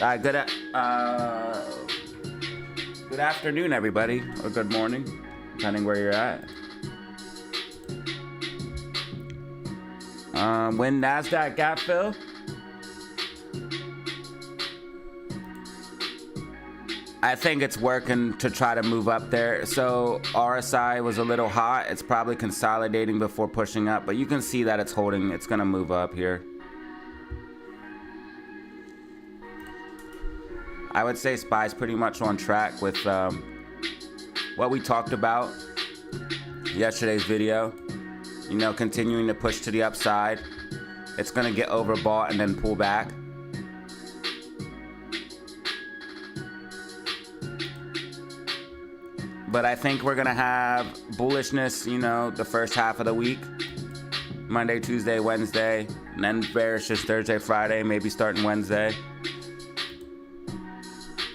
Good afternoon, everybody, or good morning, depending where you're at. When NASDAQ gap fill? I think it's working to try to move up there. So RSI was a little hot. It's probably consolidating before pushing up, but you can see that it's holding. It's gonna move up here. I would say SPY's pretty much on track with what we talked about yesterday's video. You know, continuing to push to the upside. It's gonna get overbought and then pull back. But I think we're gonna have bullishness, you know, the first half of the week. Monday, Tuesday, Wednesday, and then bearishness Thursday, Friday, maybe starting Wednesday.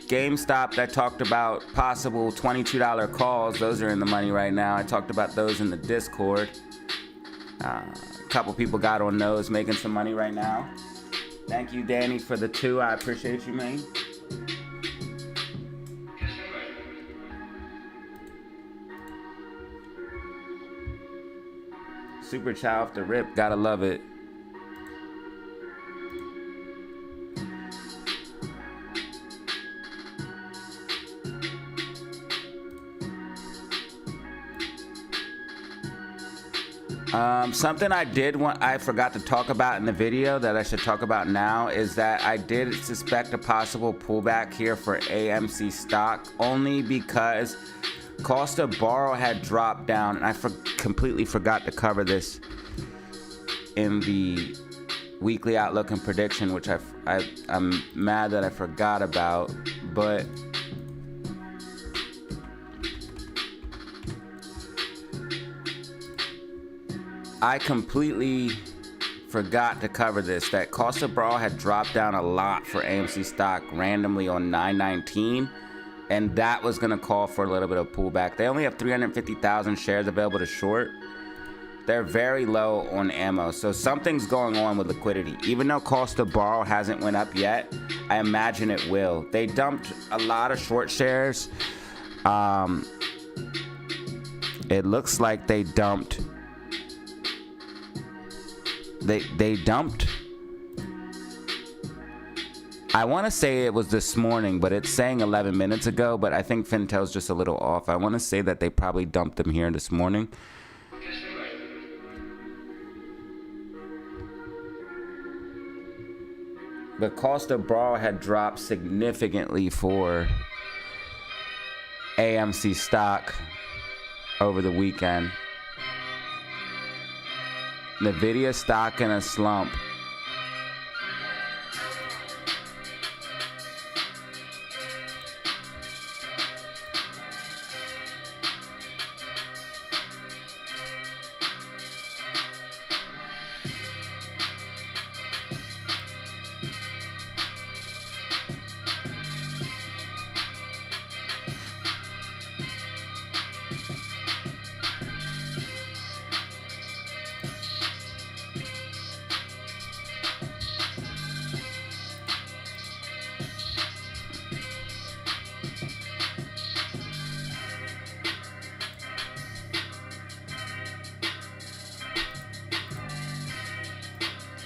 GameStop, I talked about possible $22 calls. Those are in the money right now. I talked about those in the Discord. A couple people got on those, making some money right now. Thank you, Danny, for the 2. I appreciate you, man. Super chow off the rip. Gotta love it. Something I forgot to talk about in the video that I should talk about now is that I did suspect a possible pullback here for AMC stock, only because cost of borrow had dropped down, and I completely forgot to cover this in the weekly outlook and prediction, which I'm mad that I forgot about, but I completely forgot to cover this, that cost of borrow had dropped down a lot for AMC stock randomly on 9/19, and that was going to call for a little bit of pullback. They only have 350,000 shares available to short. They're very low on ammo, so something's going on with liquidity. Even though cost of borrow hasn't went up yet, I imagine it will. They dumped a lot of short shares. It looks like they dumped. They dumped. I want to say it was this morning, but it's saying 11 minutes ago, but I think Fintel's just a little off. I want to say that they probably dumped them here this morning. The cost of borrow had dropped significantly for AMC stock over the weekend. Nvidia stock in a slump.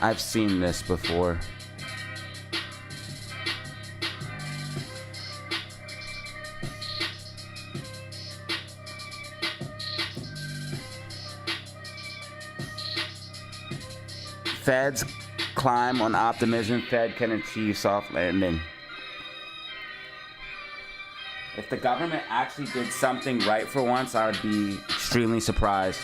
I've seen this before. Feds climb on optimism. Fed can achieve soft landing. If the government actually did something right for once, I would be extremely surprised.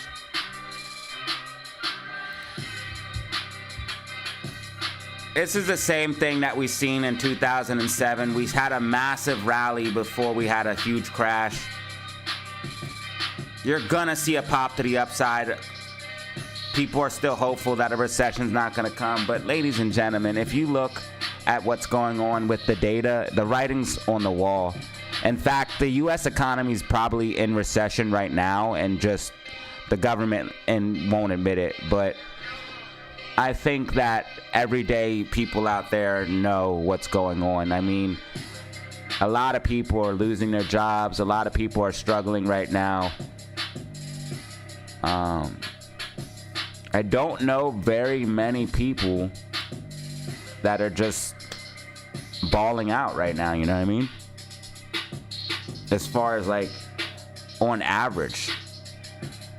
This is the same thing that we seen in 2007. We had a massive rally before we had a huge crash. You're gonna see a pop to the upside. People are still hopeful that a recession's not gonna come. But ladies and gentlemen, if you look at what's going on with the data, the writing's on the wall. In fact, the U.S. economy is probably in recession right now, and just the government won't admit it. But I think that everyday people out there know what's going on. I mean, a lot of people are losing their jobs. A lot of people are struggling right now. I don't know very many people that are just balling out right now, you know what I mean? As far as like on average,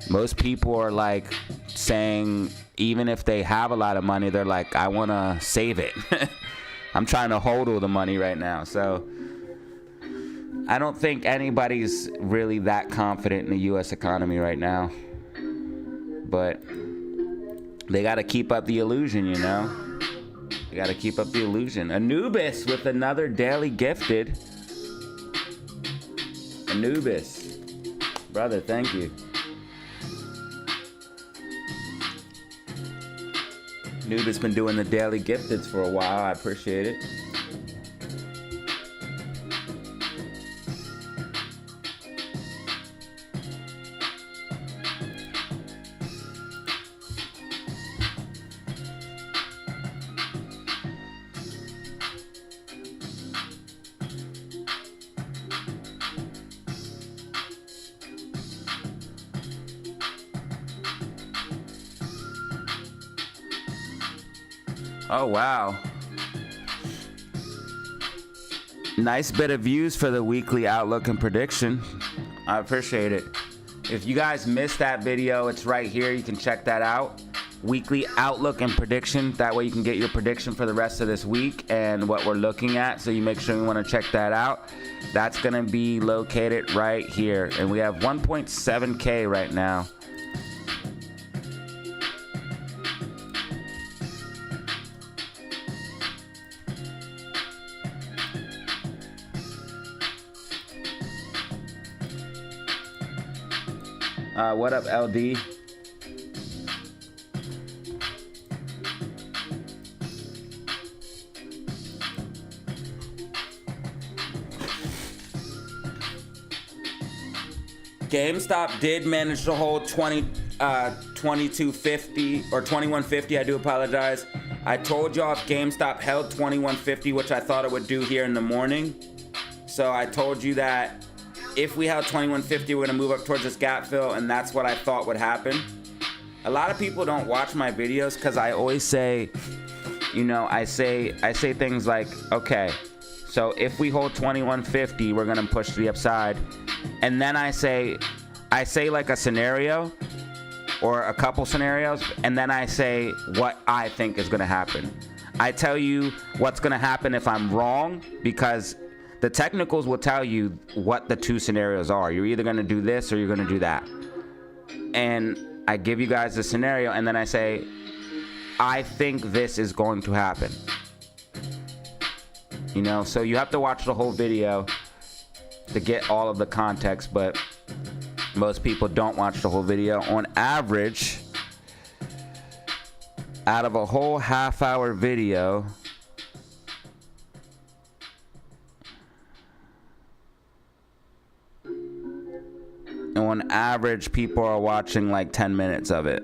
most people are like saying, even if they have a lot of money, they're like, I want to save it. I'm trying to hold all the money right now. So I don't think anybody's really that confident in the U.S. economy right now. But they got to keep up the illusion, you know? They got to keep up the illusion. Anubis with another daily gifted. Anubis. Brother, thank you. Anubis been doing the daily gifteds for a while. I appreciate it. Oh, wow. Nice bit of views for the weekly outlook and prediction. I appreciate it. If you guys missed that video, it's right here. You can check that out. Weekly outlook and prediction. That way you can get your prediction for the rest of this week and what we're looking at. So you make sure you want to check that out. That's going to be located right here. And we have 1.7K right now. What up, LD? GameStop did manage to hold 2250 or 2150. I do apologize. I told y'all if GameStop held 2150, which I thought it would do here in the morning. So I told you that if we held 2150, we're gonna move up towards this gap fill, and that's what I thought would happen. A lot of people don't watch my videos because I always say, you know, I say things like, okay, so if we hold 2150, we're gonna push to the upside, and then I say like a scenario or a couple scenarios, and then I say what I think is gonna happen. I tell you what's gonna happen if I'm wrong, because the technicals will tell you what the two scenarios are. You're either going to do this or you're going to do that. And I give you guys the scenario, and then I say, I think this is going to happen. You know, so you have to watch the whole video to get all of the context, but most people don't watch the whole video. On average, out of a whole half-hour video, on average, people are watching like 10 minutes of it.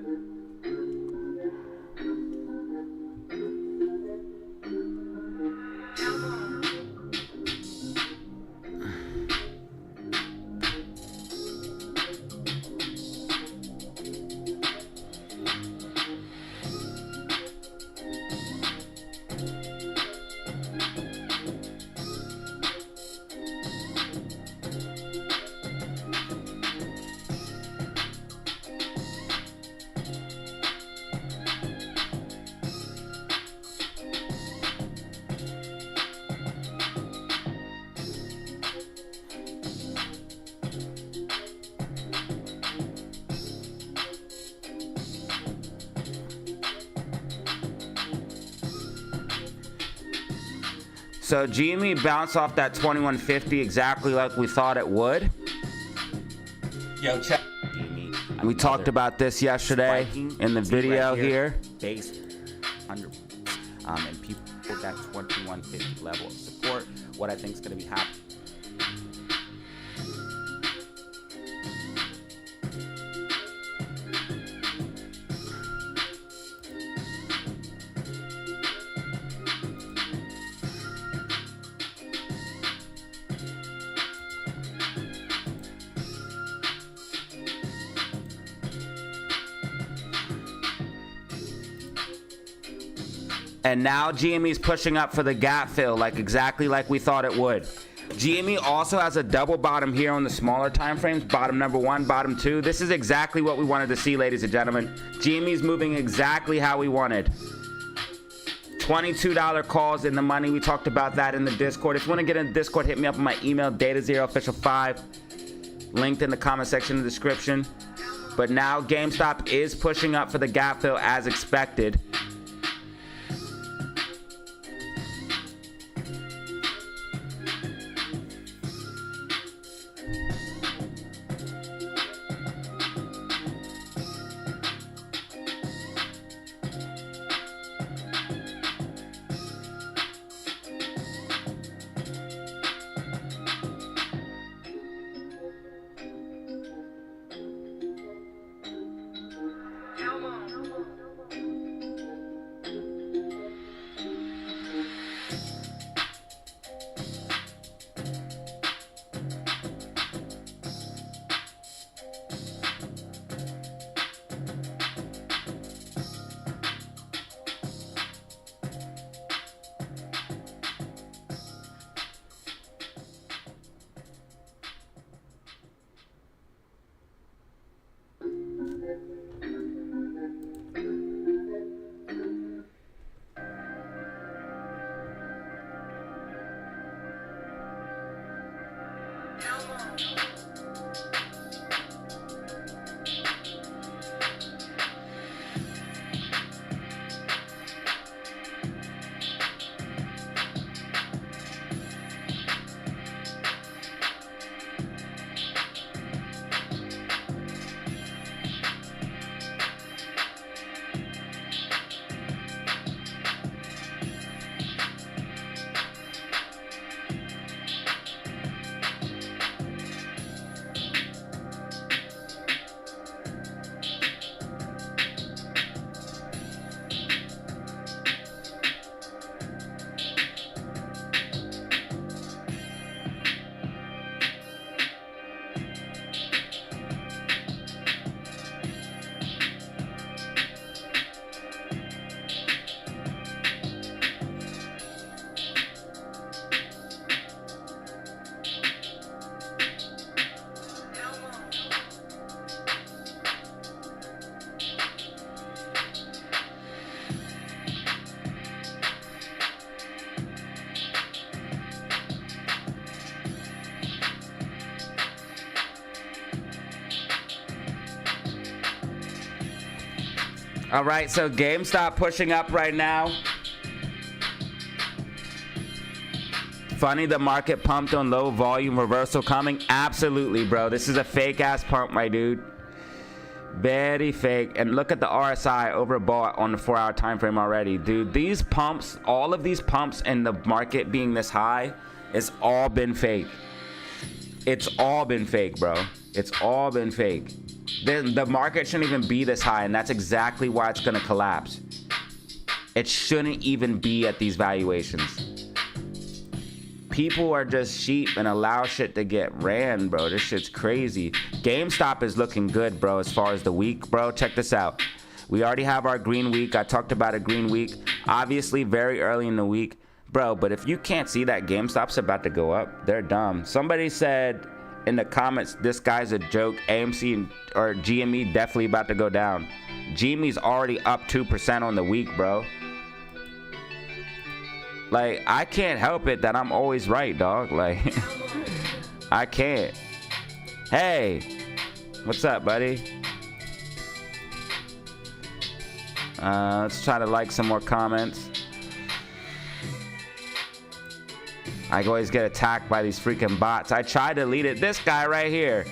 So GME bounced off that 2150 exactly like we thought it would. Yo, check. We talked about this yesterday in the video here. Base under, and people put that 2150 level of support. What I think is going to be happening. And now GME's pushing up for the gap fill, like exactly like we thought it would. GME also has a double bottom here on the smaller time frames, bottom number 1, bottom 2. This is exactly what we wanted to see, ladies and gentlemen. GME's moving exactly how we wanted. $22 calls in the money. We talked about that in the Discord. If you want to get in the Discord, hit me up on my email, DataZeroOfficial5, linked in the comment section in the description. But now GameStop is pushing up for the gap fill as expected. All right, so GameStop pushing up right now. Funny the market pumped on low volume, reversal coming. Absolutely, bro. This is a fake ass pump, my dude. Very fake. And look at the RSI overbought on the 4-hour time frame already, dude. These pumps, all of these pumps in the market being this high, it's all been fake. It's all been fake, bro. It's all been fake. The market shouldn't even be this high, and that's exactly why it's gonna collapse. It shouldn't even be at these valuations. People are just sheep and allow shit to get ran, bro. This shit's crazy. GameStop is looking good, bro, as far as the week, bro. Check this out. We already have our green week. I talked about a green week. Obviously, very early in the week. Bro, but if you can't see that GameStop's about to go up, they're dumb. Somebody said in the comments, this guy's a joke. AMC or GME definitely about to go down. GME's already up 2% on the week, bro. Like, I can't help it that I'm always right, dog. Like, I can't. Hey, what's up, buddy? Let's try to like some more comments. I always get attacked by these freaking bots. I tried to delete it. This guy right here.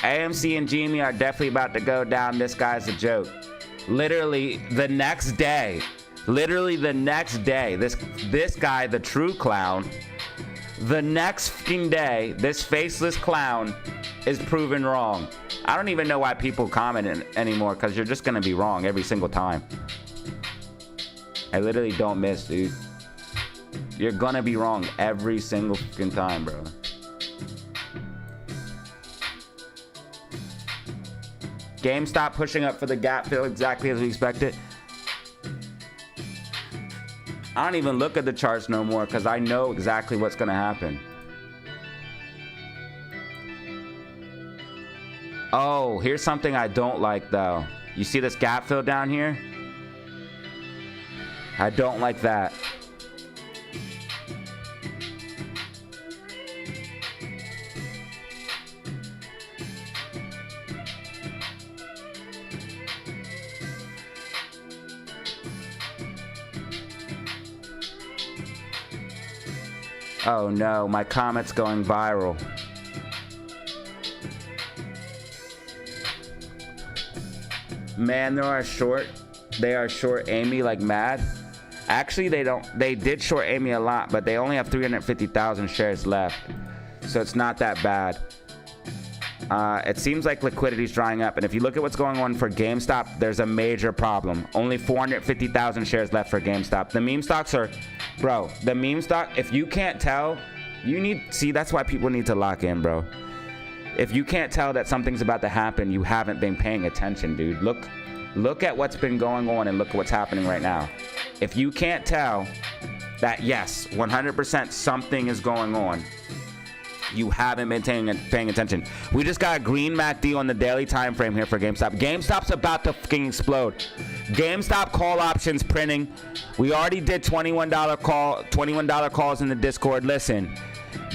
AMC and GME are definitely about to go down. This guy's a joke. Literally the next day. Literally the next day. This guy, the true clown. The next fucking day, this faceless clown is proven wrong. I don't even know why people comment anymore, because you're just going to be wrong every single time. I literally don't miss, dude. You're gonna be wrong every single fucking time, bro. GameStop pushing up for the gap fill exactly as we expected. I don't even look at the charts no more because I know exactly what's going to happen. Oh, here's something I don't like, though. You see this gap fill down here? I don't like that. Oh no, my comment's going viral. Man, they are short Amy like mad. Actually, they did short Amy a lot, but they only have 350,000 shares left. So it's not that bad. It seems like liquidity's drying up. And if you look at what's going on for GameStop, there's a major problem. Only 450,000 shares left for GameStop. The meme stocks are, bro, the meme stock, if you can't tell, see, that's why people need to lock in, bro. If you can't tell that something's about to happen, you haven't been paying attention, dude. Look at what's been going on and look at what's happening right now. If you can't tell that, yes, 100% something is going on, you haven't been paying attention. We just got a green MACD on the daily time frame here for GameStop. GameStop's about to fucking explode. GameStop call options printing. We already did $21 calls in the Discord. Listen,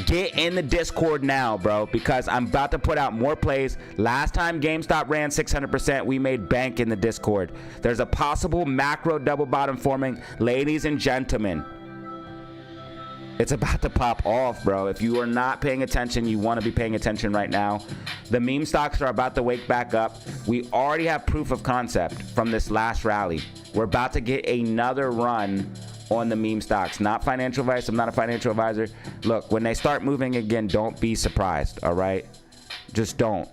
get in the Discord now, bro, because I'm about to put out more plays. Last time GameStop ran 600%, we made bank in the Discord. There's a possible macro double bottom forming. Ladies and gentlemen, it's about to pop off, bro. If you are not paying attention, you want to be paying attention right now. The meme stocks are about to wake back up. We already have proof of concept from this last rally. We're about to get another run on the meme stocks. Not financial advice. I'm not a financial advisor. Look, when they start moving again, don't be surprised, all right? Just don't.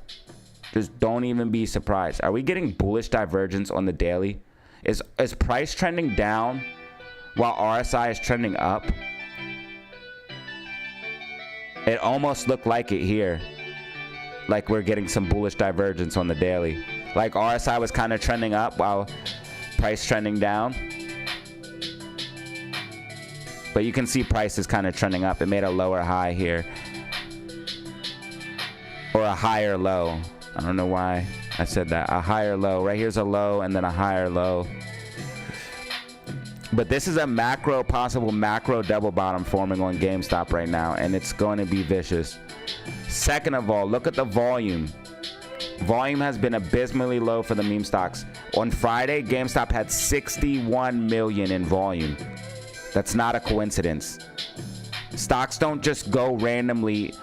Just don't even be surprised. Are we getting bullish divergence on the daily? Is price trending down while RSI is trending up? It almost looked like it here. Like we're getting some bullish divergence on the daily. Like RSI was kind of trending up while price trending down. But you can see price is kind of trending up. It made a lower high here. Or a higher low. I don't know why I said that. A higher low. Right here's a low and then a higher low. But this is a possible macro double bottom forming on GameStop right now, and it's going to be vicious. Second of all, look at the volume. Volume has been abysmally low for the meme stocks. On Friday, GameStop had 61 million in volume. That's not a coincidence. Stocks don't just go randomly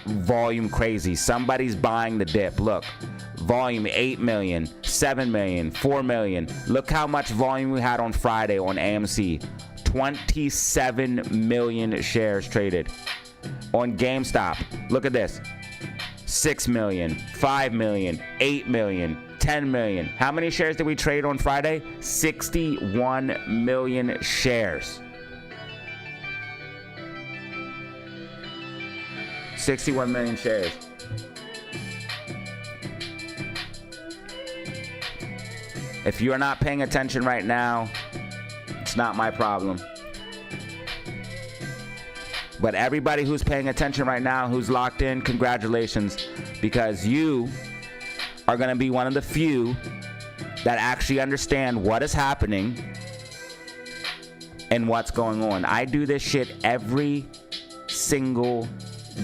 volume crazy. Somebody's buying the dip. Look. Volume 8 million, 7 million, 4 million. Look how much volume we had on Friday on AMC. 27 million shares traded. On GameStop, look at this. 6 million, 5 million, 8 million, 10 million. How many shares did we trade on Friday? 61 million shares. 61 million shares. If you're not paying attention right now, it's not my problem. But everybody who's paying attention right now, who's locked in, congratulations, because you are going to be one of the few that actually understand what is happening and what's going on. I do this shit every single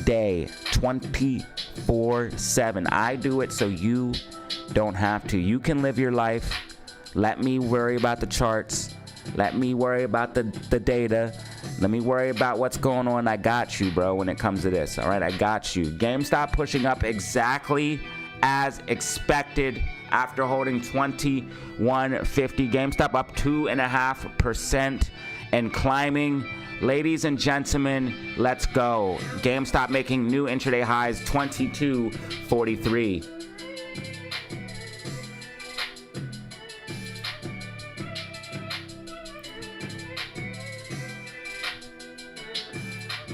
day, 24/7. I do it so you don't have to. You can live your life. Let me worry about the charts. Let me worry about the data. Let me worry about what's going on. I got you, bro, when it comes to this. All right, I got you. GameStop pushing up exactly as expected after holding 21.50. GameStop up 2.5% and climbing. Ladies and gentlemen, let's go. GameStop making new intraday highs, 22.43.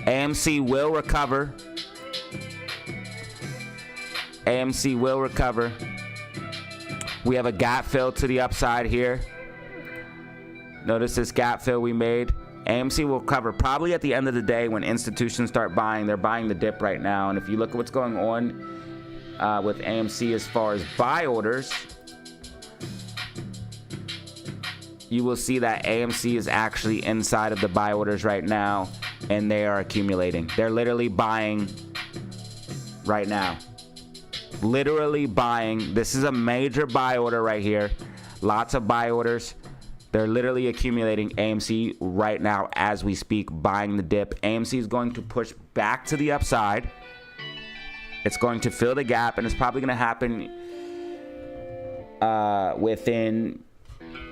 AMC will recover. AMC will recover. We have a gap fill to the upside here. Notice this gap fill we made. AMC will cover probably at the end of the day when institutions start buying. They're buying the dip right now. And if you look at what's going on with AMC as far as buy orders, you will see that AMC is actually inside of the buy orders right now, and they are accumulating. They're literally buying right now. Literally buying. This is a major buy order right here. Lots of buy orders. They're literally accumulating AMC right now as we speak, buying the dip. AMC is going to push back to the upside. It's going to fill the gap, and it's probably going to happen within,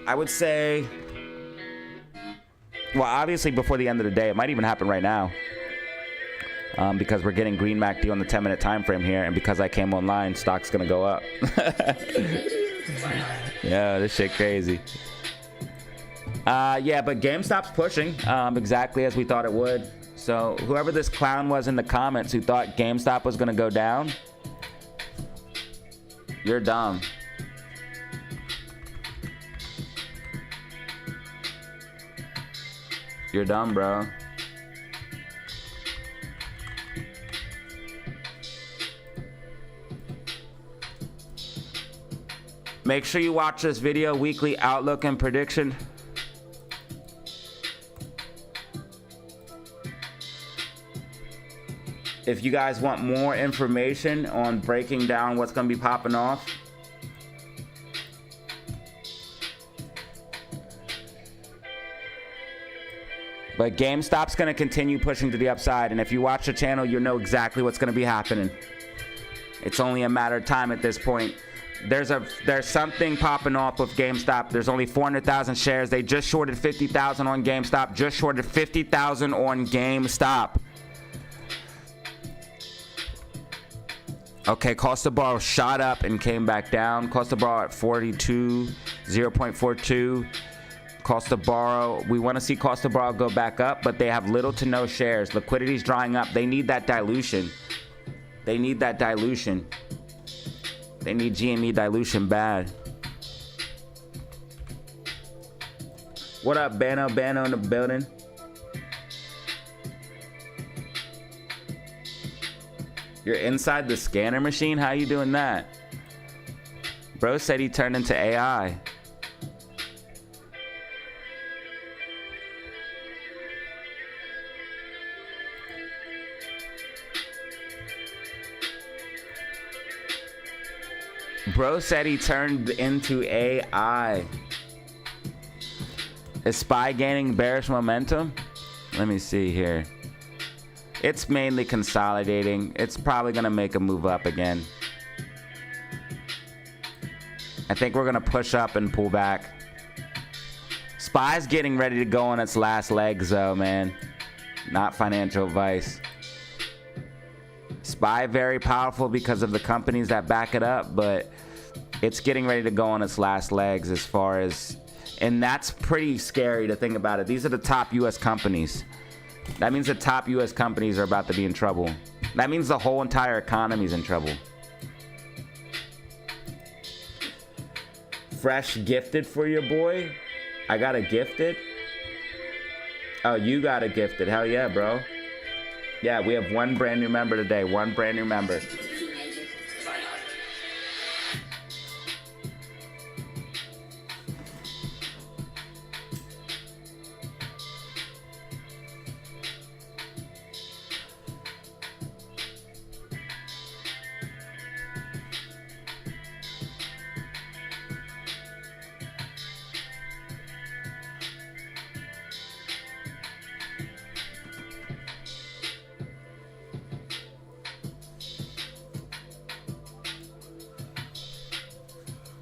I would say, well, obviously before the end of the day. It might even happen right now because we're getting green MACD on the 10-minute time frame here, and because I came online, stock's going to go up. Yeah, this shit crazy. Yeah, but GameStop's pushing exactly as we thought it would. So whoever this clown was in the comments who thought GameStop was going to go down, you're dumb. You're dumb, bro. Make sure you watch this video, weekly outlook and prediction. If you guys want more information on breaking down what's going to be popping off, but GameStop's going to continue pushing to the upside, and if you watch the channel, you'll know exactly what's going to be happening. It's only a matter of time at this point. There's something popping off with GameStop. There's only 400,000 shares. They just shorted 50,000 on GameStop. Just shorted 50,000 on GameStop. Okay, cost to borrow shot up and came back down. Cost to borrow at 42, 0.42. Cost to borrow, we want to see cost to borrow go back up, but they have little to no shares. Liquidity's drying up. They need that dilution. They need that dilution. They need GME dilution bad. What up, Bano? Bano in the building. You're inside the scanner machine? How you doing that? Bro said he turned into AI. Bro said he turned into AI. Is SPY gaining bearish momentum? Let me see here. It's mainly consolidating. It's probably going to make a move up again. I think we're going to push up and pull back. SPY's getting ready to go on its last legs, though, man. Not financial advice. SPY very powerful because of the companies that back it up, but it's getting ready to go on its last legs as far as... And that's pretty scary to think about it. These are the top U.S. companies. That means the top U.S. companies are about to be in trouble. That means the whole entire economy is in trouble. Fresh gifted for your boy? I got a gifted? Oh, you got a gifted. Hell yeah, bro. Yeah, we have one brand new member today. One brand new member.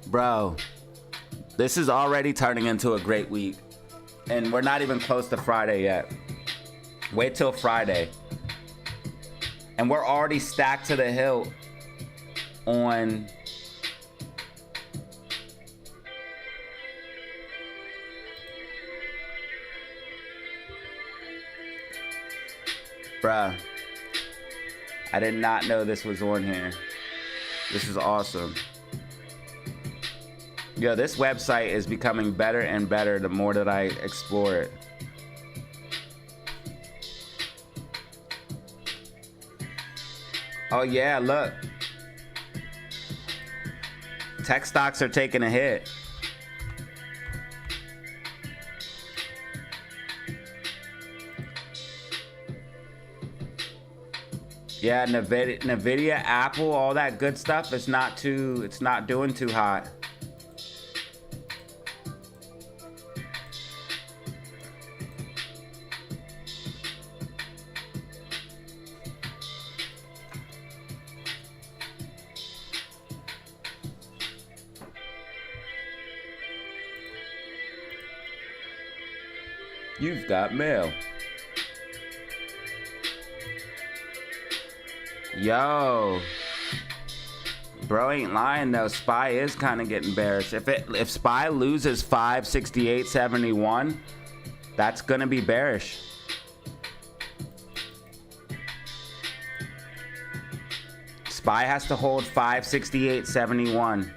Bro, this is already turning into a great week. And we're not even close to Friday yet. Wait till Friday. And we're already stacked to the hilt on... Bruh. I did not know this was on here. This is awesome. Yo, this website is becoming better and better the more that I explore it. Oh yeah, look. Tech stocks are taking a hit. Yeah, Nvidia, Apple, all that good stuff is it's not doing too hot. You've got mail. Yo, bro ain't lying though. SPY is kind of getting bearish. If SPY loses 568.71, that's gonna be bearish. SPY has to hold 568.71.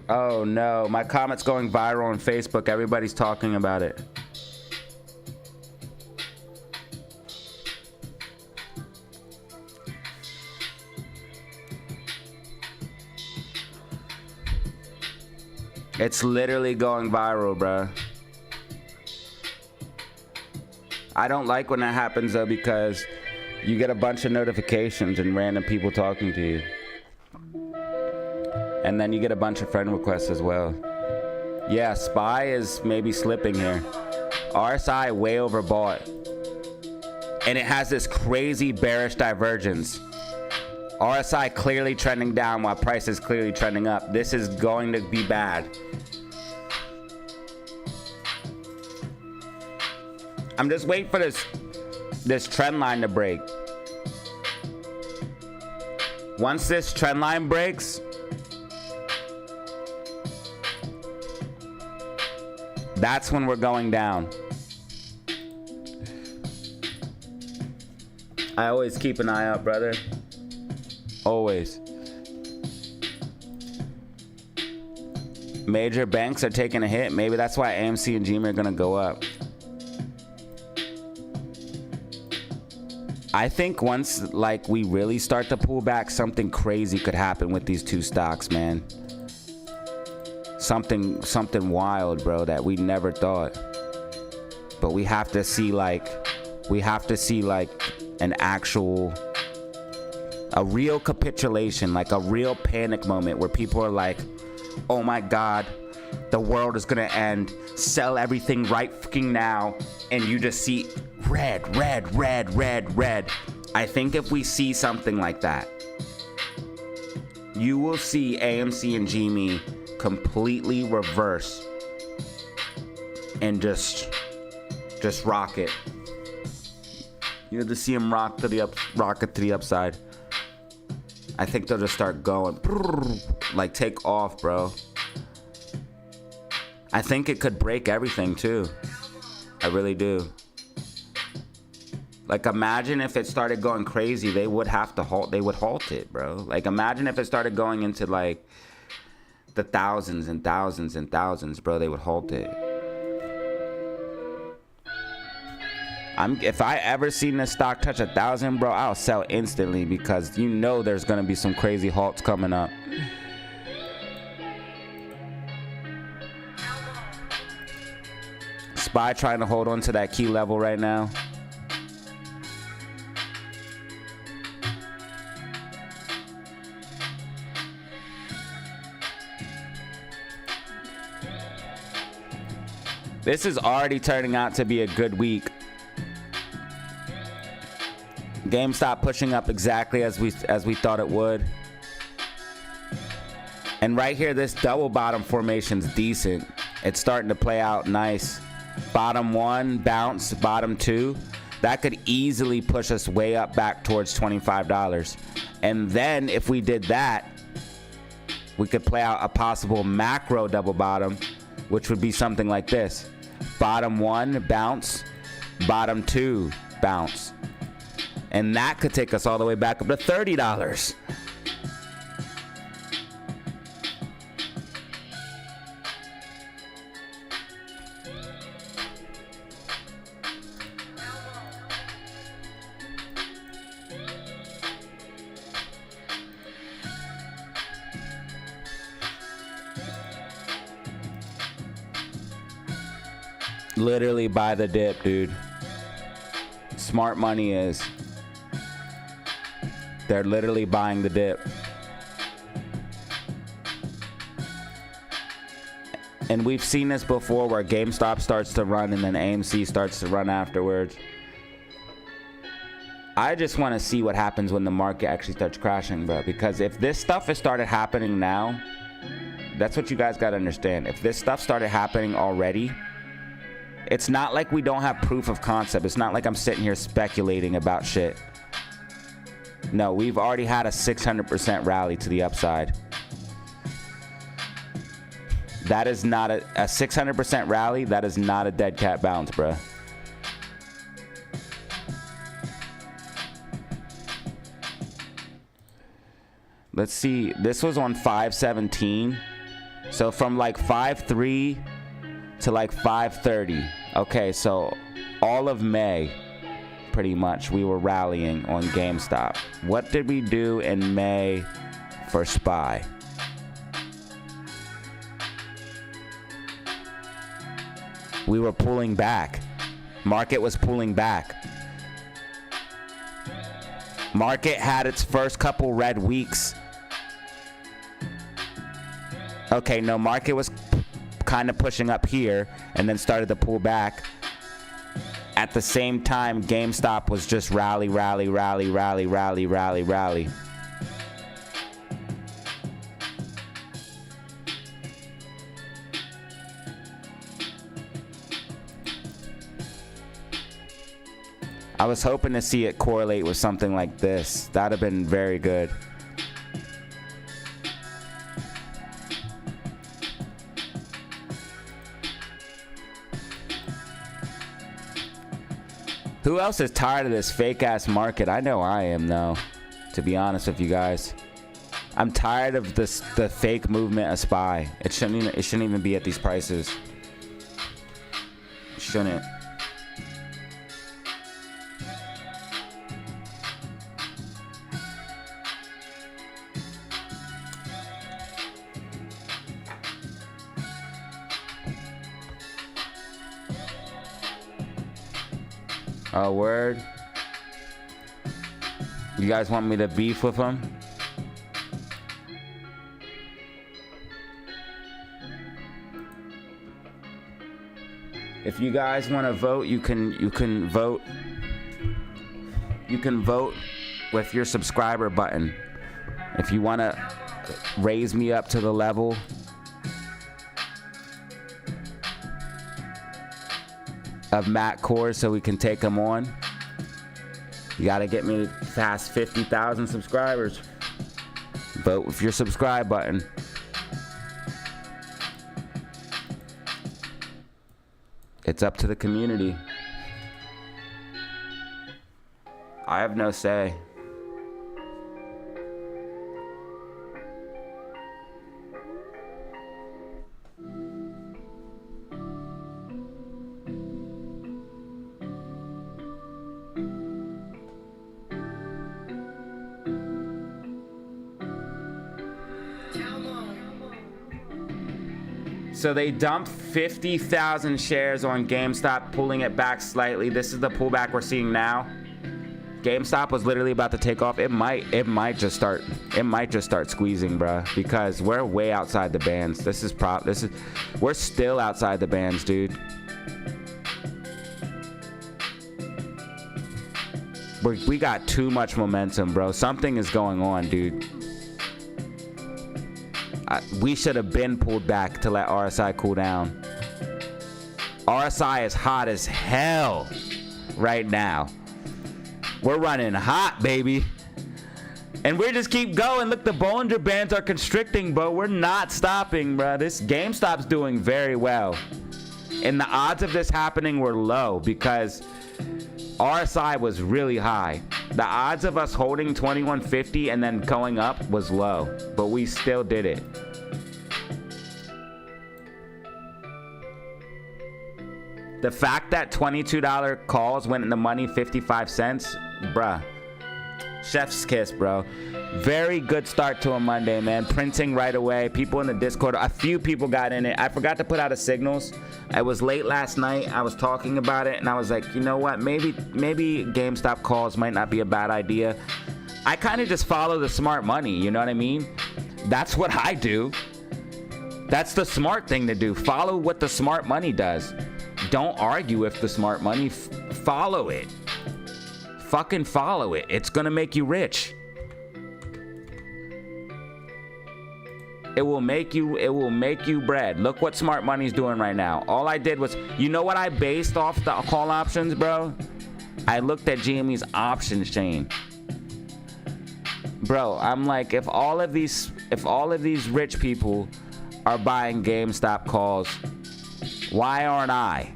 Oh no, my comment's going viral on Facebook. Everybody's talking about it. It's literally going viral, bruh. I don't like when that happens though, because you get a bunch of notifications and random people talking to you. And then you get a bunch of friend requests as well. Yeah, SPY is maybe slipping here. RSI way overbought. And it has this crazy bearish divergence. RSI clearly trending down while price is clearly trending up. This is going to be bad. I'm just waiting for this trend line to break. Once this trend line breaks, that's when we're going down. I always keep an eye out, brother. Always. Major banks are taking a hit. Maybe that's why AMC and GM are gonna go up. I think once like we really start to pull back, something crazy could happen with these two stocks, man. Something wild, bro, that we never thought. But we have to see like an actual, a real capitulation, like a real panic moment where people are like, oh my God, the world is gonna end. Sell everything right fucking now. And you just see red, red, red, red, red. I think if we see something like that, you will see AMC and GME completely reverse and just rocket. You'll just see them rocket to the upside. I think they'll just start going like take off, bro. I think it could break everything too. I really do. Like imagine if it started going crazy, they would have to halt. They would halt it, bro. Like imagine if it started going into like the thousands and thousands and thousands, bro. They would halt it. If I ever seen this stock touch 1,000, bro, I'll sell instantly, because you know there's gonna be some crazy halts coming up. SPY trying to hold on to that key level right now. This is already turning out to be a good week. GameStop pushing up exactly as we thought it would. And right here, this double bottom formation's decent. It's starting to play out nice. Bottom one, bounce, bottom two. That could easily push us way up back towards $25. And then if we did that, we could play out a possible macro double bottom, which would be something like this. Bottom one, bounce. Bottom two, bounce. And that could take us all the way back up to $30. Literally buy the dip, dude. Smart money is. They're literally buying the dip. And we've seen this before where GameStop starts to run and then AMC starts to run afterwards. I just want to see what happens when the market actually starts crashing, bro. Because if this stuff has started happening now, that's what you guys got to understand. If this stuff started happening already, it's not like we don't have proof of concept. It's not like I'm sitting here speculating about shit. No, we've already had a 600% rally to the upside. That is not a 600% rally. That is not a dead cat bounce, bro. Let's see. This was on 517. So from like 5.3 to like 5:30. Okay, so all of May, pretty much, we were rallying on GameStop. What did we do in May for SPY? We were pulling back. Market was pulling back. Market had its first couple red weeks. Okay, no, market was kind of pushing up here and then started to pull back. At the same time, GameStop was just rally, rally, rally, rally, rally, rally, rally. I was hoping to see it correlate with something like this. That'd have been very good. Who else is tired of this fake ass market? I know I am, though, to be honest with you guys. I'm tired of the fake movement of SPY. It shouldn't even be at these prices. It shouldn't. Oh, word. You guys want me to beef with him? If you guys want to vote, you can vote. You can vote with your subscriber button. If you want to raise me up to the level of Matt Kors so we can take him on, you got to get me past 50,000 subscribers. Vote with your subscribe button. It's up to the community. I have no say. So they dumped 50,000 shares on GameStop, pulling it back slightly. This is the pullback we're seeing now. GameStop was literally about to take off. It might just start squeezing, bruh, because we're way outside the bands. We're still outside the bands, dude. We got too much momentum, bro. Something is going on, dude. We should have been pulled back to let RSI cool down. RSI is hot as hell right now. We're running hot, baby. And we just keep going. Look, the Bollinger Bands are constricting, bro. We're not stopping, bro. This GameStop's doing very well. And the odds of this happening were low because RSI was really high. The odds of us holding 2150 and then going up was low, but we still did it. The fact that $22 calls went in the money 55 cents, bruh. Chef's kiss, bro. Very good start to a Monday, man. Printing right away. People in the Discord, a few people got in it. I forgot to put out a signals. It was late last night. I was talking about it, and I was like, you know what? Maybe GameStop calls might not be a bad idea. I kind of just follow the smart money, you know what I mean? That's what I do. That's the smart thing to do. Follow what the smart money does. Don't argue with the smart money. Follow it. Fucking follow it. It's gonna make you rich. It will make you bread. Look what smart money's doing right now. All I did was, you know what I based off the call options, bro? I looked at GME's options chain. Bro, I'm like, if all of these rich people are buying GameStop calls, why aren't I?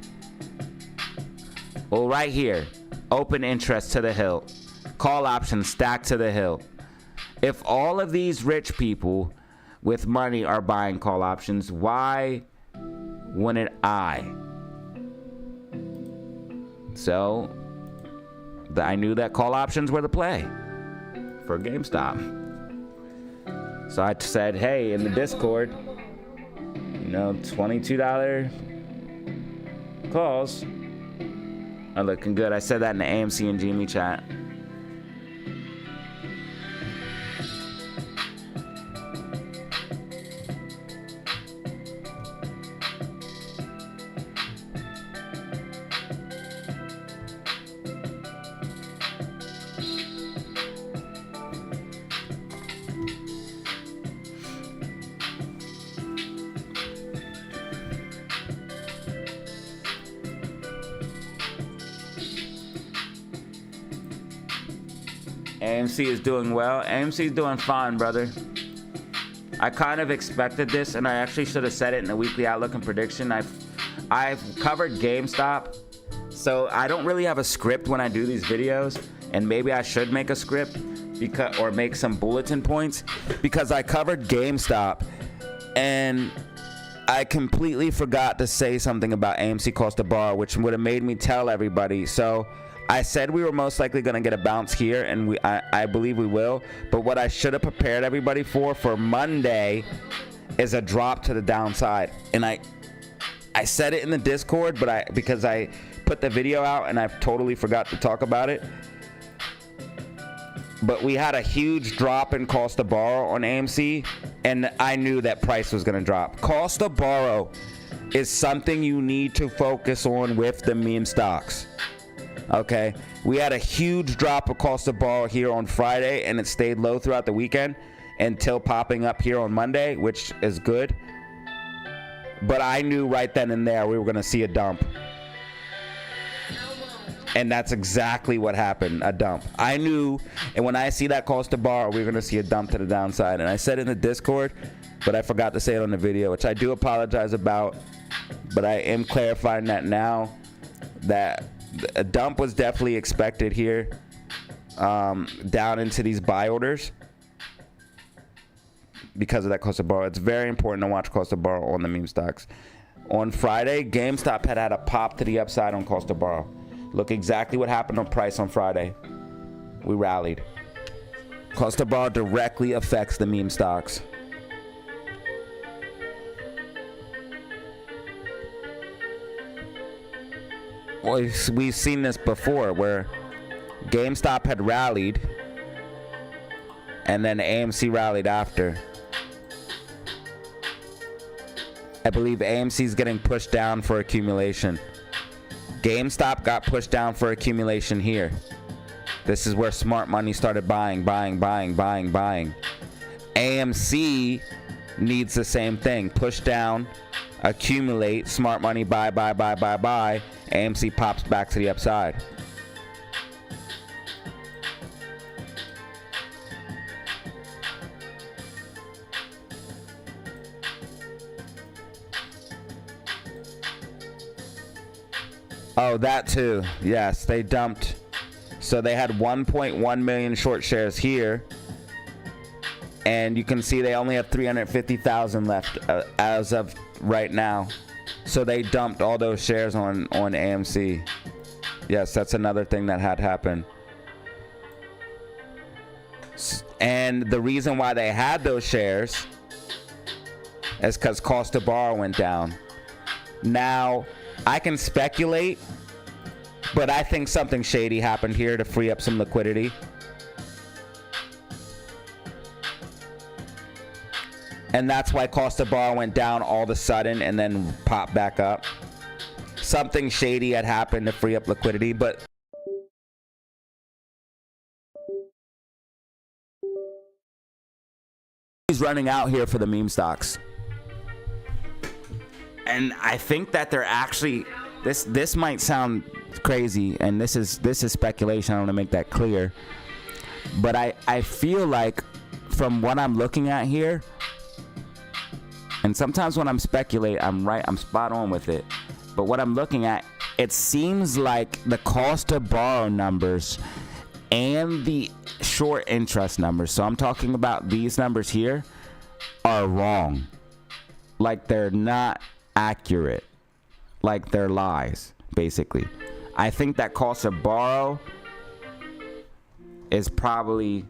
Well, right here, open interest to the hilt. Call options stacked to the hilt. If all of these rich people with money are buying call options, why wouldn't I? So, I knew that call options were the play for GameStop. So I said, hey, in the Discord, you know, $22 calls are looking good. I said that in the AMC and GME chat. AMC is doing well. AMC is doing fine, brother. I kind of expected this, and I actually should have said it in the weekly outlook and prediction. I've covered GameStop, so I don't really have a script when I do these videos, and maybe I should make a script or make some bulletin points, because I covered GameStop, and I completely forgot to say something about AMC cost to borrow, which would have made me tell everybody. So I said we were most likely going to get a bounce here, and I believe we will. But what I should have prepared everybody for Monday is a drop to the downside. And I said it in the Discord, but because I put the video out and I totally forgot to talk about it. But we had a huge drop in cost to borrow on AMC, and I knew that price was going to drop. Cost to borrow is something you need to focus on with the meme stocks. Okay, we had a huge drop of cost to borrow here on Friday, and it stayed low throughout the weekend until popping up here on Monday, which is good. But I knew right then and there we were going to see a dump. And that's exactly what happened, a dump. I knew, and when I see that cost to borrow, we're going to see a dump to the downside. And I said in the Discord, but I forgot to say it on the video, which I do apologize about. But I am clarifying that now, that a dump was definitely expected here, down into these buy orders because of that cost of borrow. It's very important to watch cost of borrow on the meme stocks. On Friday, GameStop had a pop to the upside on cost of borrow. Look exactly what happened on price on Friday. We rallied. Cost of borrow directly affects the meme stocks. Well, we've seen this before where GameStop had rallied and then AMC rallied after. I believe AMC is getting pushed down for accumulation. GameStop got pushed down for accumulation here. This is where smart money started buying. AMC needs the same thing. Push down, accumulate, smart money, buy. AMC pops back to the upside. Oh, that too. Yes, they dumped So they had 1.1 million short shares here, and you can see they only have 350,000 left as of right now. So they dumped all those shares on AMC. Yes, that's another thing that had happened. And the reason why they had those shares is because cost to borrow went down. Now, I can speculate, but I think something shady happened here to free up some liquidity. And that's why cost to borrow went down all of a sudden and then popped back up. Something shady had happened to free up liquidity, but he's running out here for the meme stocks. And I think that they're actually, this might sound crazy, and this is speculation. I want to make that clear. But I feel like from what I'm looking at here, and sometimes when I'm speculating, I'm spot on with it. But what I'm looking at, it seems like the cost to borrow numbers and the short interest numbers, so I'm talking about these numbers here, are wrong. Like they're not accurate. Like they're lies, basically. I think that cost to borrow is probably,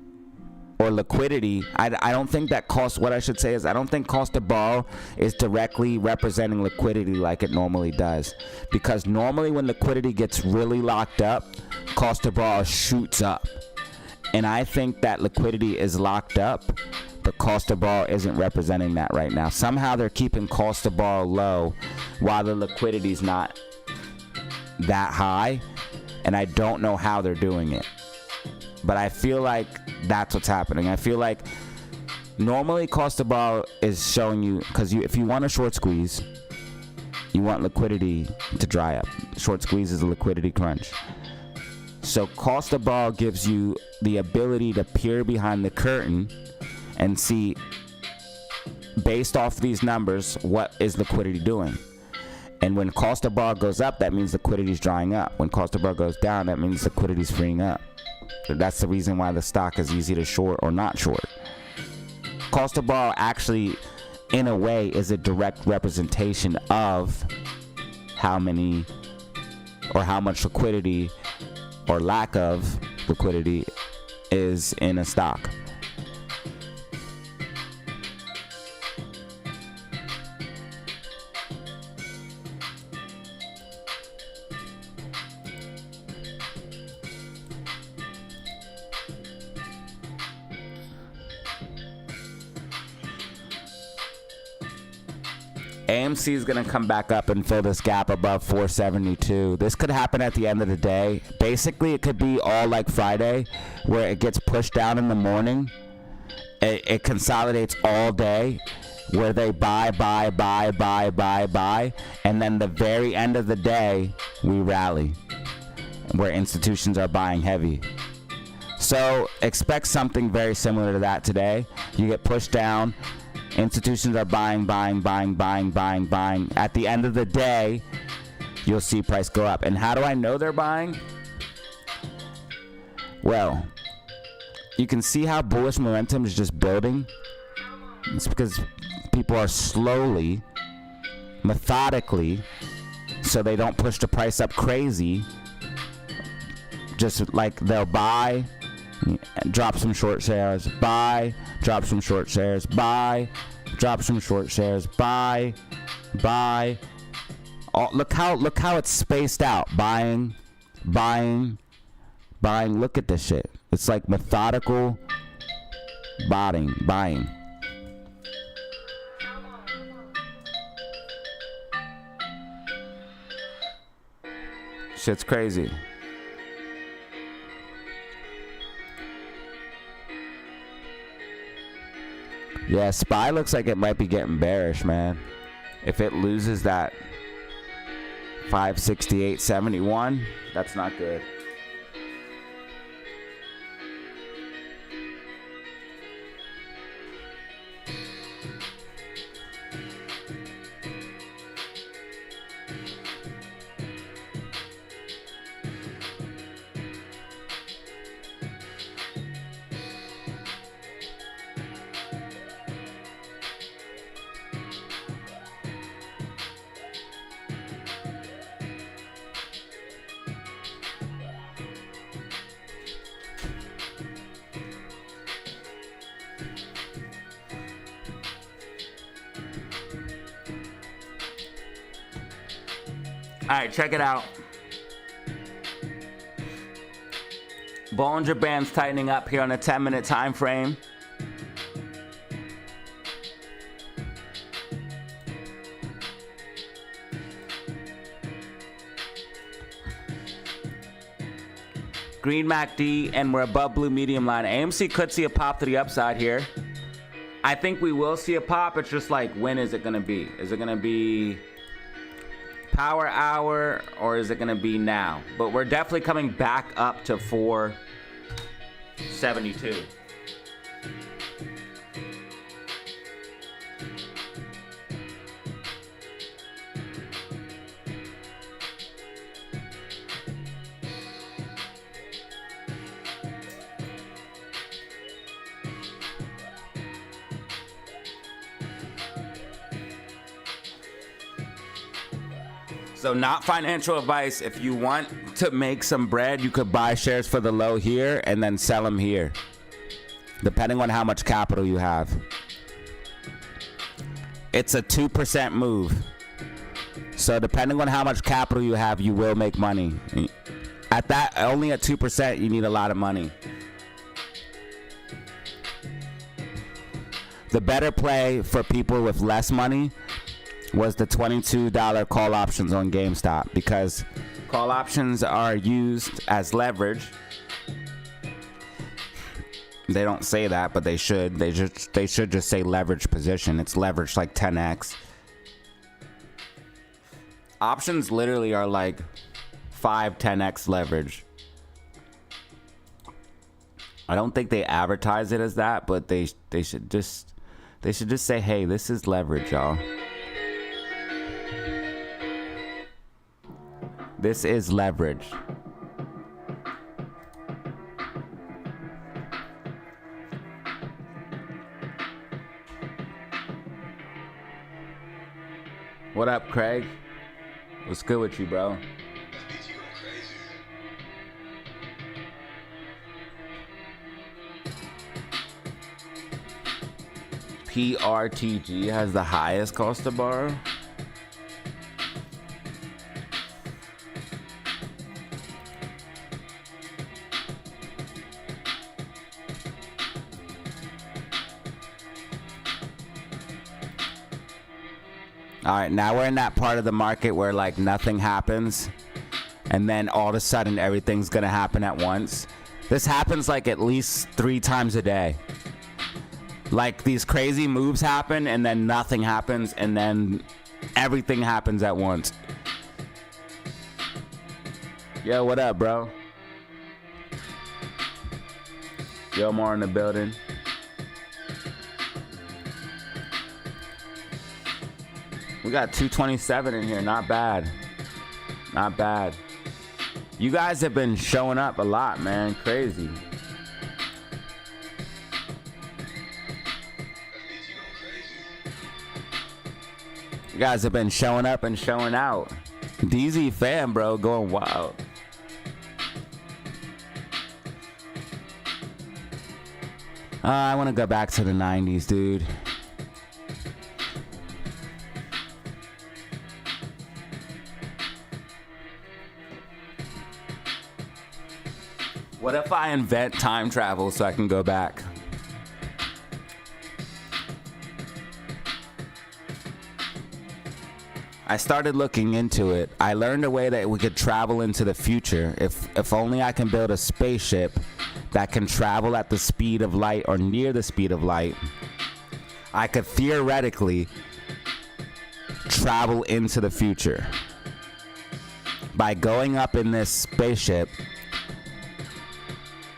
or liquidity, I don't think that cost, what I should say is I don't think cost to borrow is directly representing liquidity like it normally does. Because normally when liquidity gets really locked up, cost to borrow shoots up. And I think that liquidity is locked up, but cost to borrow isn't representing that right now. Somehow they're keeping cost to borrow low while the liquidity is not that high. And I don't know how they're doing it. But I feel like that's what's happening. I feel like normally cost to borrow is showing you, because if you want a short squeeze, you want liquidity to dry up. Short squeeze is a liquidity crunch. So cost to borrow gives you the ability to peer behind the curtain and see, based off these numbers, what is liquidity doing. And when cost to borrow goes up, that means liquidity is drying up. When cost to borrow goes down, that means liquidity is freeing up. That's the reason why the stock is easy to short or not short. Cost to borrow actually, in a way, is a direct representation of how many or how much liquidity or lack of liquidity is in a stock. AMC is going to come back up and fill this gap above 472. This could happen at the end of the day. Basically, it could be all like Friday, where it gets pushed down in the morning. It consolidates all day, where they buy, and then the very end of the day, we rally, where institutions are buying heavy. So expect something very similar to that today. You get pushed down. Institutions are buying. At the end of the day, you'll see price go up. And how do I know they're buying? Well, you can see how bullish momentum is just building. It's because people are slowly, methodically, so they don't push the price up crazy. Just like they'll buy, drop some short shares, buy, drop some short shares, buy, drop some short shares, buy. Oh, look how it's spaced out. Buying. Look at this shit. It's like methodical buying. Shit's crazy. Yeah, SPY looks like it might be getting bearish, man. If it loses that 568.71, that's not good. All right, check it out. Bollinger Band's tightening up here on a 10-minute time frame. Green MACD, and we're above blue medium line. AMC could see a pop to the upside here. I think we will see a pop. It's just like, when is it going to be? Is it going to be power hour, or is it going to be now? But we're definitely coming back up to 472. So not financial advice. If you want to make some bread, you could buy shares for the low here and then sell them here, depending on how much capital you have. It's a 2% move. So depending on how much capital you have, you will make money. At that, only at 2%, you need a lot of money. The better play for people with less money was the $22 call options on GameStop, because call options are used as leverage. They don't say that, but they should. They should just say leverage position. It's leverage like 10x. Options literally are like 5-10x leverage. I don't think they advertise it as that, but they should just say, hey, this is leverage, y'all. This is leverage. What up, Craig? What's good with you, bro? PRTG has the highest cost to borrow. All right, now we're in that part of the market where like nothing happens, and then all of a sudden everything's gonna happen at once. This happens like at least 3 times a day. Like these crazy moves happen, and then nothing happens, and then everything happens at once. Yo, what up, bro? Yo, more in the building. We got 227 in here. Not bad. Not bad. You guys have been showing up a lot, man. Crazy. You guys have been showing up and showing out. DZ fan, bro, going wild. I want to go back to the 90s, dude. What if I invent time travel so I can go back? I started looking into it. I learned a way that we could travel into the future. If only I can build a spaceship that can travel at the speed of light or near the speed of light, I could theoretically travel into the future. By going up in this spaceship,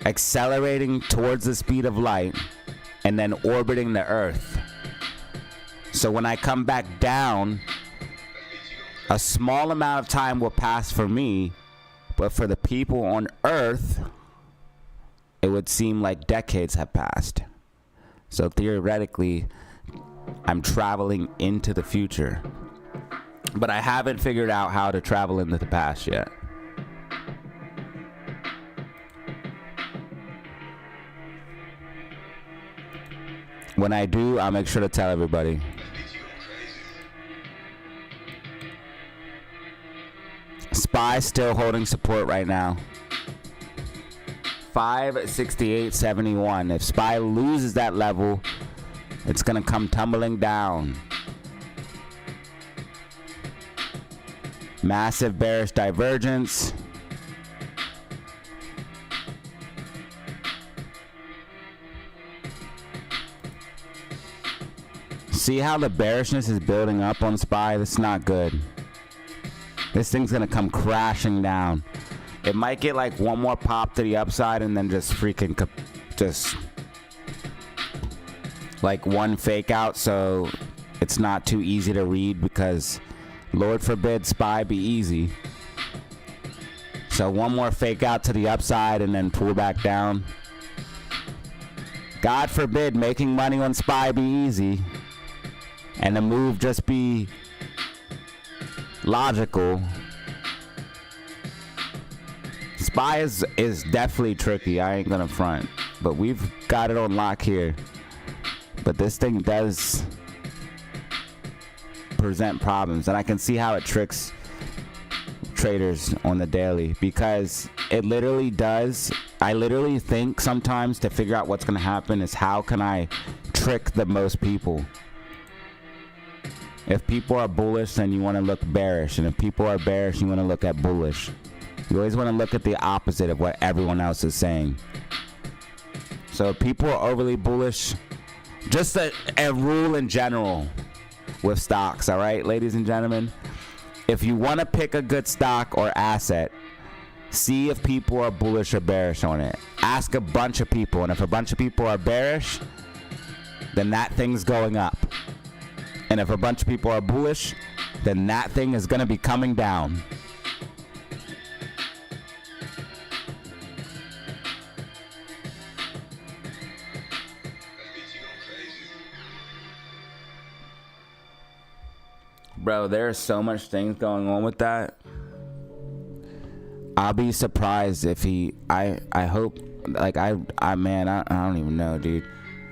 accelerating towards the speed of light, and then orbiting the Earth. So when I come back down, a small amount of time will pass for me, but for the people on Earth, it would seem like decades have passed. So theoretically, I'm traveling into the future. But I haven't figured out how to travel into the past yet. When I do, I'll make sure to tell everybody. SPY still holding support right now. 568.71. If SPY loses that level, it's gonna come tumbling down. Massive bearish divergence. See how the bearishness is building up on SPY? That's not good. This thing's gonna come crashing down. It might get like one more pop to the upside and then just freaking just like one fake out, so it's not too easy to read, because Lord forbid SPY be easy. So one more fake out to the upside and then pull back down. God forbid making money on SPY be easy and the move just be logical. SPY is definitely tricky, I ain't gonna front, but we've got it on lock here. But this thing does present problems, and I can see how it tricks traders on the daily, because it literally does. I literally think sometimes to figure out what's gonna happen is how can I trick the most people. If people are bullish, then you want to look bearish, and if people are bearish, you want to look at bullish. You always want to look at the opposite of what everyone else is saying. So if people are overly bullish, just a rule in general with stocks, all right, ladies and gentlemen, if you want to pick a good stock or asset, see if people are bullish or bearish on it. Ask a bunch of people, and if a bunch of people are bearish, then that thing's going up. And if a bunch of people are bullish, then that thing is going to be coming down. Bro, there's so much things going on with that. I'll be surprised if he, I hope, like, I don't even know, dude.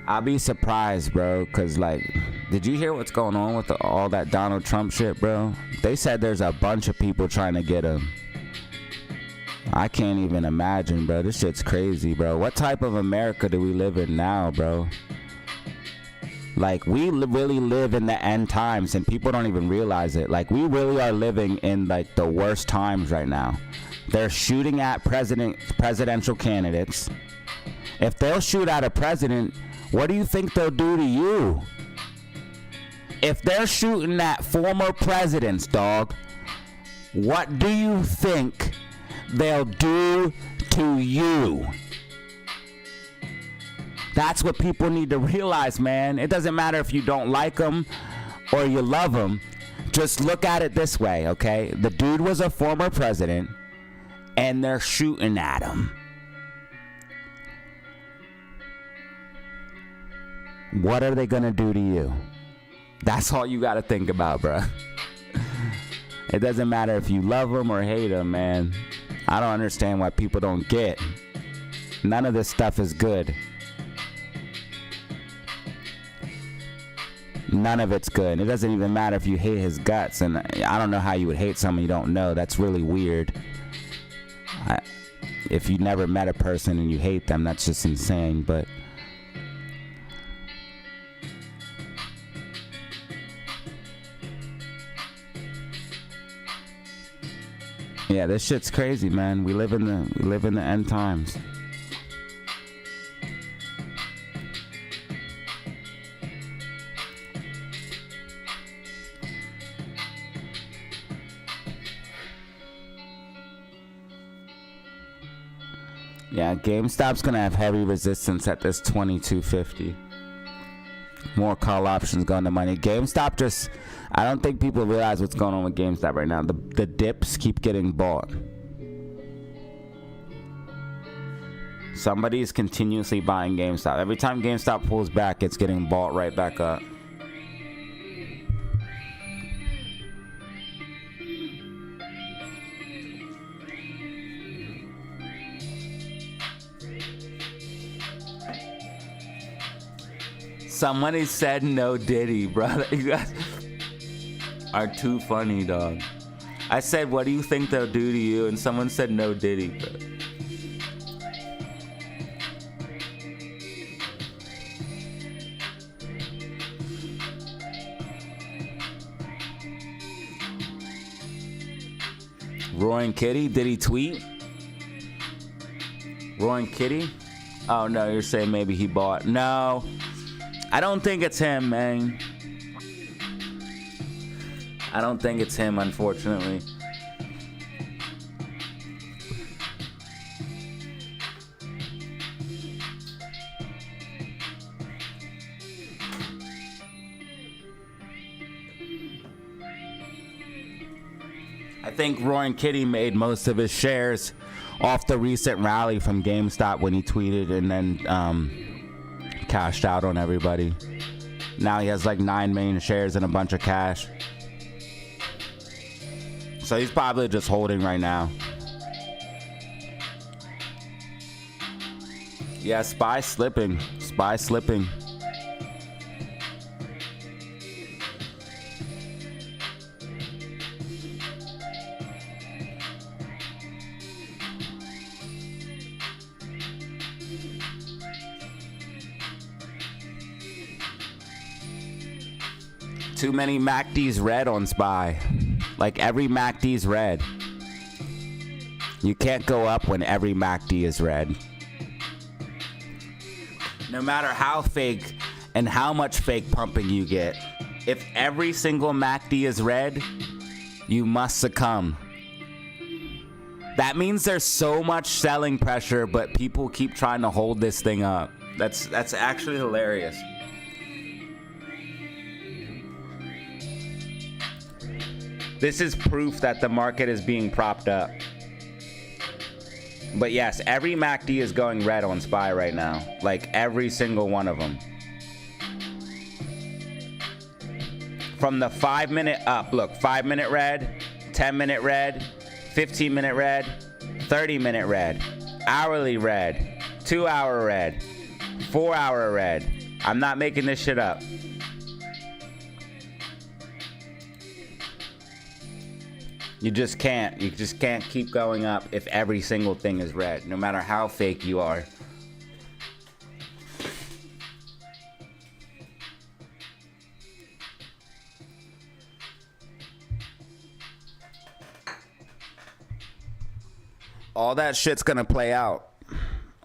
I'll be surprised, bro, because, like, did you hear what's going on with all that Donald Trump shit, bro? They said there's a bunch of people trying to get him. I can't even imagine, bro. This shit's crazy, bro. What type of America do we live in now, bro? Like, we really live in the end times, and people don't even realize it. Like, we really are living in, like, the worst times right now. They're shooting at presidential candidates. If they'll shoot at a president, what do you think they'll do to you? If they're shooting at former presidents, dog, what do you think they'll do to you? That's what people need to realize, man. It doesn't matter if you don't like them or you love them. Just look at it this way, okay? The dude was a former president, and they're shooting at him. What are they gonna do to you? That's all you gotta think about, bro. It doesn't matter if you love them or hate them, man. I don't understand why people don't get. None of this stuff is good. None of it's good. It doesn't even matter if you hate his guts, and I don't know how you would hate someone you don't know. That's really weird. If you never met a person and you hate them, that's just insane. But yeah, this shit's crazy, man. We live in the end times. Yeah, GameStop's gonna have heavy resistance at this 2250. More call options going to money. GameStop just, I don't think people realize what's going on with GameStop right now. The dips keep getting bought. Somebody's continuously buying GameStop. Every time GameStop pulls back, it's getting bought right back up. Somebody said no Diddy, brother. You guys are too funny, dog. I said, what do you think they'll do to you? And someone said, no Diddy. But Roaring Kitty, did he tweet? Roaring Kitty? Oh no, you're saying maybe he bought. No, I don't think it's him, man. I don't think it's him, unfortunately. I think Roaring Kitty made most of his shares off the recent rally from GameStop when he tweeted and then cashed out on everybody. Now he has like 9 million shares and a bunch of cash. So he's probably just holding right now. Yeah, SPY slipping. SPY slipping. Too many MACD's red on SPY. Like every MACD's red. You can't go up when every MACD is red. No matter how fake and how much fake pumping you get, if every single MACD is red, you must succumb. That means there's so much selling pressure, but people keep trying to hold this thing up. That's actually hilarious. This is proof that the market is being propped up. But yes, every MACD is going red on SPY right now. Like every single one of them. From the 5 minute up, look, 5 minute red, 10 minute red, 15 minute red, 30 minute red, hourly red, 2 hour red, 4 hour red. I'm not making this shit up. You just can't keep going up if every single thing is red, no matter how fake you are. All that shit's gonna play out.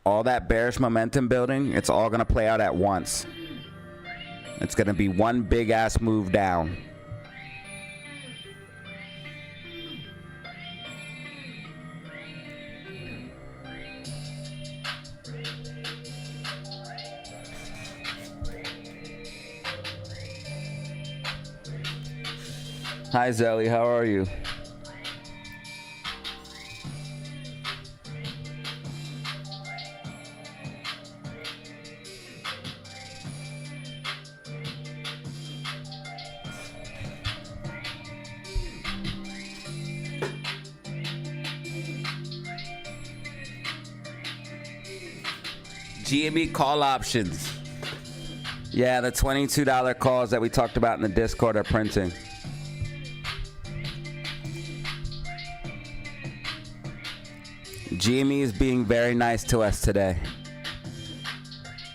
All that bearish momentum building, it's all gonna play out at once. It's gonna be one big ass move down. Hi Zelly, how are you? GME call options. Yeah, the $22 calls that we talked about in the Discord are printing. GME is being very nice to us today.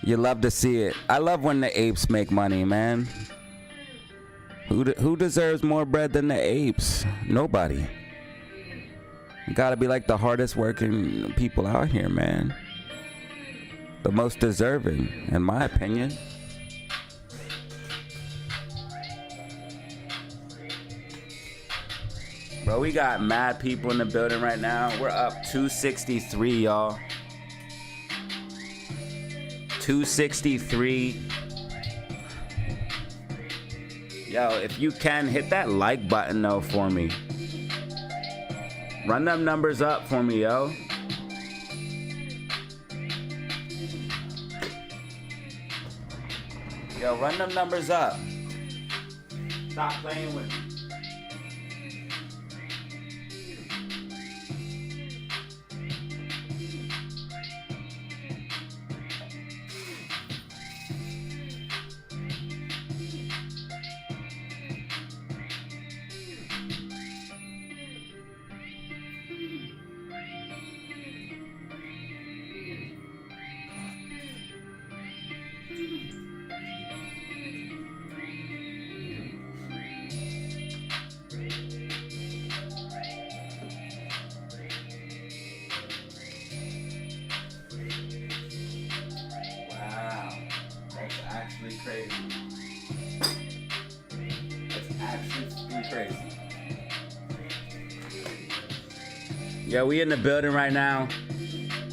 You love to see it. I love when the apes make money, man. Who deserves more bread than the apes? Nobody. You gotta be like the hardest working people out here, man. The most deserving, in my opinion. Bro, we got mad people in the building right now. We're up 263, y'all. 263. Yo, if you can, hit that like button, though, for me. Run them numbers up for me, yo. Yo, run them numbers up. Stop playing with me. crazy. It's actually crazy. Yo, we in the building right now.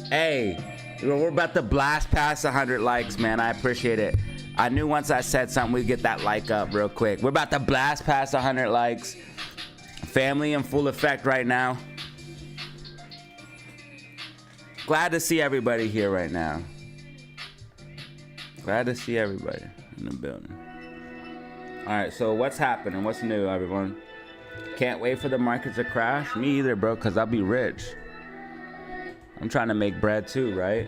Hey, we're about to blast past 100 likes, man. I appreciate it. I knew once I said something, we'd get that like up real quick. We're about to blast past 100 likes. Family in full effect right now. Glad to see everybody here right now. Glad to see everybody in the building. All right, so what's happening? What's new, everyone? Can't wait for the markets to crash. Me either, bro, because I'll be rich. I'm trying to make bread too, right?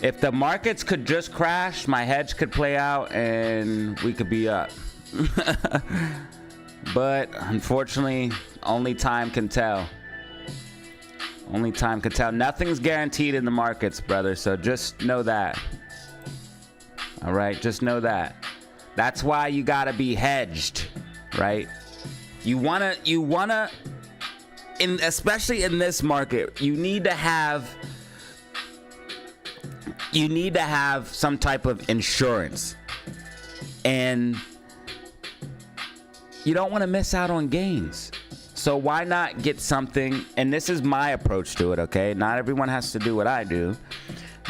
If the markets could just crash, my hedge could play out and we could be up. But unfortunately, only time can tell. Only time can tell. Nothing's guaranteed in the markets, brother. So just know that. All right, just know that. That's why you gotta be hedged, right? You wanna, especially in this market, you need to have some type of insurance, and you don't want to miss out on gains. So why not get something? And this is my approach to it, okay? Not everyone has to do what I do,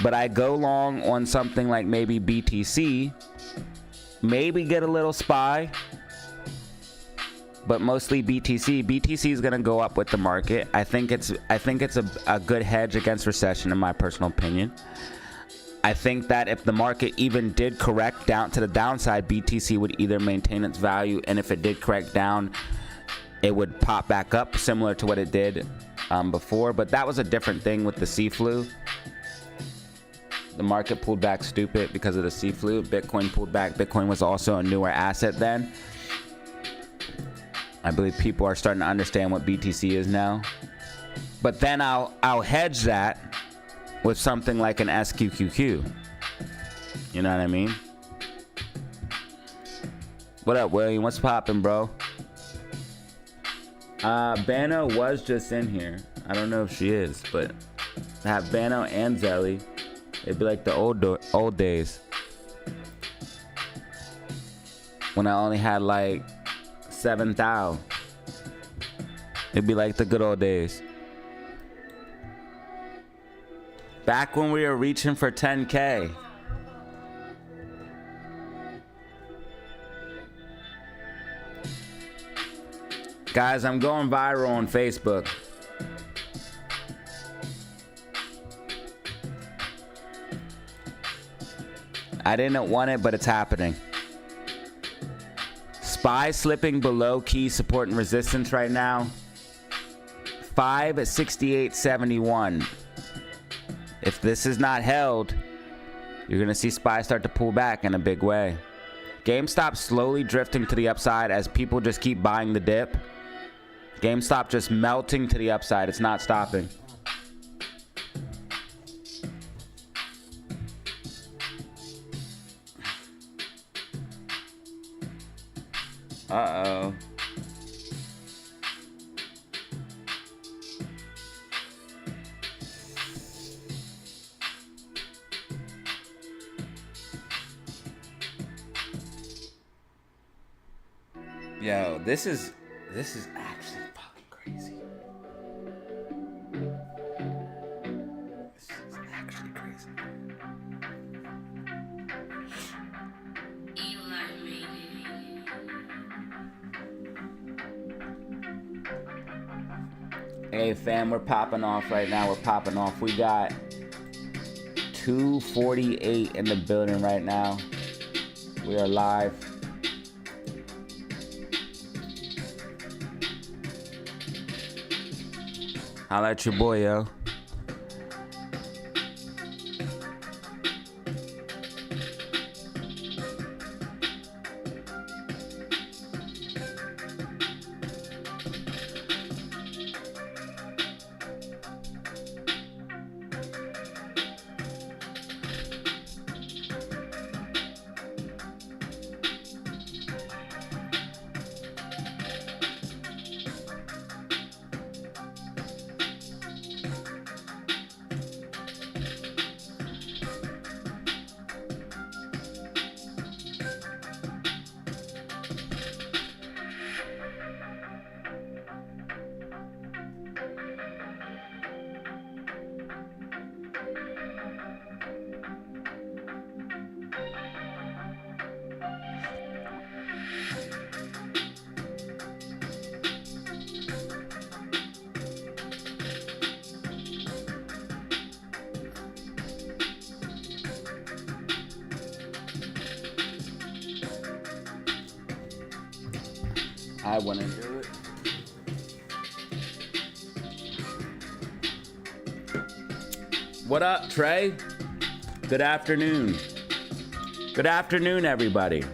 but I go long on something like maybe BTC, maybe get a little SPY, but mostly BTC. BTC is gonna go up with the market. I think it's a good hedge against recession, in my personal opinion. I think that if the market even did correct down to the downside, BTC would either maintain its value, and if it did correct down, it would pop back up, similar to what it did before. But that was a different thing with the C flu. The market pulled back stupid because of the C flu. Bitcoin pulled back. Bitcoin was also a newer asset then. I believe people are starting to understand what BTC is now. But then I'll hedge that with something like an SQQQ. You know what I mean? What up, William? What's poppin', bro? Bano was just in here. I don't know if she is, but I have Bano and Zelly. It'd be like the old days when I only had like 7,000. It'd be like the good old days. Back when we were reaching for 10K. Guys, I'm going viral on Facebook. I didn't want it, but it's happening. SPY slipping below key support and resistance right now. 568.71. If this is not held, you're gonna see SPY start to pull back in a big way. GameStop slowly drifting to the upside as people just keep buying the dip. GameStop just melting to the upside. It's not stopping. Uh-oh. Yo, this is actually fucking crazy. This is actually crazy. Hey fam, we're popping off right now. We're popping off. We got 248 in the building right now. We are live. Holla at your boy, yo. I wouldn't do it. What up, Trey? Good afternoon. Good afternoon, everybody.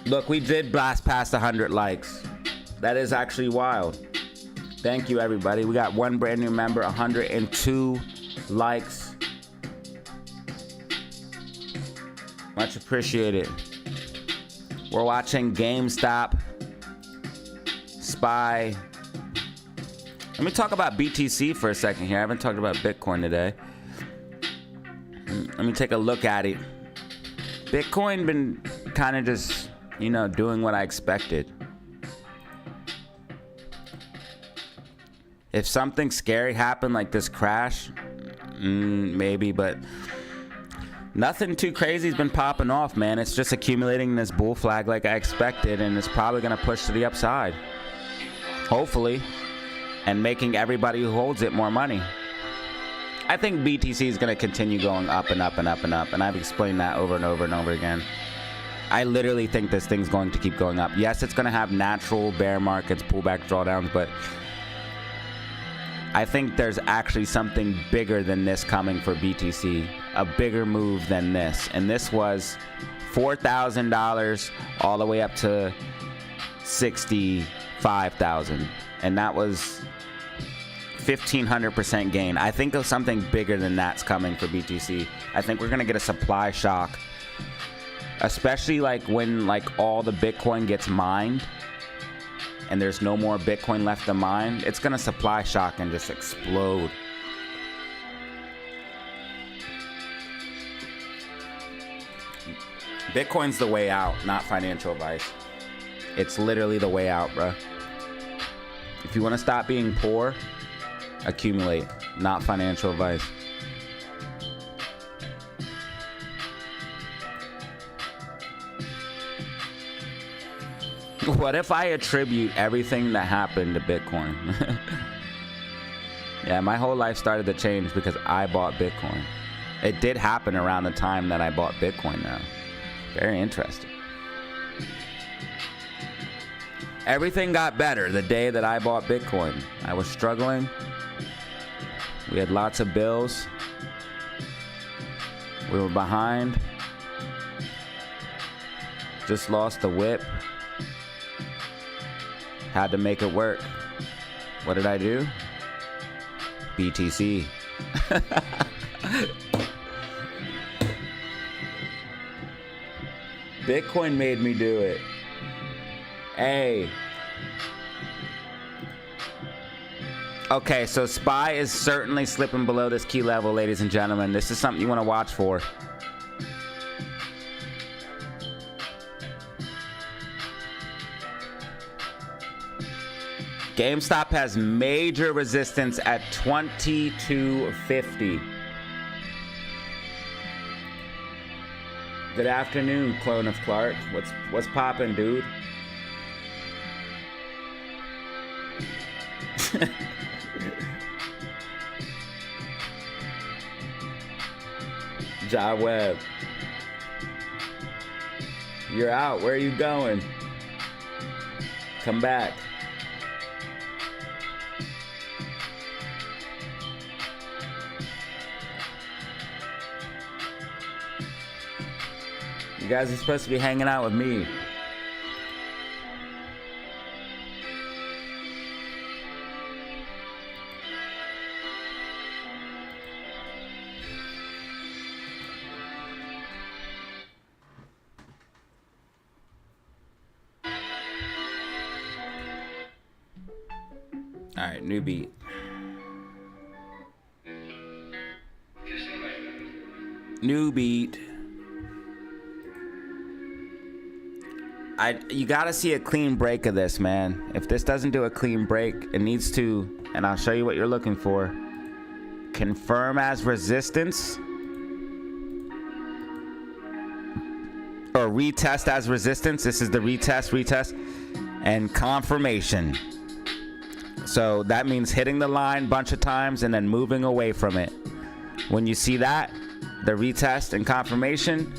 Look, we did blast past 100 likes. That is actually wild. Thank you, everybody. We got one brand new member, 102 likes. Much appreciated. We're watching GameStop, SPY. Let me talk about BTC for a second here. I haven't talked about Bitcoin today. Let me take a look at it. Bitcoin been kind of just, doing what I expected. If something scary happened like this crash, maybe, but nothing too crazy has been popping off, man. It's just accumulating this bull flag like I expected, and it's probably going to push to the upside. Hopefully. And making everybody who holds it more money. I think BTC is going to continue going up and up and up and up, and I've explained that over and over and over again. I literally think this thing's going to keep going up. Yes, it's going to have natural bear markets, pullback, drawdowns, but I think there's actually something bigger than this coming for BTC, a bigger move than this. And this was $4,000 all the way up to $65,000. And that was 1,500% gain. I think of something bigger than that's coming for BTC. I think we're going to get a supply shock, especially when all the Bitcoin gets mined and there's no more Bitcoin left to mine. It's going to supply shock and just explode. Bitcoin's the way out, not financial advice. It's literally the way out, bro. If you want to stop being poor, accumulate, not financial advice. What if I attribute everything that happened to Bitcoin? Yeah, my whole life started to change because I bought Bitcoin. It did happen around the time that I bought Bitcoin now. Very interesting. Everything got better the day that I bought Bitcoin. I was struggling. We had lots of bills. We were behind. Just lost the whip. Had to make it work. What did I do? BTC. Bitcoin made me do it. Hey. Okay, so SPY is certainly slipping below this key level, ladies and gentlemen. This is something you want to watch for. GameStop has major resistance at 2250. Good afternoon, clone of Clark. What's poppin', dude? Ja Webb. You're out. Where are you going? Come back. You guys are supposed to be hanging out with me. All right, new beat. New beat. You gotta see a clean break of this, man. If this doesn't do a clean break, it needs to, and I'll show you what you're looking for. Confirm as resistance. Or retest as resistance. This is the retest, and confirmation. So that means hitting the line a bunch of times and then moving away from it. When you see that, the retest and confirmation,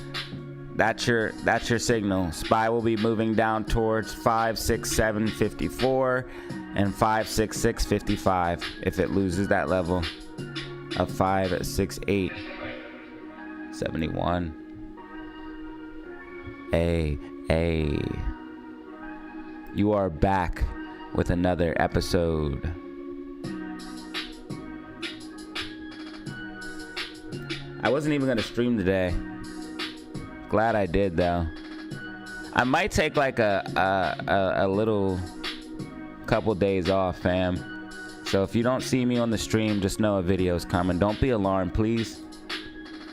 That's your signal. SPY will be moving down towards 567.54 and 566.55 if it loses that level of 568.71. Hey, you are back with another episode. I wasn't even gonna stream today. Glad I did though. I might take like a little couple days off, fam. So if you don't see me on the stream, just know a video's coming. Don't be alarmed, please.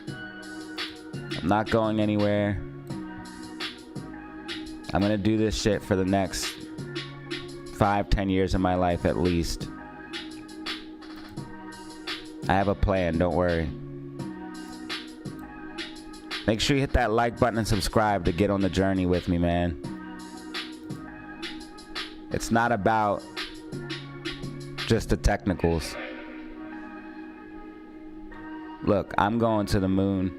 I'm not going anywhere. I'm gonna do this shit for the next 5-10 years of my life at least. I have a plan, don't worry. Make sure you hit that like button and subscribe to get on the journey with me, man. It's not about just the technicals. Look, I'm going to the moon,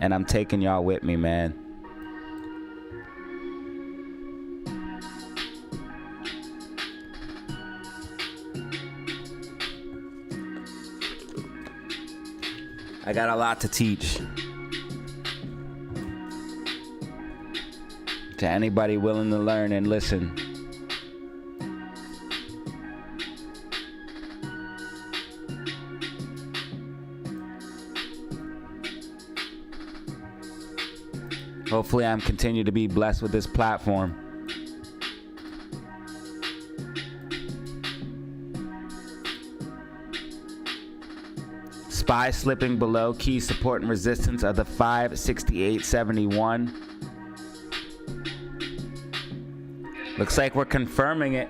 and I'm taking y'all with me, man. I got a lot to teach. To anybody willing to learn and listen. Hopefully I'm continue to be blessed with this platform. SPY slipping below key support and resistance of the 568.71. Looks like we're confirming it.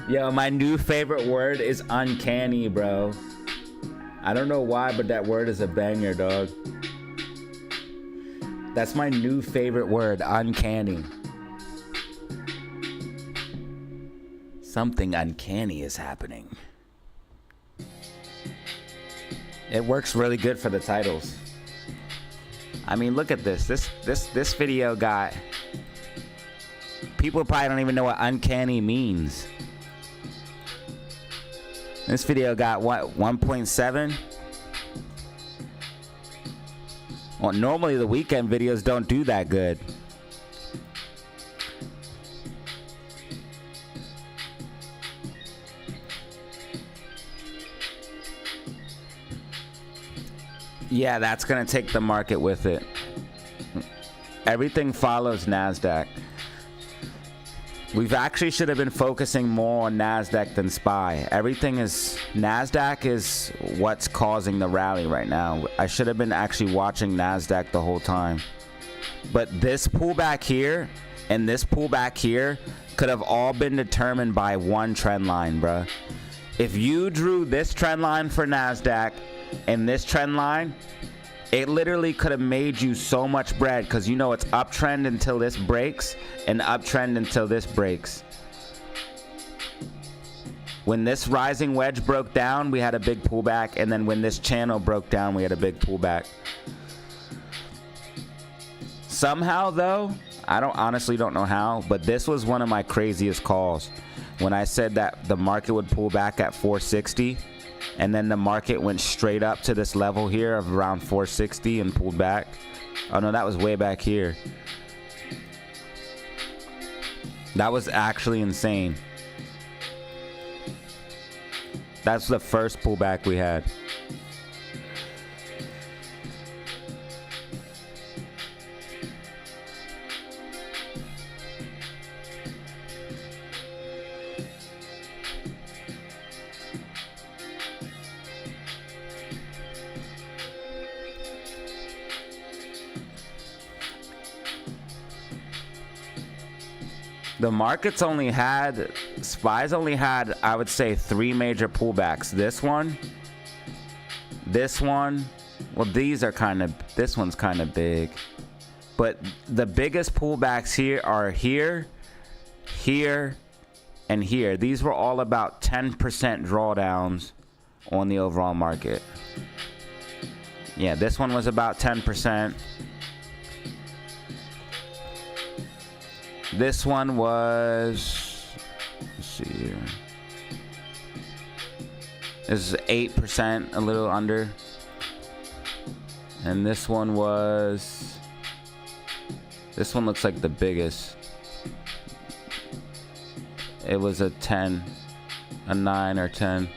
Yo, my new favorite word is uncanny, bro. I don't know why, but that word is a banger, dog. That's my new favorite word, uncanny. Something uncanny is happening. It works really good for the titles. I mean, look at this. This video got... People probably don't even know what uncanny means. This video got what, 1.7? Well, normally the weekend videos don't do that good. Yeah, that's gonna take the market with it. Everything follows NASDAQ. We've actually should have been focusing more on NASDAQ than SPY. Everything is... NASDAQ is what's causing the rally right now. I should have been actually watching NASDAQ the whole time. But this pullback here and this pullback here could have all been determined by one trend line, bruh. If you drew this trend line for NASDAQ and this trend line, it literally could have made you so much bread, because you know it's uptrend until this breaks and uptrend until this breaks. When this rising wedge broke down, we had a big pullback, and then when this channel broke down, we had a big pullback. Somehow though, I honestly don't know how, but this was one of my craziest calls. When I said that the market would pull back at 460, and then the market went straight up to this level here of around 460 and pulled back. Oh no, that was way back here. That was actually insane. That's the first pullback we had. The market's only had, SPY's only had, I would say, 3 major pullbacks. This one, Well, these are kind of, this one's kind of big. But the biggest pullbacks here are here, here, and here. These were all about 10% drawdowns on the overall market. Yeah, this one was about 10%. This one was, let's see here. This is 8%, a little under. And this one was, this one looks like the biggest. It was a 10, a 9 or 10.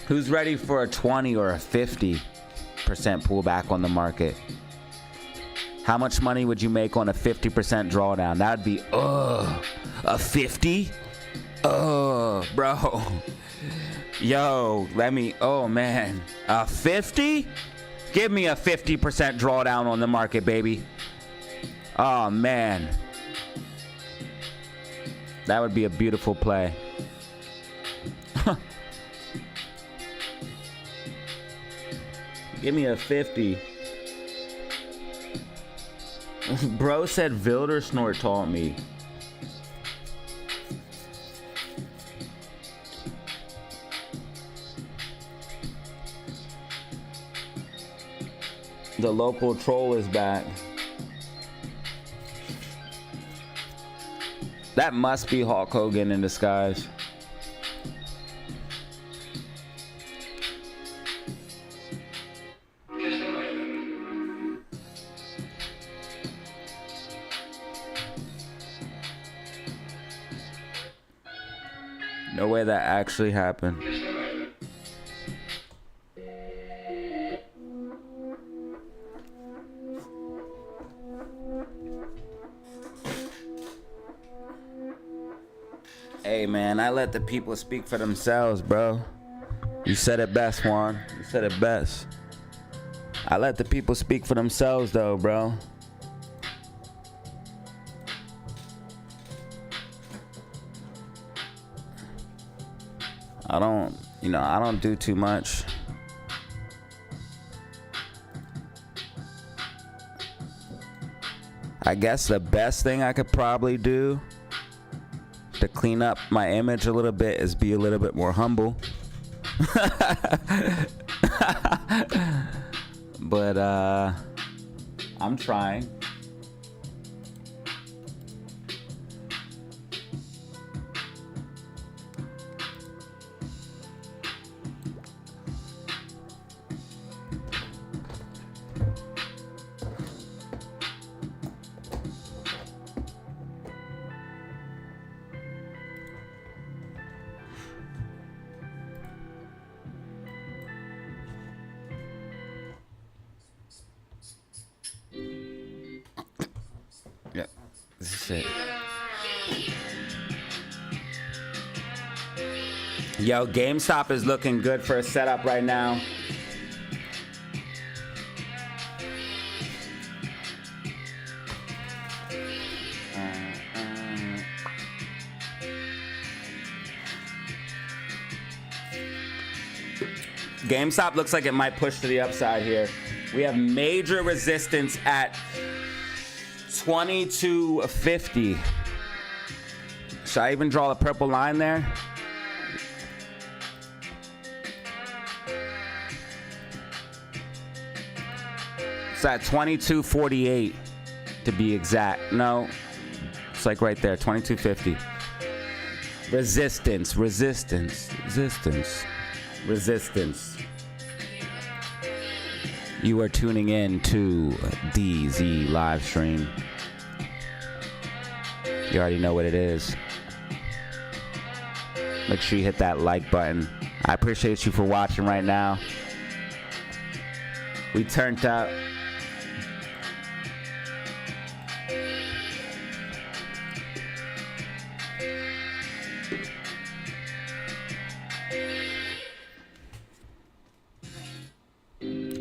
Who's ready for a 20 or a 50% pullback on the market? How much money would you make on a 50% drawdown? That would be, a 50? Bro. Yo, let me, oh man. A 50? Give me a 50% drawdown on the market, baby. Oh man. That would be a beautiful play. Give me a 50. Bro said Wildersnort taught me. The local troll is back. That must be Hulk Hogan in disguise. No way that actually happened. Hey man, I let the people speak for themselves, bro. You said it best, Juan. You said it best. I let the people speak for themselves though, bro. I don't do too much. I guess the best thing I could probably do to clean up my image a little bit is be a little bit more humble. But I'm trying. Yeah, this is it. Yo, GameStop is looking good for a setup right now. GameStop looks like it might push to the upside here. We have major resistance at 22.50. Should I even draw the purple line there? It's at 22.48 to be exact. No, it's like right there, 22.50. Resistance, resistance, resistance, resistance. You are tuning in to DZ live stream. You already know what it is. Make sure you hit that like button. I appreciate you for watching right now. We turned up.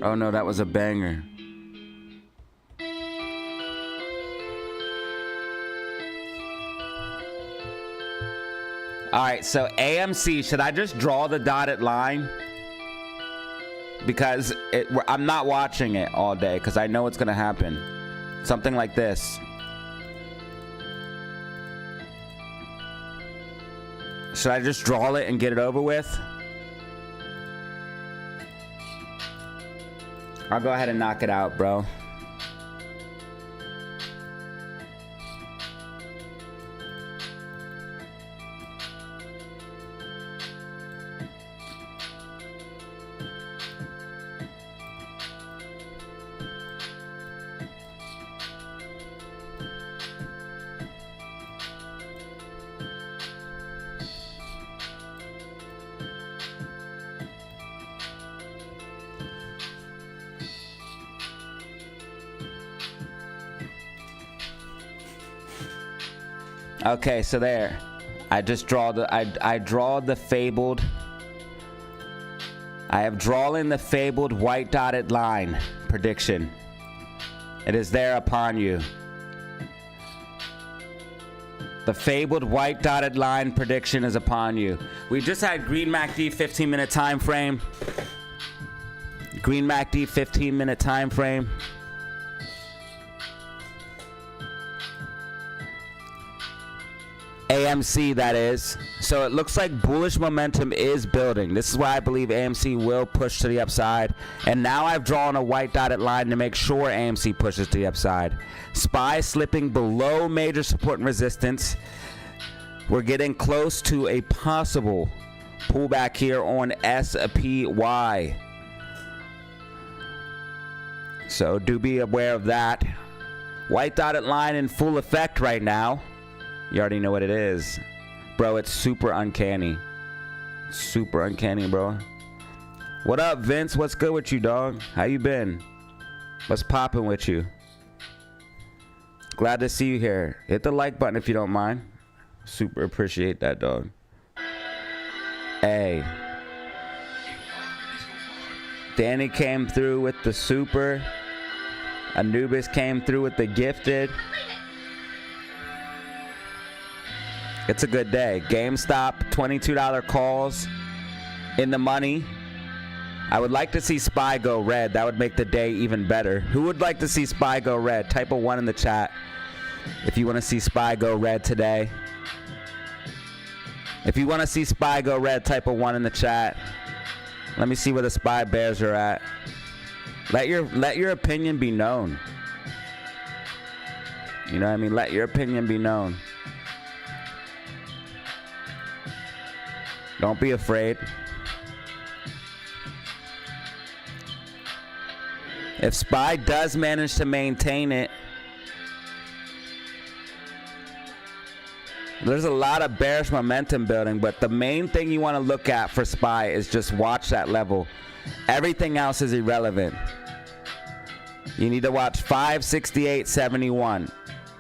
Oh no, that was a banger. All right, so AMC, should I just draw the dotted line? Because I'm not watching it all day because I know it's going to happen. Something like this. Should I just draw it and get it over with? I'll go ahead and knock it out, bro. Okay, so there. I just draw the I draw the fabled. I have drawn the fabled white dotted line prediction. It is there upon you. The fabled white dotted line prediction is upon you. We just had Green MACD 15-minute time frame. Green MACD 15-minute time frame. AMC, that is. So it looks like bullish momentum is building. This is why I believe AMC will push to the upside. And now I've drawn a white dotted line to make sure AMC pushes to the upside. SPY slipping below major support and resistance. We're getting close to a possible pullback here on SPY. So do be aware of that. White dotted line in full effect right now. You already know what it is. Bro, it's super uncanny. Super uncanny, bro. What up, Vince? What's good with you, dog? How you been? What's popping with you? Glad to see you here. Hit the like button if you don't mind. Super appreciate that, dog. Hey. Danny came through with the super. Anubis came through with the gifted. It's a good day. GameStop, $22 calls in the money. I would like to see SPY go red. That would make the day even better. Who would like to see SPY go red? Type a 1 in the chat if you want to see SPY go red today. If you want to see SPY go red, type a 1 in the chat. Let me see where the SPY bears are at. Let your opinion be known. You know what I mean? Let your opinion be known. Don't be afraid. If SPY does manage to maintain it, there's a lot of bearish momentum building, but the main thing you want to look at for SPY is just watch that level. Everything else is irrelevant. You need to watch 568.71.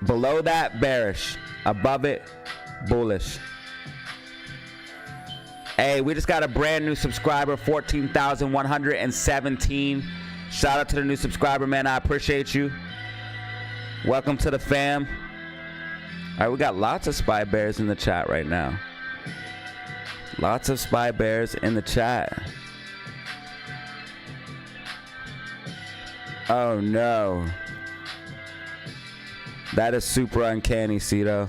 Below that, bearish. Above it, bullish. Hey, we just got a brand new subscriber, 14,117. Shout out to the new subscriber, man. I appreciate you. Welcome to the fam. All right, we got lots of SPY bears in the chat right now. Lots of SPY bears in the chat. Oh, no. That is super uncanny, Cito.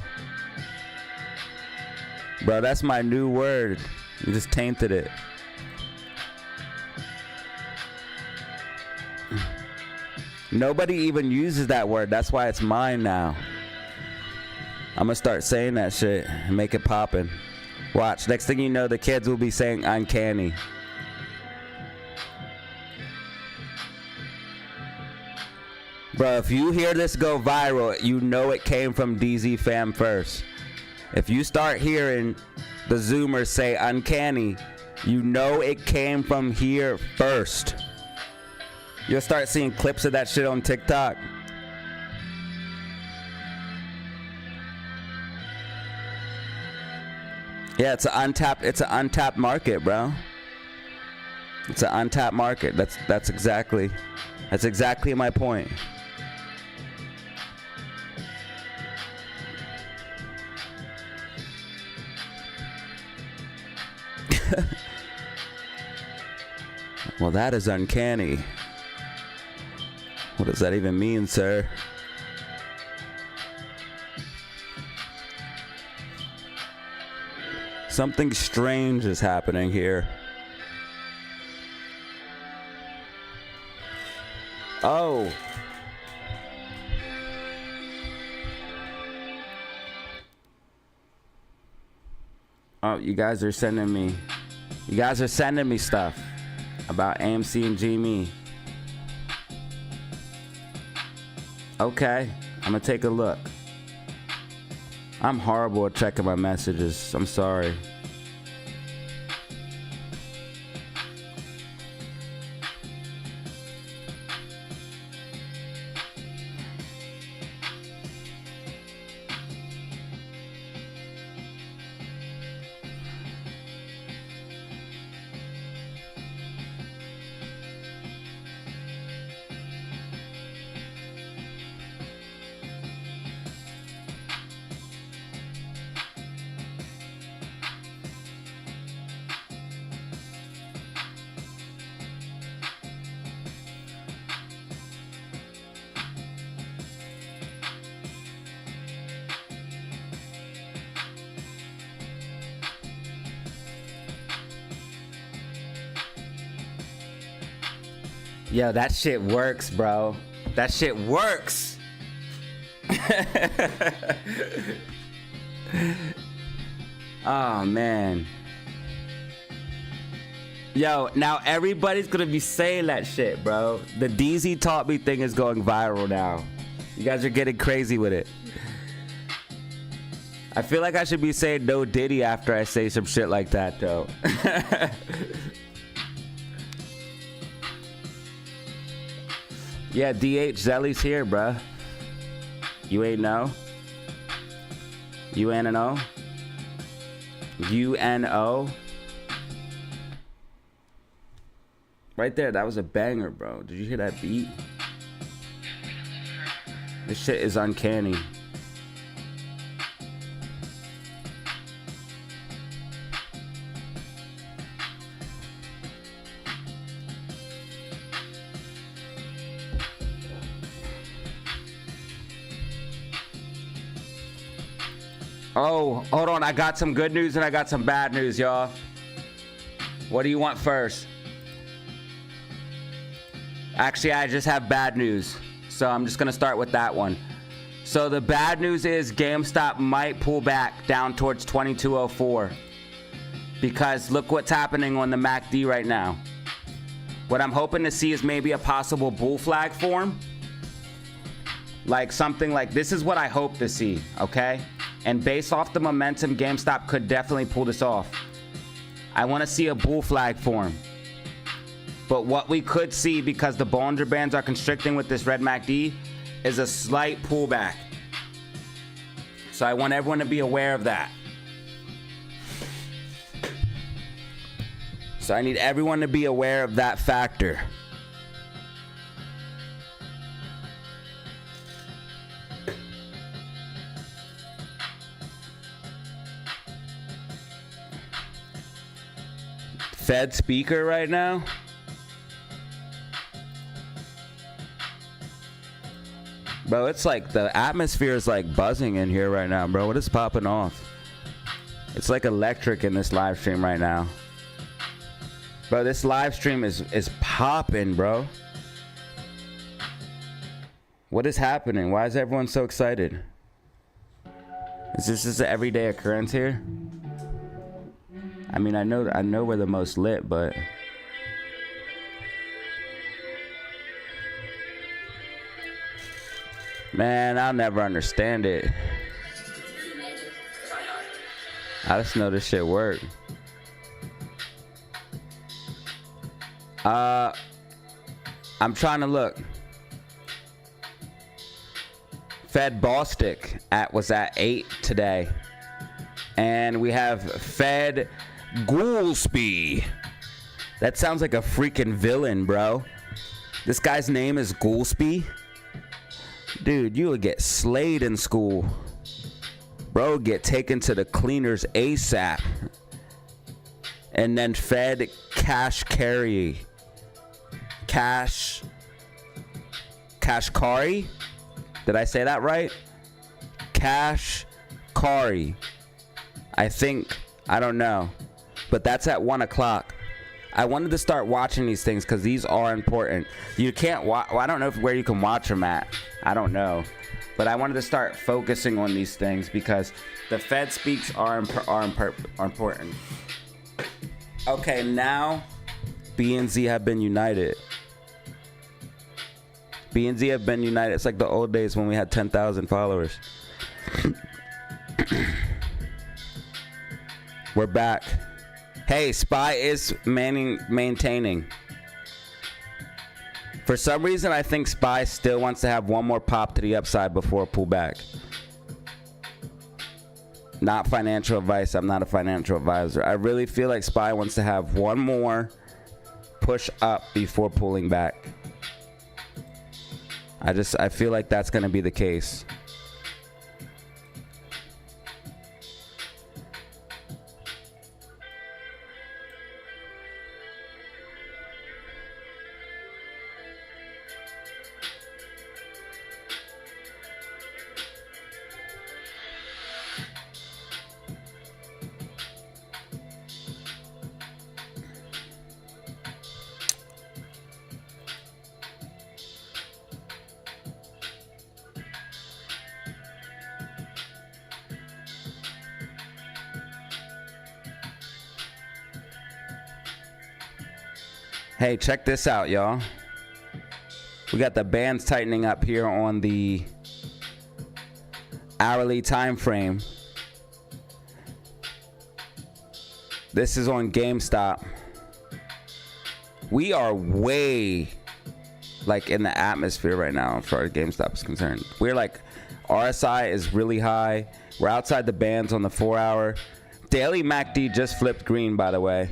Bro, that's my new word. You just tainted it. Nobody even uses that word. That's why it's mine now. I'm gonna start saying that shit and make it poppin'. Watch. Next thing you know, the kids will be saying uncanny. Bro, if you hear this go viral, you know it came from DZ fam first. If you start hearing the Zoomers say uncanny, you know it came from here first. You'll start seeing clips of that shit on TikTok. Yeah, it's an untapped market, bro. It's an untapped market. That's exactly my point. Well, that is uncanny. What does that even mean, sir? Something strange is happening here. Oh. Oh, you guys are sending me stuff about AMC and GME. Okay, I'm gonna take a look. I'm horrible at checking my messages. I'm sorry. Yo, that shit works, bro. That shit works. Oh, man. Yo, now everybody's gonna be saying that shit, bro. The DZ taught me thing is going viral now. You guys are getting crazy with it. I feel like I should be saying no Diddy after I say some shit like that, though. Yeah, DH Zelly's here, bruh. You ain't know? UNO? UNO? Right there, that was a banger, bro. Did you hear that beat? This shit is uncanny. Oh, hold on. I got some good news and I got some bad news, y'all. What do you want first? Actually, I just have bad news. So I'm just going to start with that one. So the bad news is GameStop might pull back down towards 2204. Because look what's happening on the MACD right now. What I'm hoping to see is maybe a possible bull flag form. Like something like this is what I hope to see, okay? And based off the momentum, GameStop could definitely pull this off. I want to see a bull flag form. But what we could see, because the Bollinger Bands are constricting with this red MACD, is a slight pullback. So I want everyone to be aware of that. So I need everyone to be aware of that factor. Fed speaker right now. Bro, it's like the atmosphere is like buzzing in here right now, bro. What is popping off? It's like electric in this live stream right now. Bro, this live stream is popping, bro. What is happening? Why is everyone so excited? Is this just an everyday occurrence here? I mean, I know we're the most lit, but man, I'll never understand it. I just know this shit work. I'm trying to look. Fed Bostic was at 8 today. And we have Fed Goolsby. That sounds like a freaking villain, bro. This guy's name is Goolsby. Dude, you would get slayed in school. Bro, get taken to the cleaners ASAP. and then Fed cash carry. Kashkari? Did I say that right? Kashkari. I think. I don't know. But that's at 1 o'clock. I wanted to start watching these things because these are important. You can't watch. Well, I don't know where you can watch them at. I don't know. But I wanted to start focusing on these things because the Fed speaks are important. Okay, now BNZ have been united. BNZ have been united. It's like the old days when we had 10,000 followers. We're back. Hey, SPY is maintaining. For some reason, I think SPY still wants to have one more pop to the upside before a pullback. Not financial advice. I'm not a financial advisor. I really feel like SPY wants to have one more push up before pulling back. I feel like that's going to be the case. Hey, check this out, y'all. We got the bands tightening up here on the hourly time frame. This is on GameStop. We are way like in the atmosphere right now as far as GameStop is concerned. We're like, RSI is really high. We're outside the bands on the 4 hour. Daily MACD just flipped green, by the way.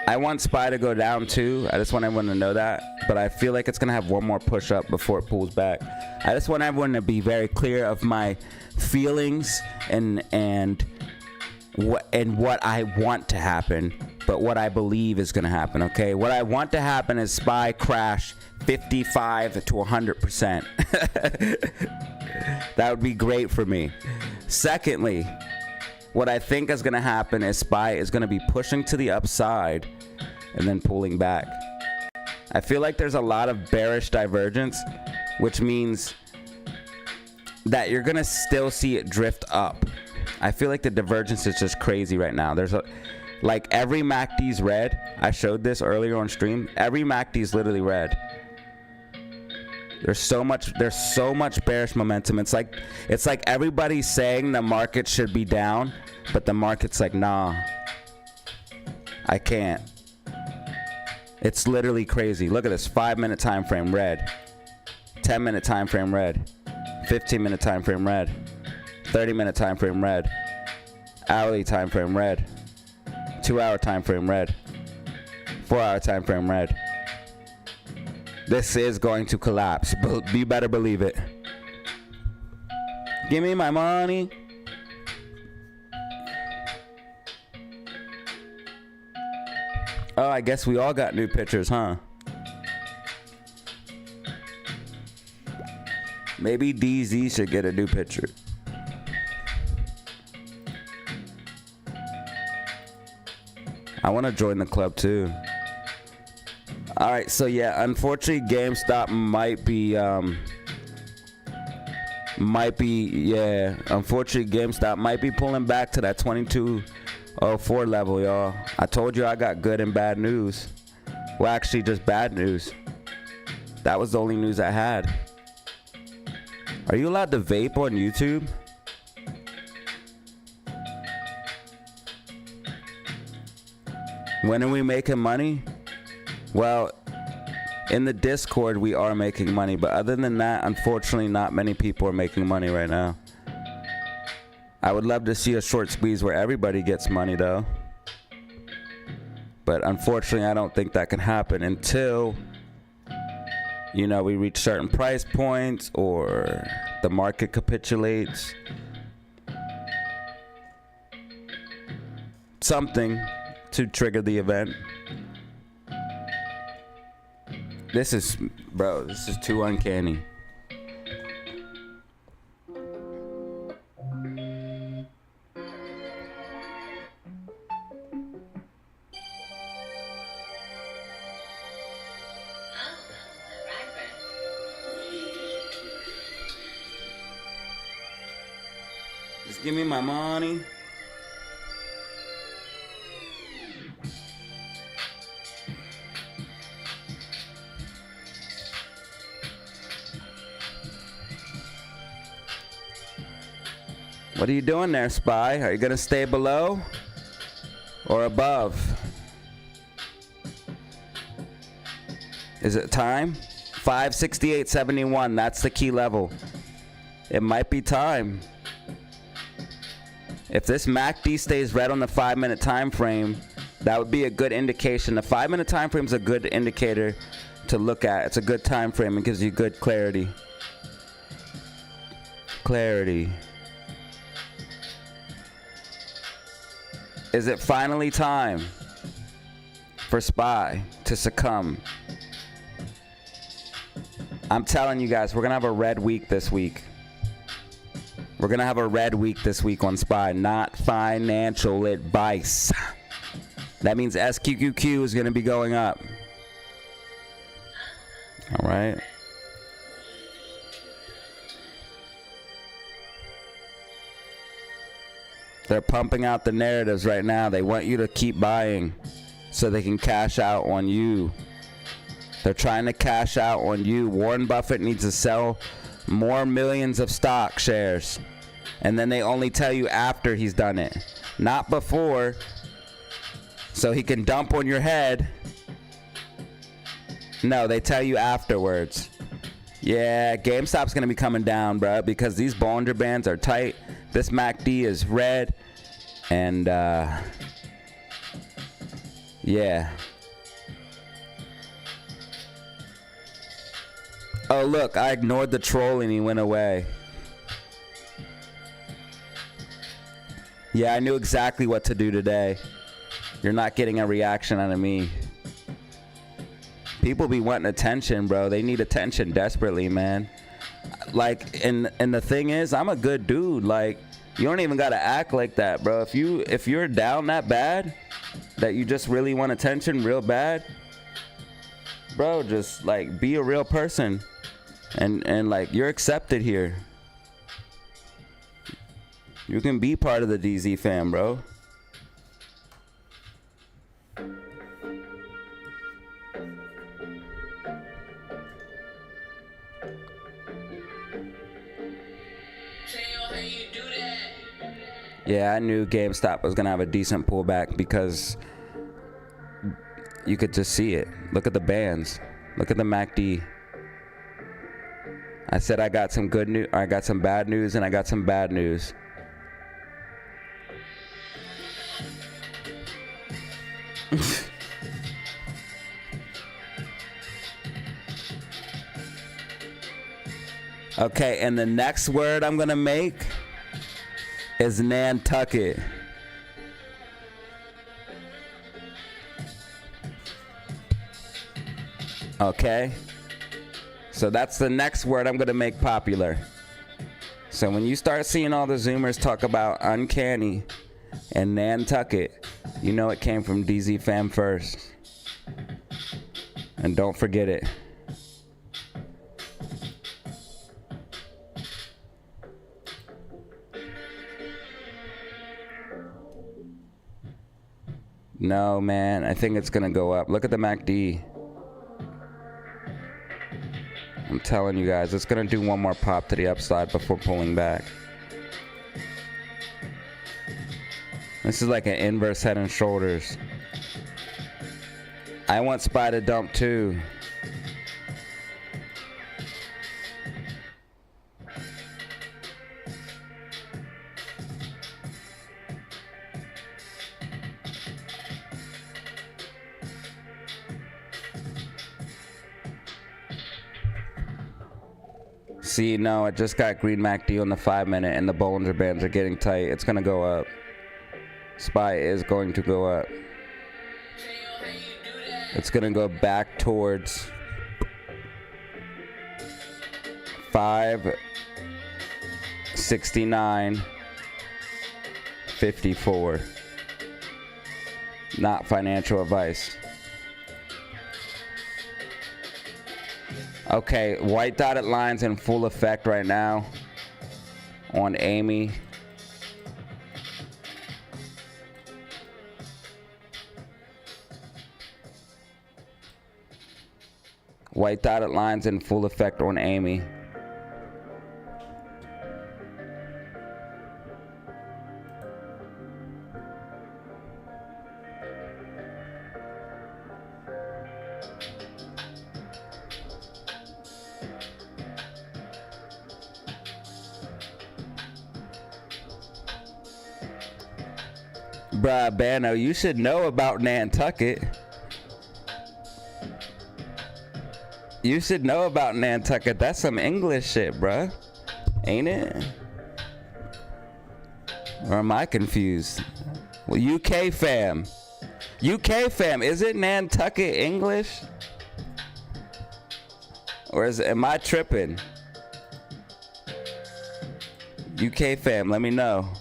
I want SPY to go down too. I just want everyone to know that. But I feel like it's going to have one more push up before it pulls back. I just want everyone to be very clear of my feelings and what I want to happen, but what I believe is going to happen, okay? What I want to happen is SPY crash 55 to 100%. That would be great for me. Secondly, what I think is going to happen is SPY is going to be pushing to the upside and then pulling back. I feel like there's a lot of bearish divergence, which means that you're going to still see it drift up. I feel like the divergence is just crazy right now. There's like every MACD's red. I showed this earlier on stream. Every MACD's literally red. There's so much bearish momentum. It's like everybody's saying the market should be down, but the market's like, nah, I can't. It's literally crazy. Look at this 5-minute time frame red, 10-minute time frame red, 15-minute time frame red, 30-minute time frame red, hourly time frame red, 2-hour time frame red, 4-hour time frame red. This is going to collapse, but you better believe it. Give me my money. Oh, I guess we all got new pictures, huh? Maybe DZ should get a new picture. I want to join the club too. All right, so yeah, unfortunately, GameStop might be unfortunately, GameStop might be pulling back to that 2204 level, y'all. I told you I got good and bad news. Well, actually, just bad news. That was the only news I had. Are you allowed to vape on YouTube? When are we making money? Well, in the Discord, we are making money. But other than that, unfortunately, not many people are making money right now. I would love to see a short squeeze where everybody gets money, though. But unfortunately, I don't think that can happen until you know, we reach certain price points or the market capitulates. Something to trigger the event. This is too uncanny. Just give me my money. What are you doing there, Spy? Are you gonna stay below or above? Is it time? 568.71, that's the key level. It might be time. If this MACD stays red on the 5-minute time frame, that would be a good indication. The 5-minute time frame is a good indicator to look at. It's a good time frame. It gives you good clarity. Clarity. Is it finally time for SPY to succumb? I'm telling you guys, we're going to have a red week this week. We're going to have a red week this week on SPY, not financial advice. That means SQQQ is going to be going up. All right. They're pumping out the narratives right now. They want you to keep buying so they can cash out on you. They're trying to cash out on you. Warren Buffett needs to sell more millions of stock shares. And then they only tell you after he's done it, not before, so he can dump on your head. No, they tell you afterwards. Yeah, GameStop's going to be coming down, bro, because these Bollinger Bands are tight. This MACD is red. And, yeah. Oh, look, I ignored the troll and he went away. Yeah, I knew exactly what to do today. You're not getting a reaction out of me. People be wanting attention, bro. They need attention desperately, man. Like, and the thing is, I'm a good dude. Like, you don't even gotta act like that, bro. If you're down that bad, that you just really want attention real bad, bro, just like be a real person, and like you're accepted here. You can be part of the DZ fam, bro. Yeah, I knew GameStop was gonna have a decent pullback because you could just see it. Look at the bands. Look at the MACD. I said I got some good news, I got some bad news, and I got some bad news. Okay, and the next word I'm gonna make is Nantucket. Okay? So that's the next word I'm gonna make popular. So when you start seeing all the Zoomers talk about Uncanny and Nantucket, you know it came from DZ Fam first. And don't forget it. No, man, I think it's gonna go up. Look at the MACD. I'm telling you guys, it's gonna do one more pop to the upside before pulling back. This is like an inverse head and shoulders. I want SPY to dump too. see, no, it just got green MACD on the 5-minute and the Bollinger Bands are getting tight. It's going to go up. SPY is going to go up. It's going to go back towards 569.54. Not financial advice. Okay, white dotted lines in full effect right now on Amy. White dotted lines in full effect on Amy. Bruh, Bano, you should know about Nantucket. You should know about Nantucket. That's some English shit, bruh. Ain't it? Or am I confused? Well, UK fam. UK fam, is it Nantucket English? Or am I tripping? UK fam, let me know.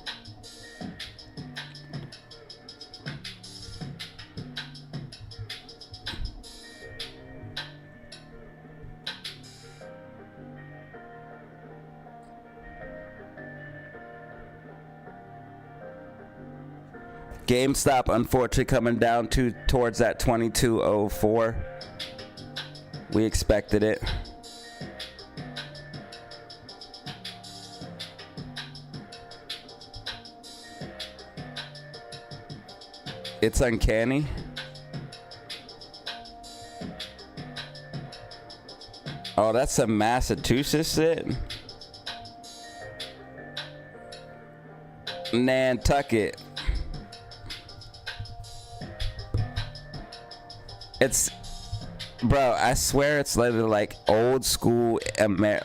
GameStop, unfortunately, coming down towards that 2204. We expected it. It's uncanny. Oh, that's some Massachusetts shit. Nantucket. It's, bro, I swear it's literally like old school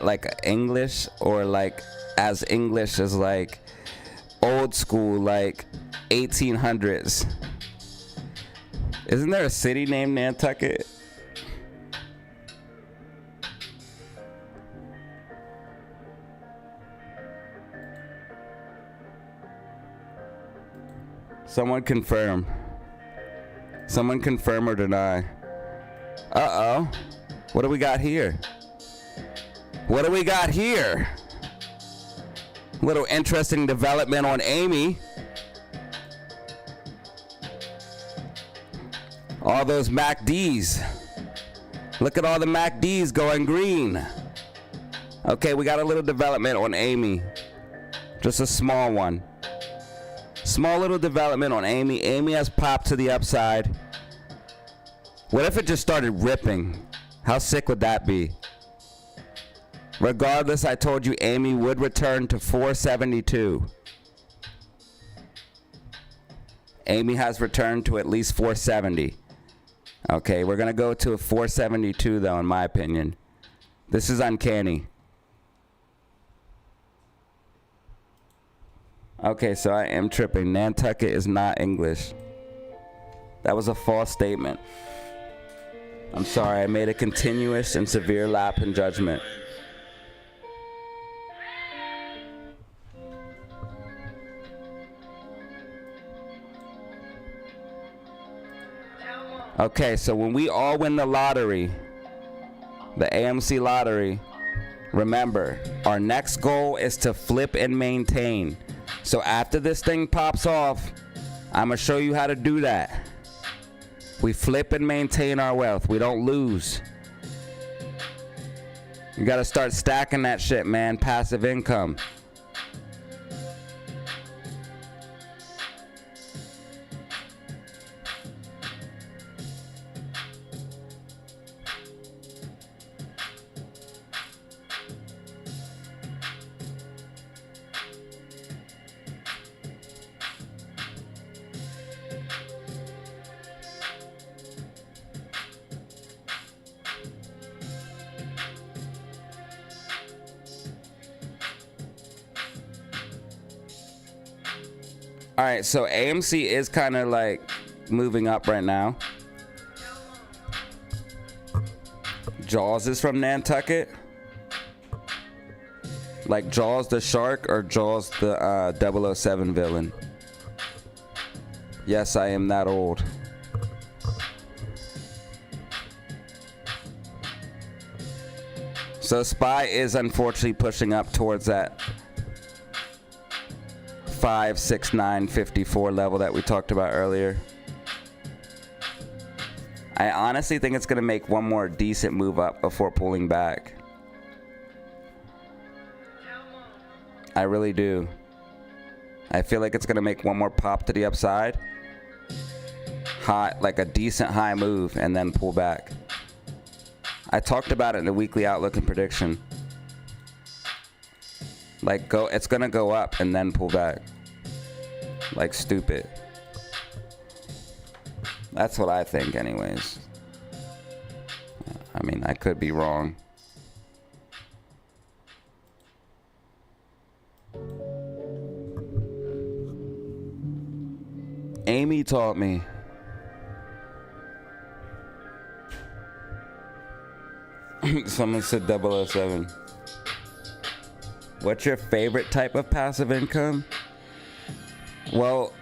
like English, or like as English as like old school, like 1800s. Isn't there a city named Nantucket? Someone confirm. Someone confirm or deny. Uh-oh. What do we got here? What do we got here? Little interesting development on Amy. All those MACDs. Look at all the MACDs going green. Okay, we got a little development on Amy. Just a small one. Small little development on Amy. Amy has popped to the upside. What if it just started ripping? How sick would that be? Regardless, I told you Amy would return to 472. Amy has returned to at least 470. Okay, we're going to go to a 472 though, in my opinion. This is uncanny. Okay, so I am tripping. Nantucket is not English. That was a false statement. I'm sorry, I made a continuous and severe lapse in judgment. Okay, so when we all win the lottery, the AMC lottery, remember, our next goal is to flip and maintain. So after this thing pops off, I'm going to show you how to do that. We flip and maintain our wealth. We don't lose. You got to start stacking that shit, man. Passive income. All right, so AMC is kind of like moving up right now. Jaws is from Nantucket. Like Jaws the shark or Jaws the 007 villain. Yes, I am that old. So SPY is unfortunately pushing up towards that 569.54 level that we talked about earlier. I honestly think it's going to make one more decent move up before pulling back. I really do. I feel like it's going to make one more pop to the upside. Hot, like a decent high move, and then pull back. I talked about it in the weekly outlook and prediction. Like it's going to go up and then pull back. Like stupid. That's what I think anyways. I mean, I could be wrong. Amy taught me. Someone said 007. What's your favorite type of passive income? Well,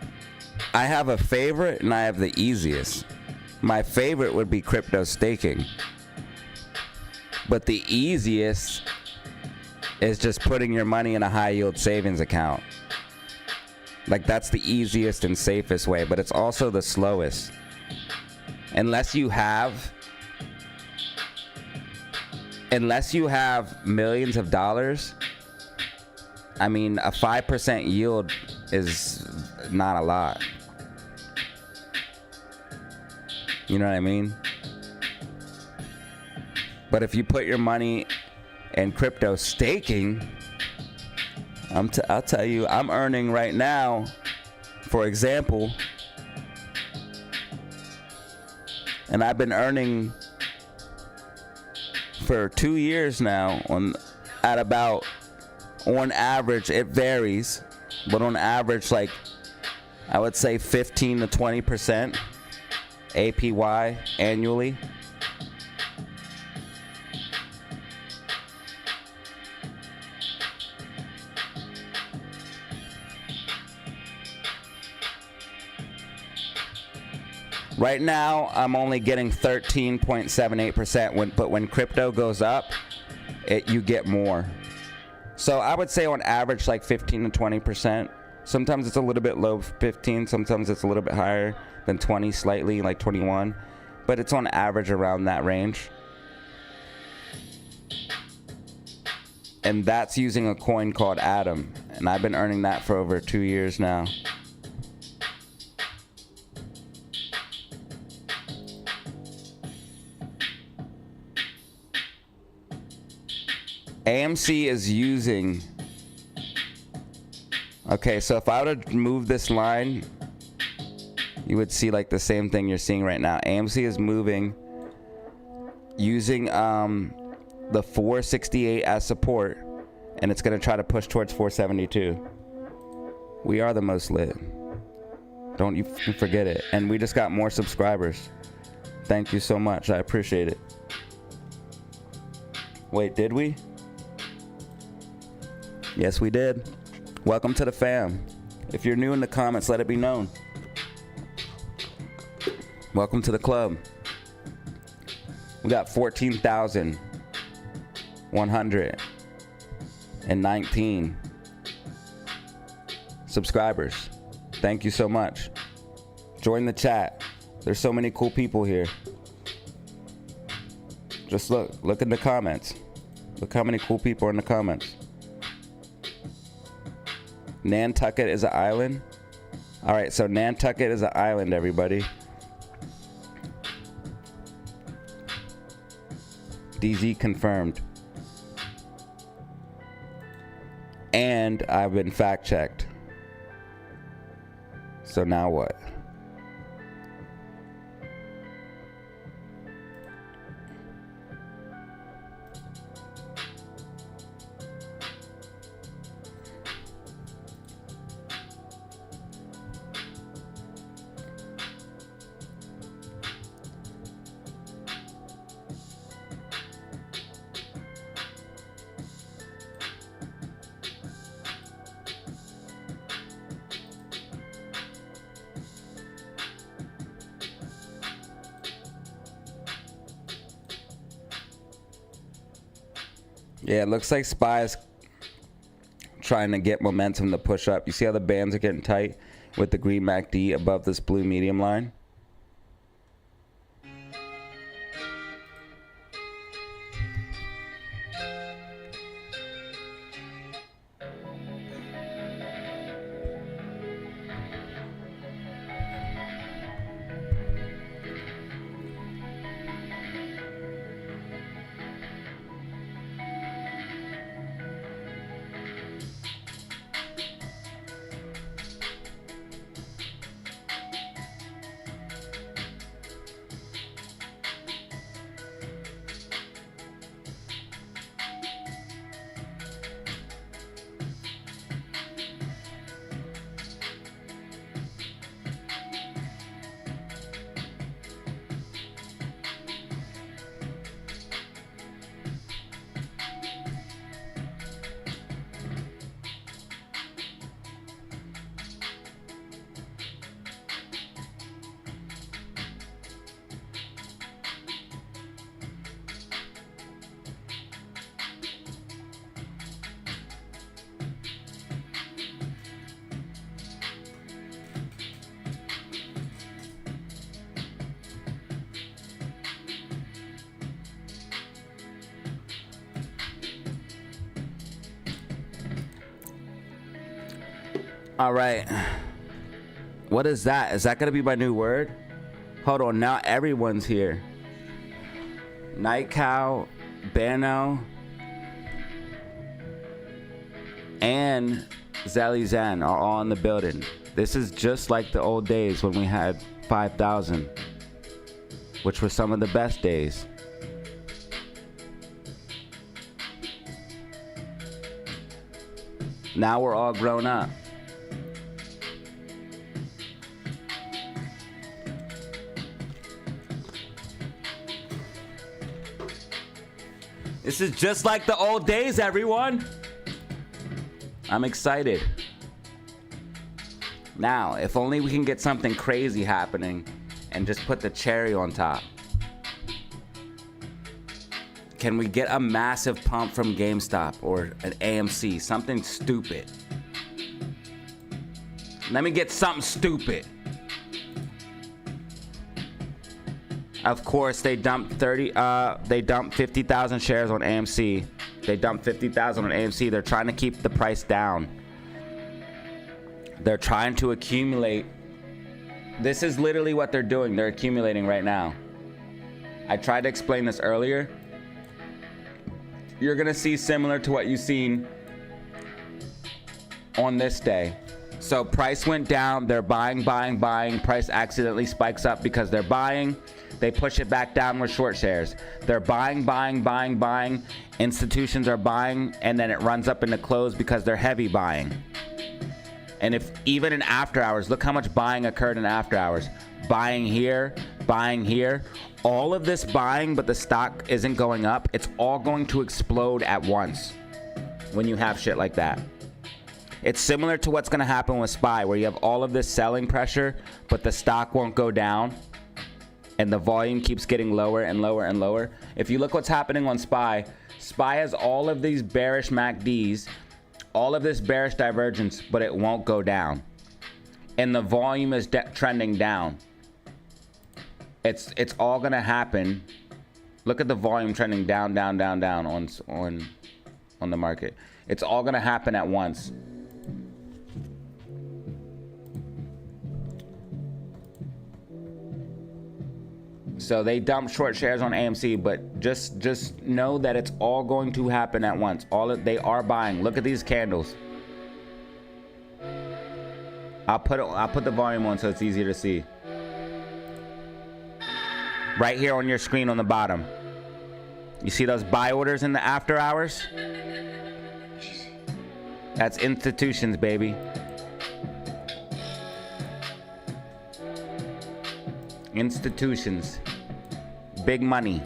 I have a favorite and I have the easiest. My favorite would be crypto staking. But the easiest is just putting your money in a high yield savings account. Like that's the easiest and safest way, but it's also the slowest. Unless you have millions of dollars, I mean, a 5% yield is not a lot. You know what I mean? But if you put your money in crypto staking, I'll tell you, I'm earning right now, for example, and I've been earning for 2 years now at about, on average, it varies, but on average, like I would say 15 to 20% APY annually. Right now, I'm only getting 13.78%. But when crypto goes up, you get more. So I would say on average, like 15 to 20%. Sometimes it's a little bit low, 15. Sometimes it's a little bit higher than 20, slightly, like 21. But it's on average around that range. And that's using a coin called Atom. And I've been earning that for over 2 years now. AMC is using, okay, so if I were to move this line, you would see like the same thing you're seeing right now. AMC is moving using the 468 as support, and it's going to try to push towards 472. We are the most lit. Don't you forget it. And we just got more subscribers. Thank you so much. I appreciate it. Wait, did we? Yes, we did. Welcome to the fam. If you're new in the comments, let it be known. Welcome to the club. We got 14,119 subscribers. Thank you so much. Join the chat. There's so many cool people here. Just look in the comments. Look how many cool people are in the comments. Nantucket is an island. All right, so Nantucket is an island, everybody. DZ confirmed. And I've been fact checked. So now what? Yeah, it looks like SPY is trying to get momentum to push up. You see how the bands are getting tight with the green MACD above this blue medium line? All right. What is that? Is that going to be my new word? Hold on. Now everyone's here. Night Cow, Bano, and Zally Zan are all in the building. This is just like the old days when we had 5,000, which were some of the best days. Now we're all grown up. This is just like the old days, everyone. I'm excited. Now, if only we can get something crazy happening and just put the cherry on top. Can we get a massive pump from GameStop or an AMC? Something stupid. Let me get something stupid. Of course, they dumped 50,000 shares on AMC. They dumped 50,000 on AMC. They're trying to keep the price down. They're trying to accumulate. This is literally what they're doing. They're accumulating right now. I tried to explain this earlier. You're gonna see similar to what you've seen on this day. So price went down. They're buying. Price accidentally spikes up because they're buying. They push it back down with short shares. They're buying. Institutions are buying, and then it runs up into close because they're heavy buying. And if even in after hours, look how much buying occurred in after hours. Buying here. All of this buying, but the stock isn't going up. It's all going to explode at once when you have shit like that. It's similar to what's going to happen with SPY, where you have all of this selling pressure, but the stock won't go down. And the volume keeps getting lower and lower and lower. If you look what's happening on SPY, SPY has all of these bearish MACDs, all of this bearish divergence, but it won't go down. And the volume is trending down. It's all gonna happen. Look at the volume trending down on the market. It's all gonna happen at once. So they dumped short shares on AMC, but just know that it's all going to happen at once. They are buying. Look at these candles. I'll put the volume on so it's easier to see. Right here on your screen on the bottom. You see those buy orders in the after hours? That's institutions, baby. Institutions. Big money.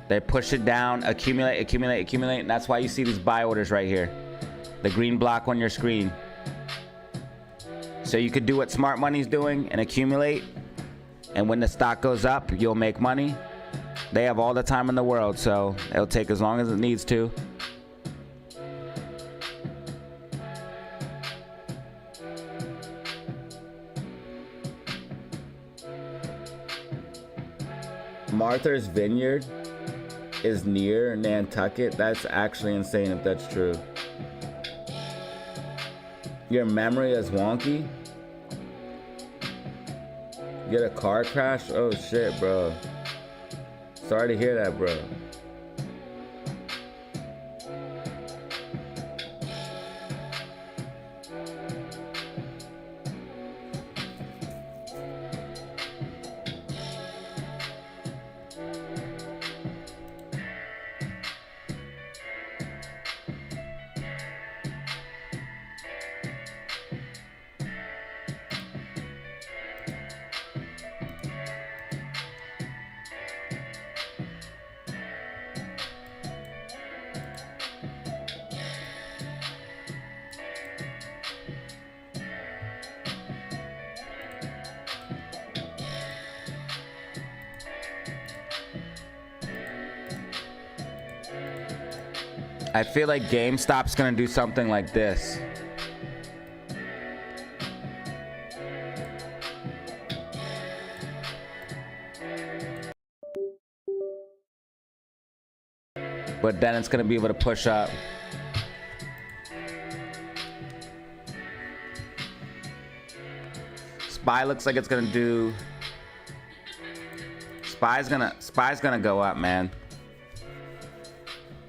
They push it down, accumulate, and that's why you see these buy orders right here. The green block on your screen. So you could do what smart money's doing and accumulate, and when the stock goes up, you'll make money. They have all the time in the world, so it'll take as long as it needs to. Martha's Vineyard is near Nantucket. That's actually insane if that's true. Your memory is wonky. You get a car crash? Oh shit, bro. Sorry to hear that, bro. I feel like GameStop's gonna do something like this. But then it's gonna be able to push up. SPY looks like it's gonna do. SPY's gonna go up, man.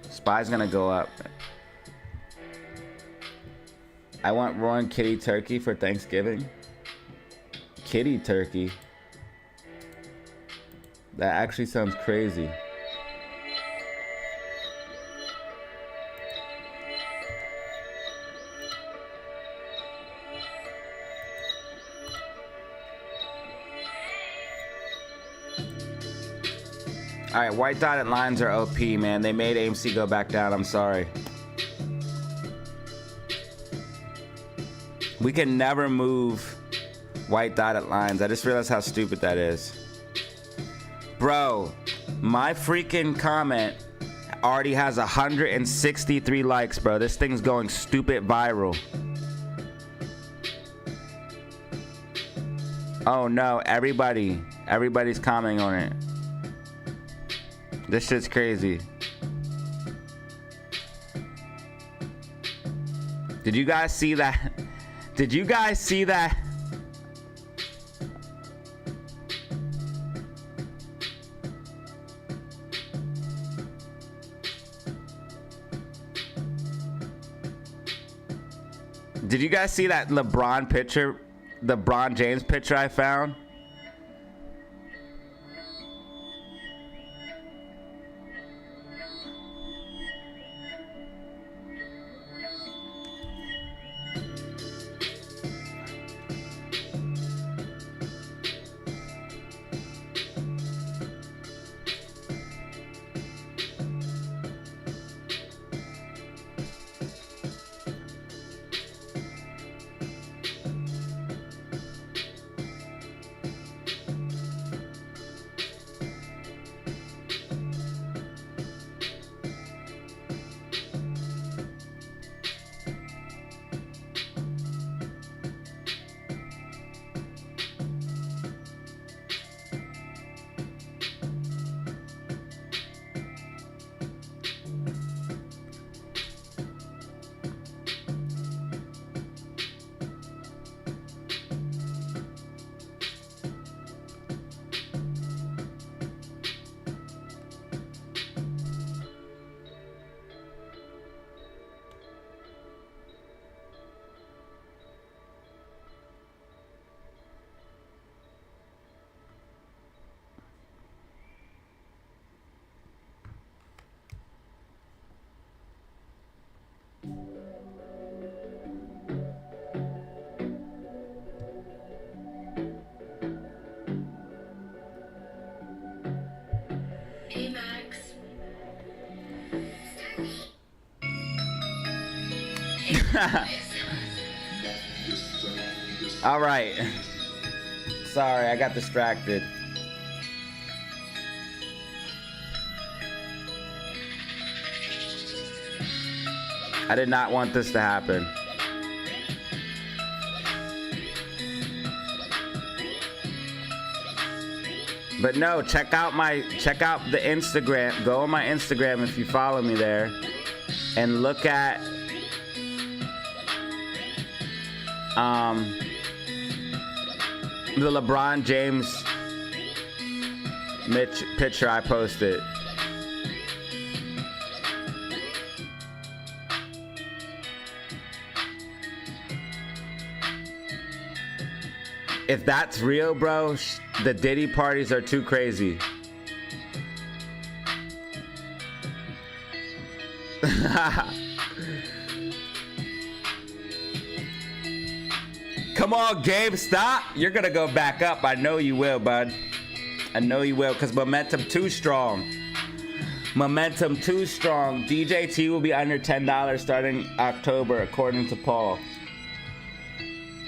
SPY's gonna go up. I want roaring kitty turkey for Thanksgiving. Kitty turkey? That actually sounds crazy. All right, white dotted lines are OP, man. They made AMC go back down. I'm sorry. We can never move white dotted lines. I just realized how stupid that is. Bro, my freaking comment already has 163 likes, bro. This thing's going stupid viral. Oh no, everybody's commenting on it. This shit's crazy. Did you guys see that? Did you guys see that? Did you guys see that LeBron picture? The LeBron James picture I found? Hey, Max. All right. Sorry, I got distracted. I did not want this to happen. But no, check out the Instagram. Go on my Instagram if you follow me there, and look at the LeBron James picture I posted. If that's real, bro, the Diddy parties are too crazy. Come on, GameStop. You're gonna go back up. I know you will, bud. I know you will, because momentum too strong. Momentum too strong. DJT will be under $10 starting October, according to Paul.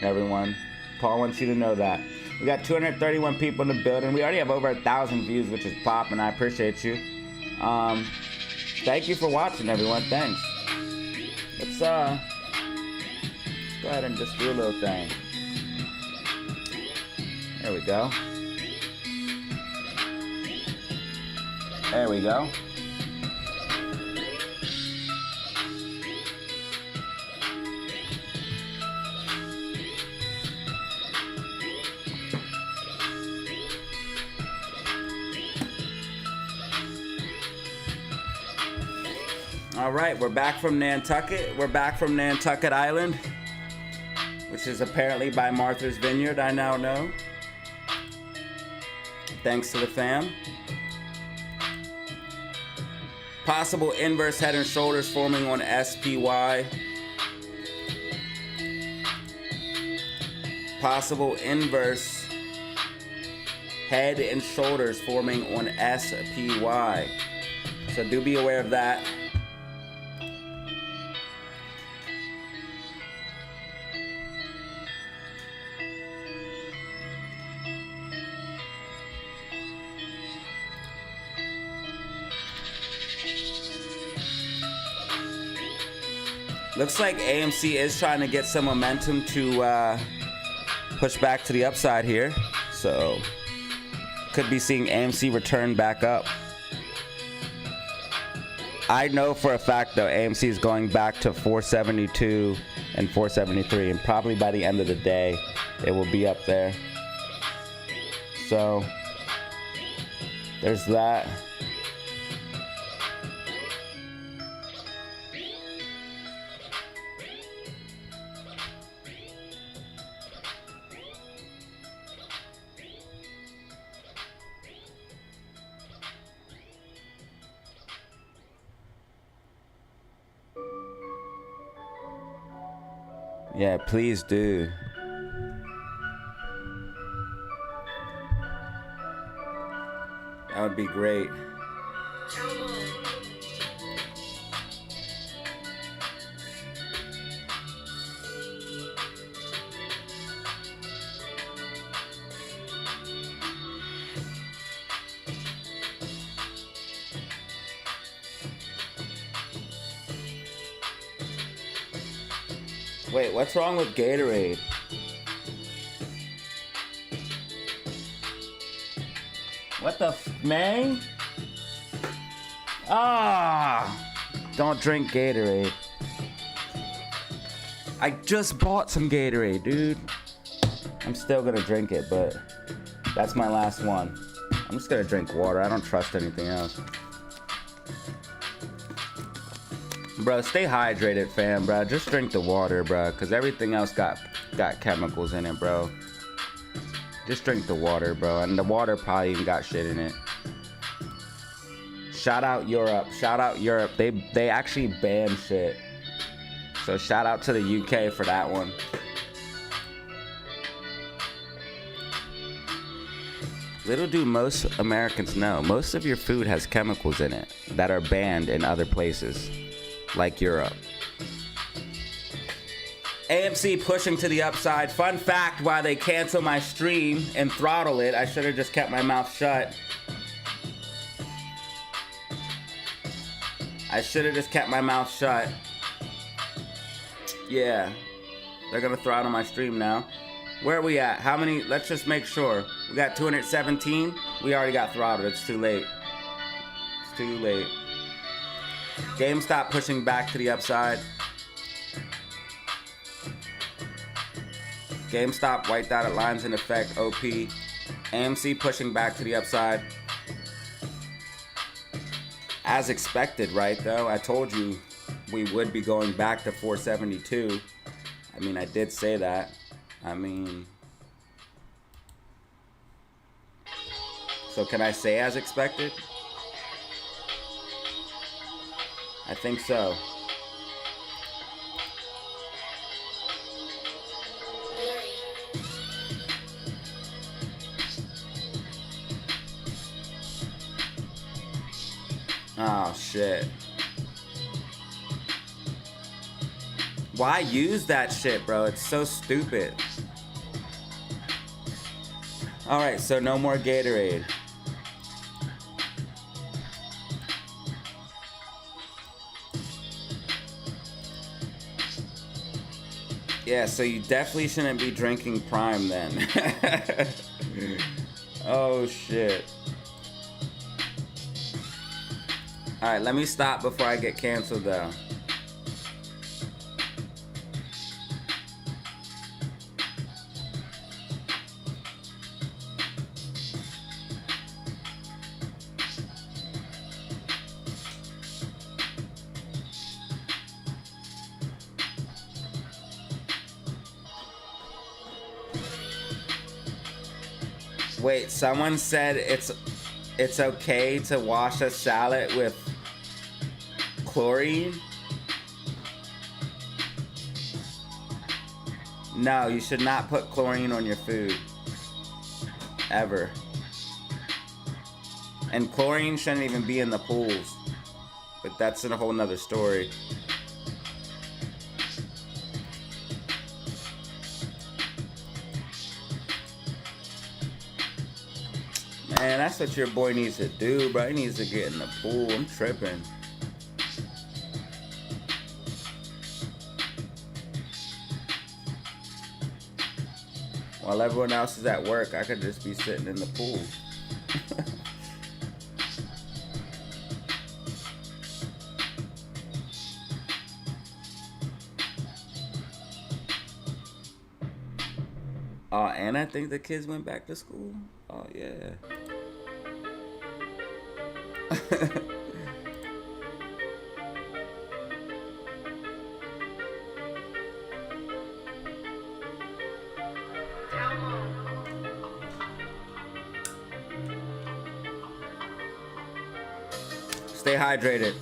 Everyone. Paul wants you to know that. We got 231 people in the building. We already have over 1,000 views, which is popping. I appreciate you. Thank you for watching, everyone. Thanks. Let's go ahead and just do a little thing. There we go. There we go. All right, we're back from Nantucket. We're back from Nantucket Island, which is apparently by Martha's Vineyard, I now know. Thanks to the fam. Possible inverse head and shoulders forming on SPY. Possible inverse head and shoulders forming on SPY. So do be aware of that. Looks like AMC is trying to get some momentum to push back to the upside here. So could be seeing AMC return back up. I know for a fact though AMC is going back to 472 and 473, and probably by the end of the day it will be up there. So there's that. Yeah, please do. That would be great. Wait, what's wrong with Gatorade? What the man? Don't drink Gatorade. I just bought some Gatorade, dude. I'm still gonna drink it, but that's my last one. I'm just gonna drink water. I don't trust anything else. Bro, stay hydrated, fam, bro. Just drink the water, bro, because everything else got chemicals in it, bro. Just drink the water, bro, and the water probably even got shit in it. Shout out Europe. Shout out Europe. They actually banned shit. So shout out to the UK for that one. Little do most Americans know, most of your food has chemicals in it that are banned in other places, like Europe. AMC pushing to the upside. Fun fact, why they cancel my stream and throttle it, I should have just kept my mouth shut. I should have just kept my mouth shut. Yeah, they're gonna throw out on my stream now. Where are we at? How many? Let's just make sure. We got 217. We already got throttled. It's too late. It's too late. GameStop pushing back to the upside. GameStop wiped out at lines in effect. OP. AMC pushing back to the upside. As expected, right, though? I told you we would be going back to 472. I mean, I did say that. I mean, so can I say as expected? I think so. Oh, shit. Why use that shit, bro? It's so stupid. Alright, so no more Gatorade. Yeah, so you definitely shouldn't be drinking Prime then. Oh, shit. Alright, let me stop before I get canceled, though. Wait, someone said it's okay to wash a salad with chlorine? No, you should not put chlorine on your food. Ever. And chlorine shouldn't even be in the pools. But that's a whole nother story. Man, that's what your boy needs to do, bro. He needs to get in the pool. I'm tripping. While everyone else is at work, I could just be sitting in the pool. Oh, and I think the kids went back to school. Oh, yeah. Stay hydrated.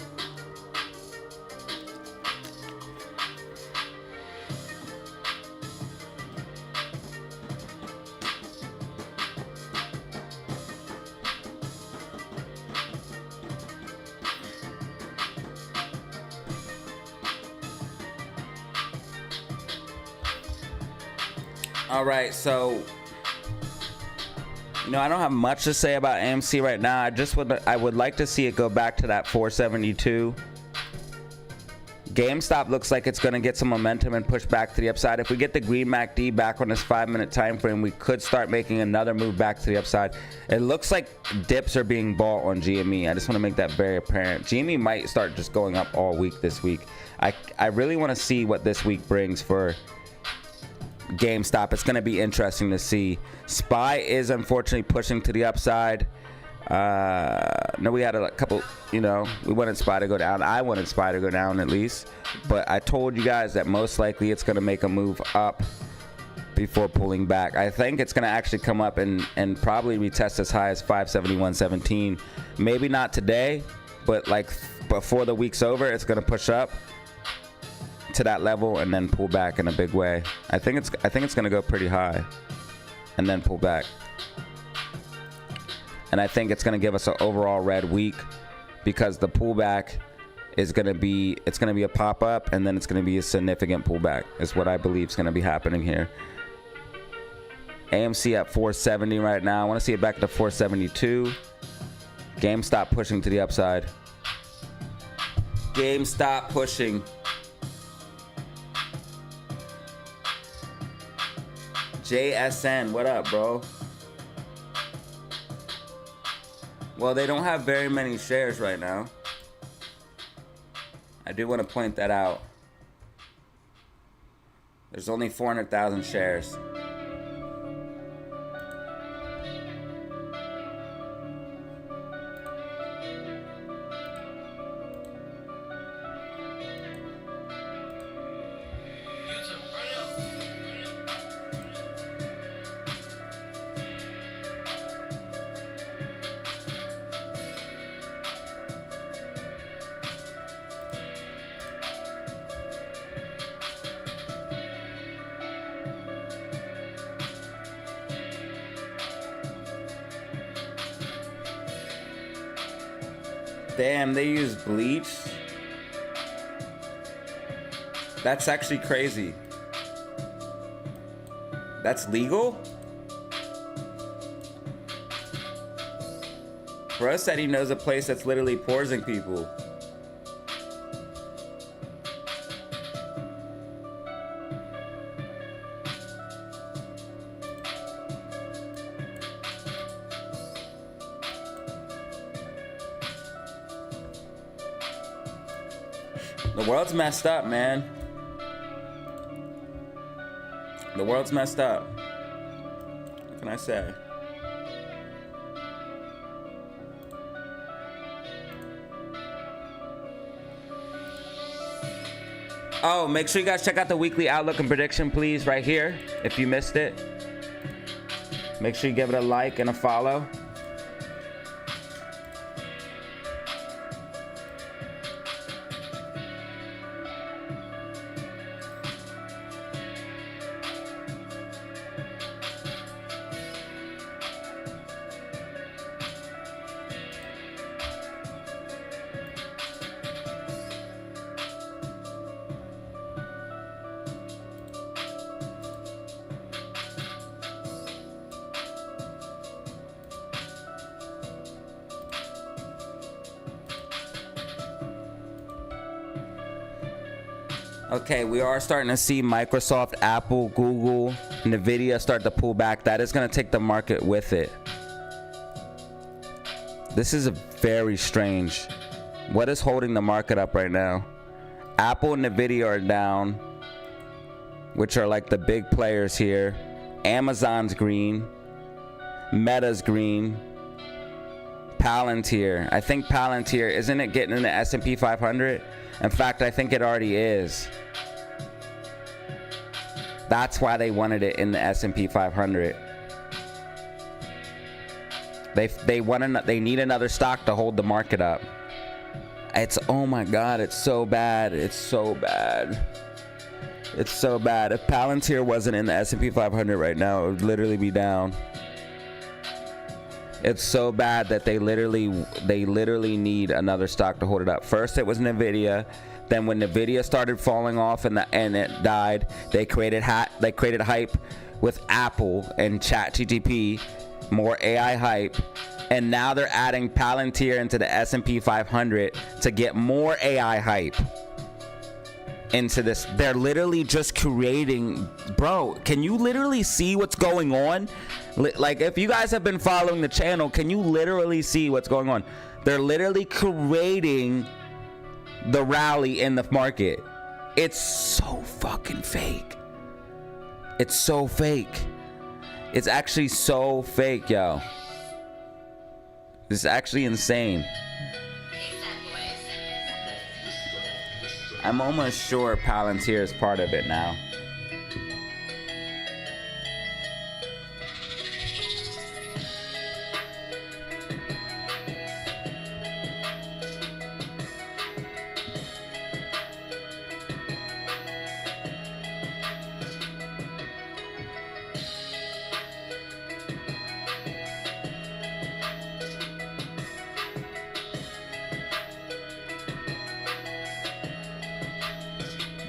All right, so I don't have much to say about AMC right now. I would like to see it go back to that 472. GameStop looks like it's going to get some momentum and push back to the upside. If we get the green MACD back on this 5-minute time frame, we could start making another move back to the upside. It looks like dips are being bought on GME. I just want to make that very apparent. GME might start just going up all week this week. I really want to see what this week brings for GameStop. It's going to be interesting to see. SPY is unfortunately pushing to the upside. No, we had a couple, we wanted SPY to go down. I wanted SPY to go down at least. But I told you guys that most likely it's going to make a move up before pulling back. I think it's going to actually come up and probably retest as high as 571.17. Maybe not today, but like before the week's over, it's going to push up to that level and then pull back in a big way. I think it's going to go pretty high and then pull back. And I think it's going to give us an overall red week because the pullback is going to be a pop up and then it's going to be a significant pullback is what I believe is going to be happening here. AMC at 470 right now. I want to see it back to 472. GameStop pushing to the upside. GameStop pushing. JSN, what up, bro? Well, they don't have very many shares right now. I do want to point that out. There's only 400,000 shares. Damn, they use bleach? That's actually crazy. That's legal? Bro said he knows a place that's literally poisoning people. The world's messed up, man. The world's messed up. What can I say? Oh, make sure you guys check out the weekly outlook and prediction, please, right here. If you missed it, make sure you give it a like and a follow. Okay, we are starting to see Microsoft, Apple, Google, Nvidia start to pull back. That is going to take the market with it. This is a very strange. What is holding the market up right now? Apple and Nvidia are down, which are like the big players here. Amazon's green. Meta's green. Palantir. I think Palantir, isn't it getting in the S&P 500? In fact, I think it already is. That's why they wanted it in the S&P 500. They need another stock to hold the market up. It's, oh my God, it's so bad. It's so bad. It's so bad. If Palantir wasn't in the S&P 500 right now, it would literally be down. It's so bad that they literally need another stock to hold it up. First it was Nvidia, then when Nvidia started falling off and it died, they created hype with Apple and ChatGPT, more AI hype, and now they're adding Palantir into the S&P 500 to get more AI hype into this. They're literally just creating, bro, can you literally see what's going on? Like, if you guys have been following the channel, can you literally see what's going on? They're literally creating the rally in the market. It's so fucking fake. It's so fake. It's actually so fake, yo. This is actually insane. I'm almost sure Palantir is part of it now.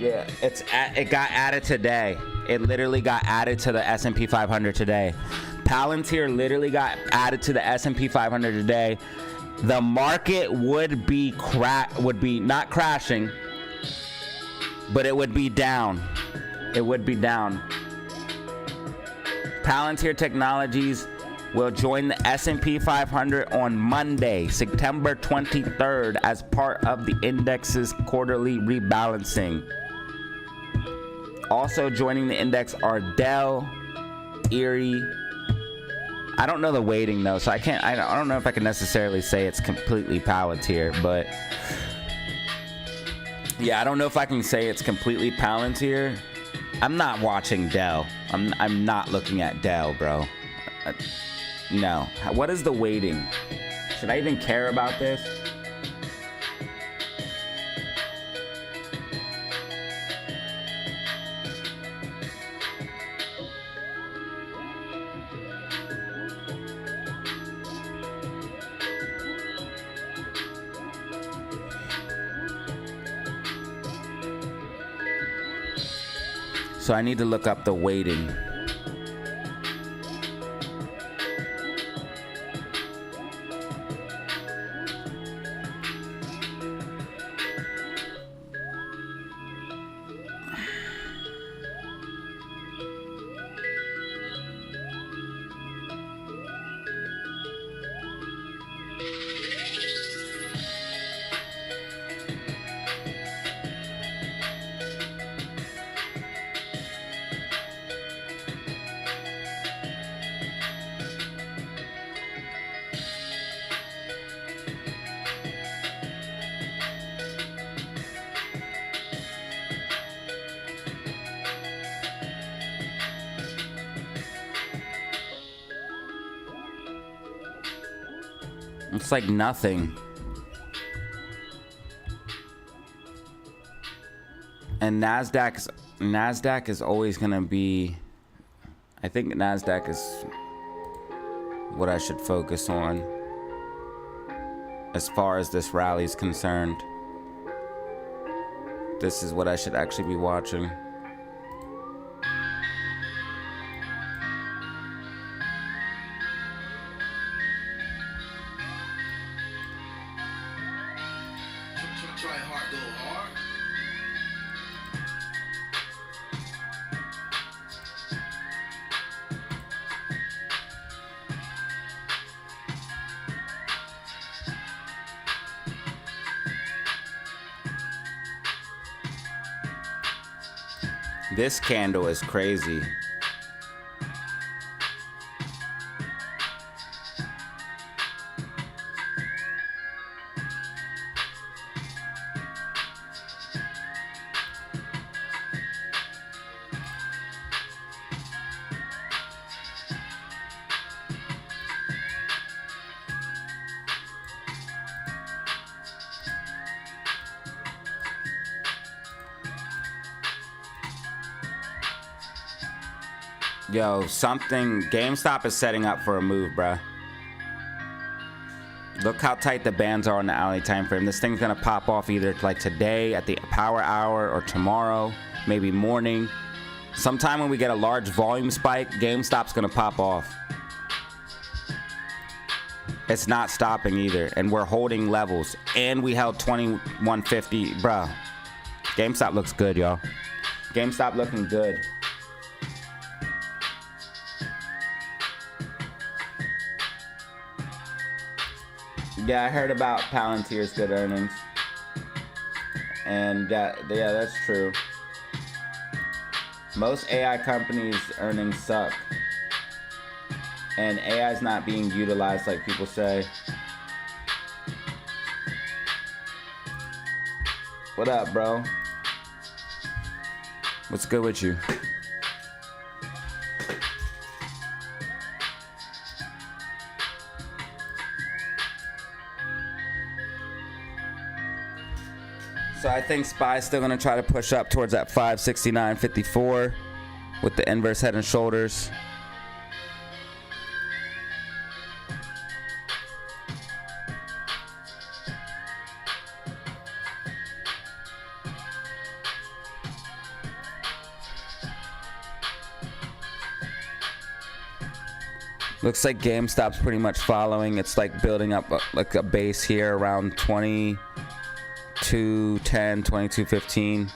Yeah, it got added today. It literally got added to the S&P 500 today. Palantir literally got added to the S&P 500 today. The market would be not crashing, but it would be down. It would be down. Palantir Technologies will join the S&P 500 on Monday, September 23rd, as part of the index's quarterly rebalancing. Also joining the index are Dell, Erie. I don't know the weighting though, so I don't know if I can necessarily say it's completely Palantir, but yeah, I don't know if I can say it's completely Palantir. I'm not watching Dell. I'm not looking at Dell, bro. No. What is the weighting? Should I even care about this? So I need to look up the weighting. It's like nothing. And NASDAQ is always gonna be, I think NASDAQ is what I should focus on as far as this rally is concerned. This is what I should actually be watching. This candle is crazy. Yo, GameStop is setting up for a move, bruh. Look how tight the bands are on the hourly time frame. This thing's gonna pop off either like today at the power hour or tomorrow, maybe morning. Sometime when we get a large volume spike, GameStop's gonna pop off. It's not stopping either, and we're holding levels. And we held 2150, bruh. GameStop looks good, y'all. GameStop looking good. Yeah, I heard about Palantir's good earnings. And yeah, that's true. Most AI companies' earnings suck. And AI's not being utilized like people say. What up, bro? What's good with you? So I think SPY's still gonna try to push up towards that 569.54 with the inverse head and shoulders. Looks like GameStop's pretty much following. It's like building up like a base here around 22.10, 22.15.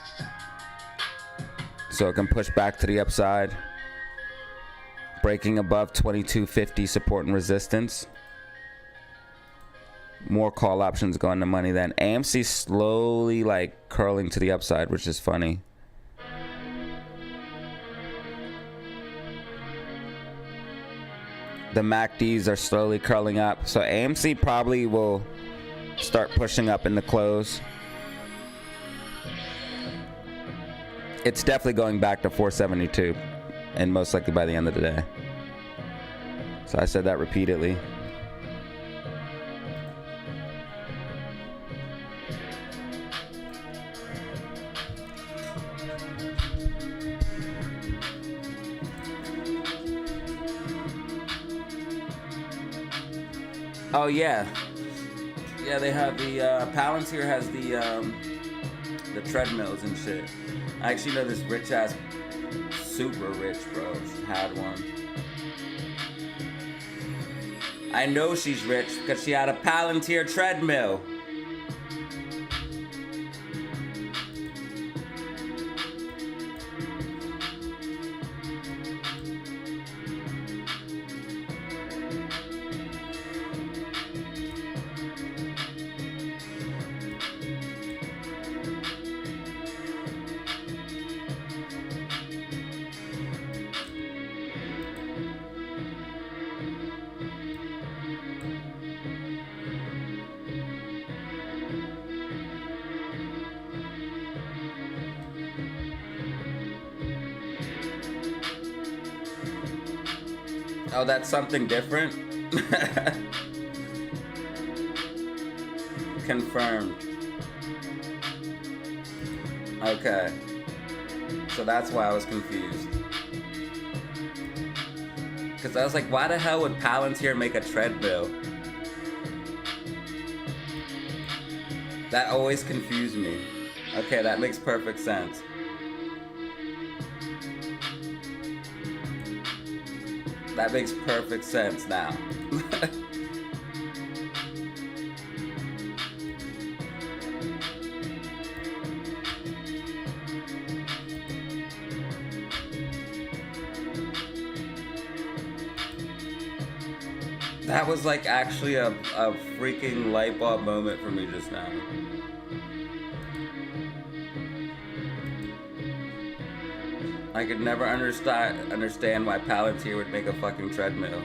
So it can push back to the upside. Breaking above 2250 support and resistance. More call options going to money then. AMC slowly like curling to the upside, which is funny. The MACDs are slowly curling up. So AMC probably will start pushing up in the close. It's definitely going back to 472. And most likely by the end of the day. So I said that repeatedly. Oh yeah, yeah. They have the Palantir has the treadmills and shit. I actually know this rich ass, super rich bro. She had one. I know she's rich because she had a Palantir treadmill. Oh, that's something different? Confirmed. Okay. So that's why I was confused. Because I was like, why the hell would Palantir make a treadmill? That always confused me. Okay, that makes perfect sense. That makes perfect sense now. That was like actually a freaking light bulb moment for me just now. I could never understand why Palantir would make a fucking treadmill.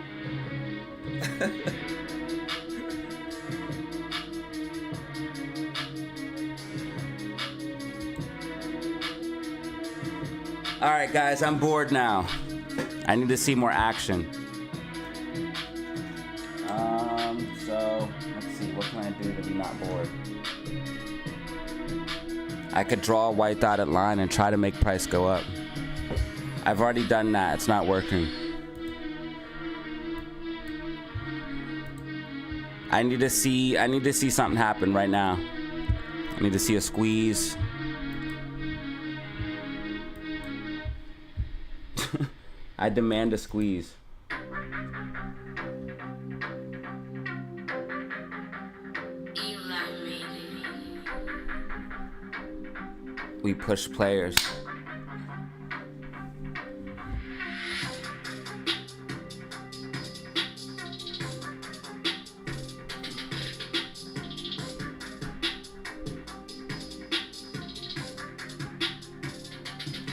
Alright guys, I'm bored now. I need to see more action. So, let's see, what can I do to be not bored? I could draw a white dotted line and try to make price go up. I've already done that. It's not working. I need to see something happen right now. I need to see a squeeze. I demand a squeeze. We push players.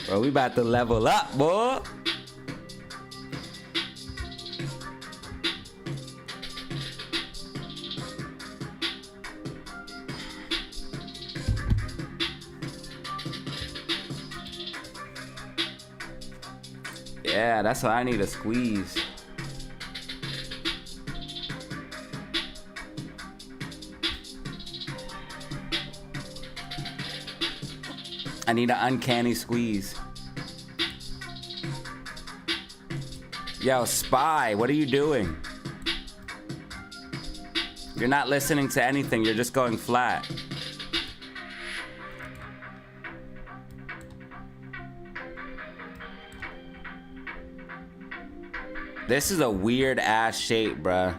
Bro, we about to level up, boy. Yeah, that's why I need a squeeze. I need an uncanny squeeze. Yo, Spy, what are you doing? You're not listening to anything, you're just going flat. This is a weird ass shape, bruh.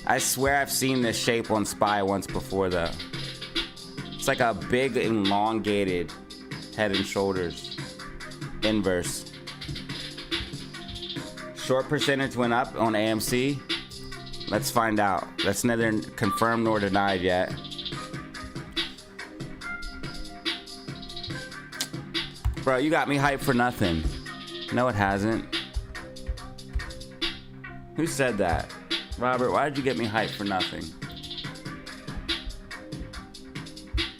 I swear I've seen this shape on Spy once before though. It's like a big elongated head and shoulders inverse. Short percentage went up on AMC. Let's find out. That's neither confirmed nor denied yet. Bro, you got me hyped for nothing. No, it hasn't. Who said that? Robert, why did you get me hyped for nothing?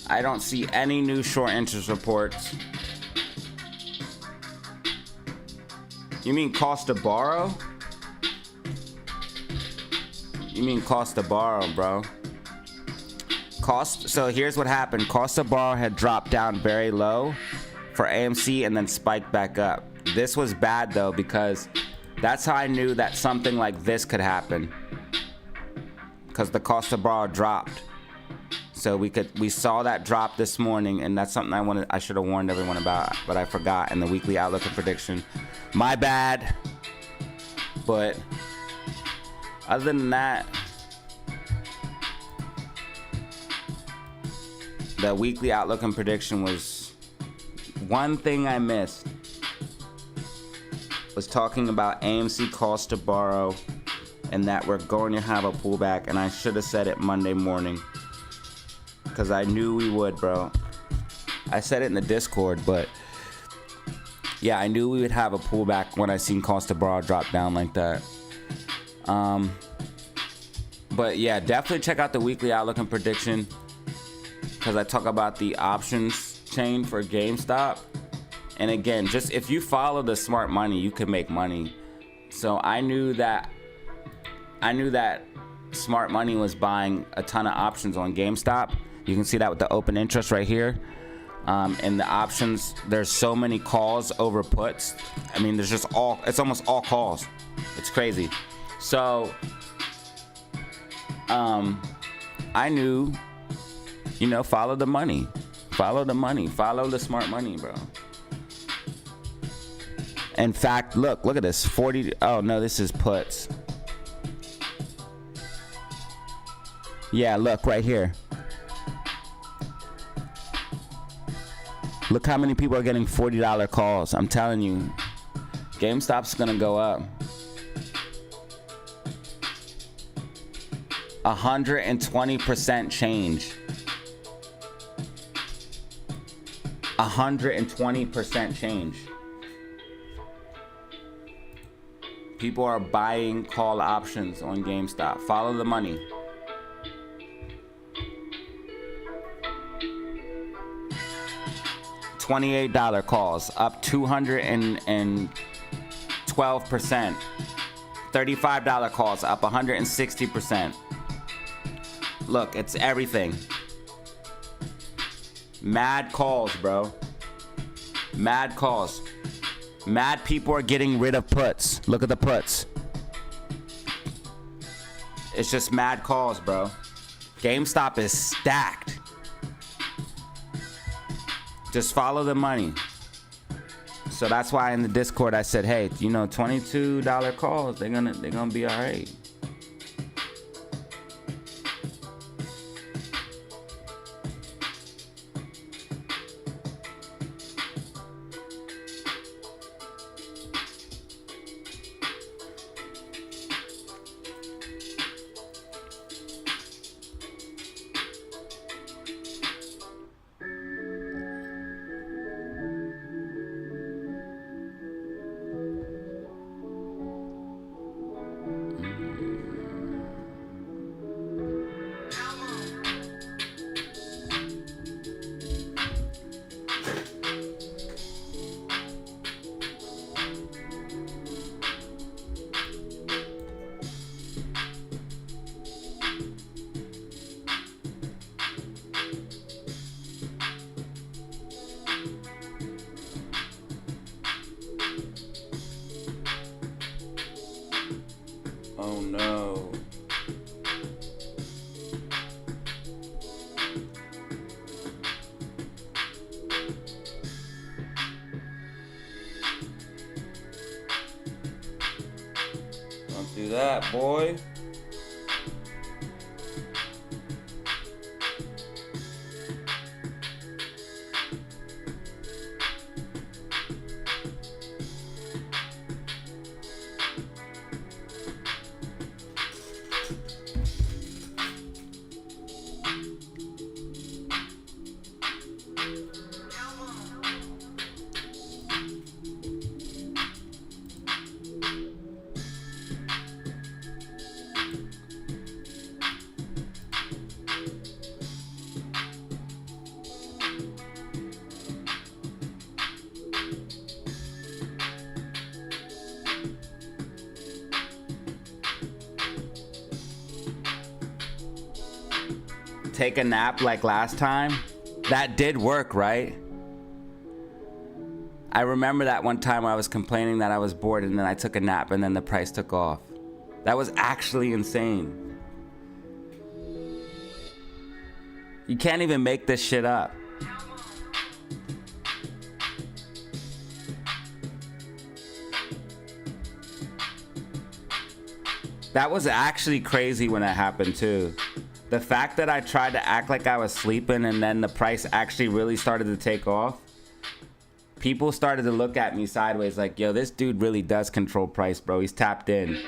I don't see any new short interest reports. You mean cost to borrow? You mean cost to borrow, bro. So here's what happened. Cost to borrow had dropped down very low for AMC and then spiked back up. This was bad though, because that's how I knew that something like this could happen. Because the cost to borrow dropped. So we saw that drop this morning, and that's something I should have warned everyone about, but I forgot in the weekly outlook and prediction. My bad. But other than that, the weekly outlook and prediction was one thing I missed. Was talking about AMC cost to borrow and that we're going to have a pullback, and I should have said it Monday morning. Because I knew we would, bro. I said it in the Discord, but yeah, I knew we would have a pullback when I seen cost to borrow drop down like that. But yeah, definitely check out the weekly outlook and prediction, because I talk about the options chain for GameStop. And again, just if you follow the smart money, you can make money. So I knew that smart money was buying a ton of options on GameStop. You can see that with the open interest right here. And the options, there's so many calls over puts. I mean, it's almost all calls. It's crazy. So, I knew, follow the money. Follow the money. Follow the smart money, bro. In fact, look at this. 40, oh no, this is puts. Yeah, look right here. Look how many people are getting $40 calls. I'm telling you, GameStop's gonna go up. 120% change. 120% change. People are buying call options on GameStop. Follow the money. $28 calls, up 212%. $35 calls, up 160%. Look, it's everything. Mad calls, bro. Mad calls. Mad people are getting rid of puts. Look at the puts. It's just mad calls, bro. GameStop is stacked. Just follow the money. So that's why in the Discord I said, hey, $22 calls, they're gonna be all right. Oh no. Don't do that, boy. take a nap like last time, that did work, right? I remember that one time I was complaining that I was bored and then I took a nap and then the price took off. That was actually insane. You can't even make this shit up. That was actually crazy when that happened too. The fact that I tried to act like I was sleeping and then the price actually really started to take off. People started to look at me sideways like, yo, this dude really does control price, bro. He's tapped in.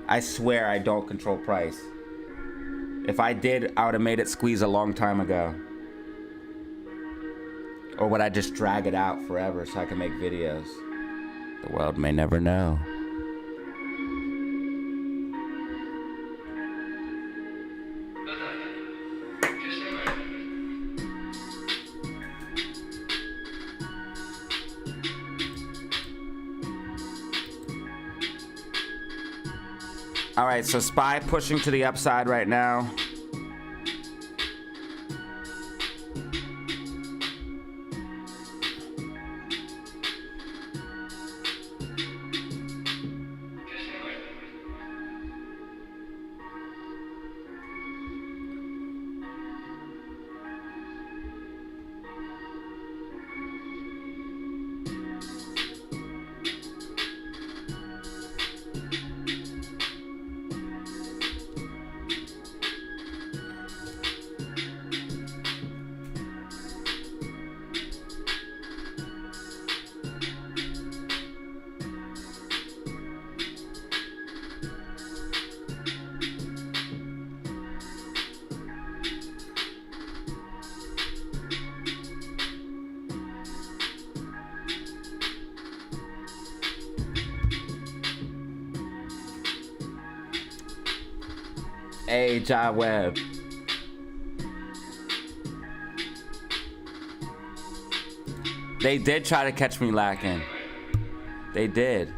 I swear I don't control price. If I did, I would have made it squeeze a long time ago. Or would I just drag it out forever so I can make videos? The world may never know. All right, so SPY pushing to the upside right now. Hey, Ja Webb. They did try to catch me lacking. They did.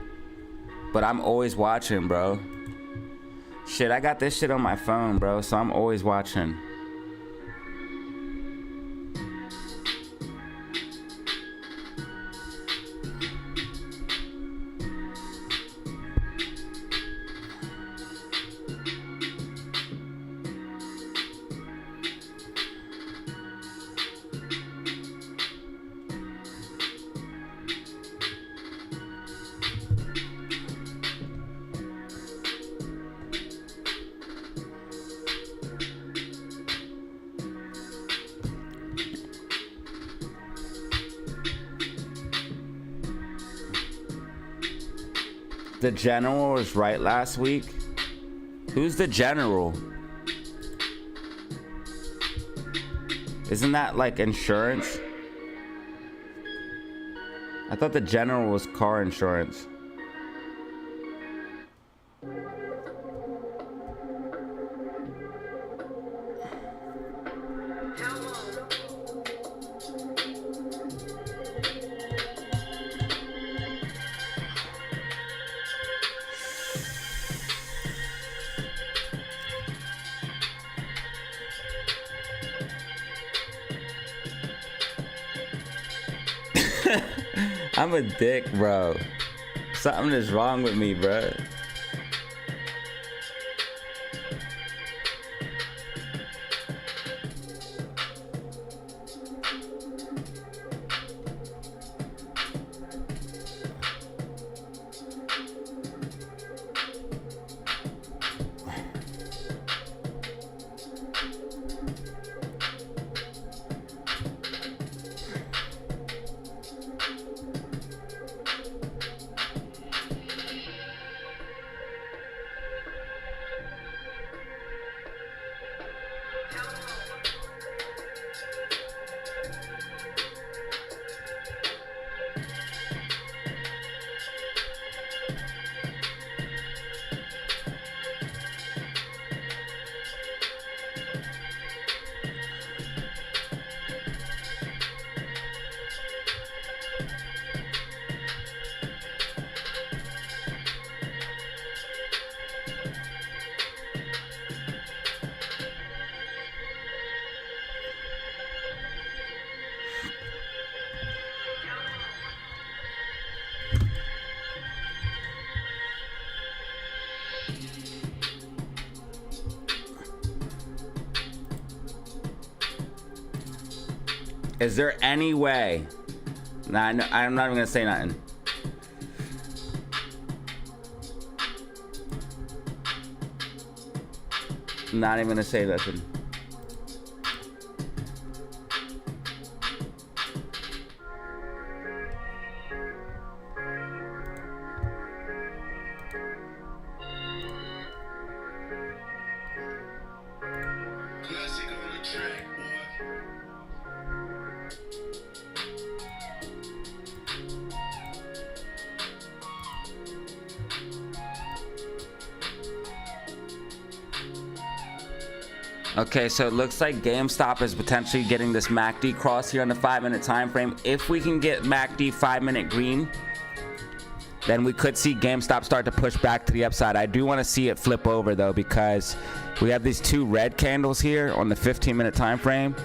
But I'm always watching, bro. Shit, I got this shit on my phone, bro, so I'm always watching. The general was right last week. Who's the general? Isn't that like insurance? I thought the general was car insurance. I'm a dick, bro. Something is wrong with me, bro. Is there any way? Nah, I'm not even gonna say nothing. Not even gonna say nothing. Okay, so it looks like GameStop is potentially getting this MACD cross here on the 5-minute time frame. If we can get MACD 5-minute green, then we could see GameStop start to push back to the upside. I do want to see it flip over though, because we have these two red candles here on the 15-minute time frame.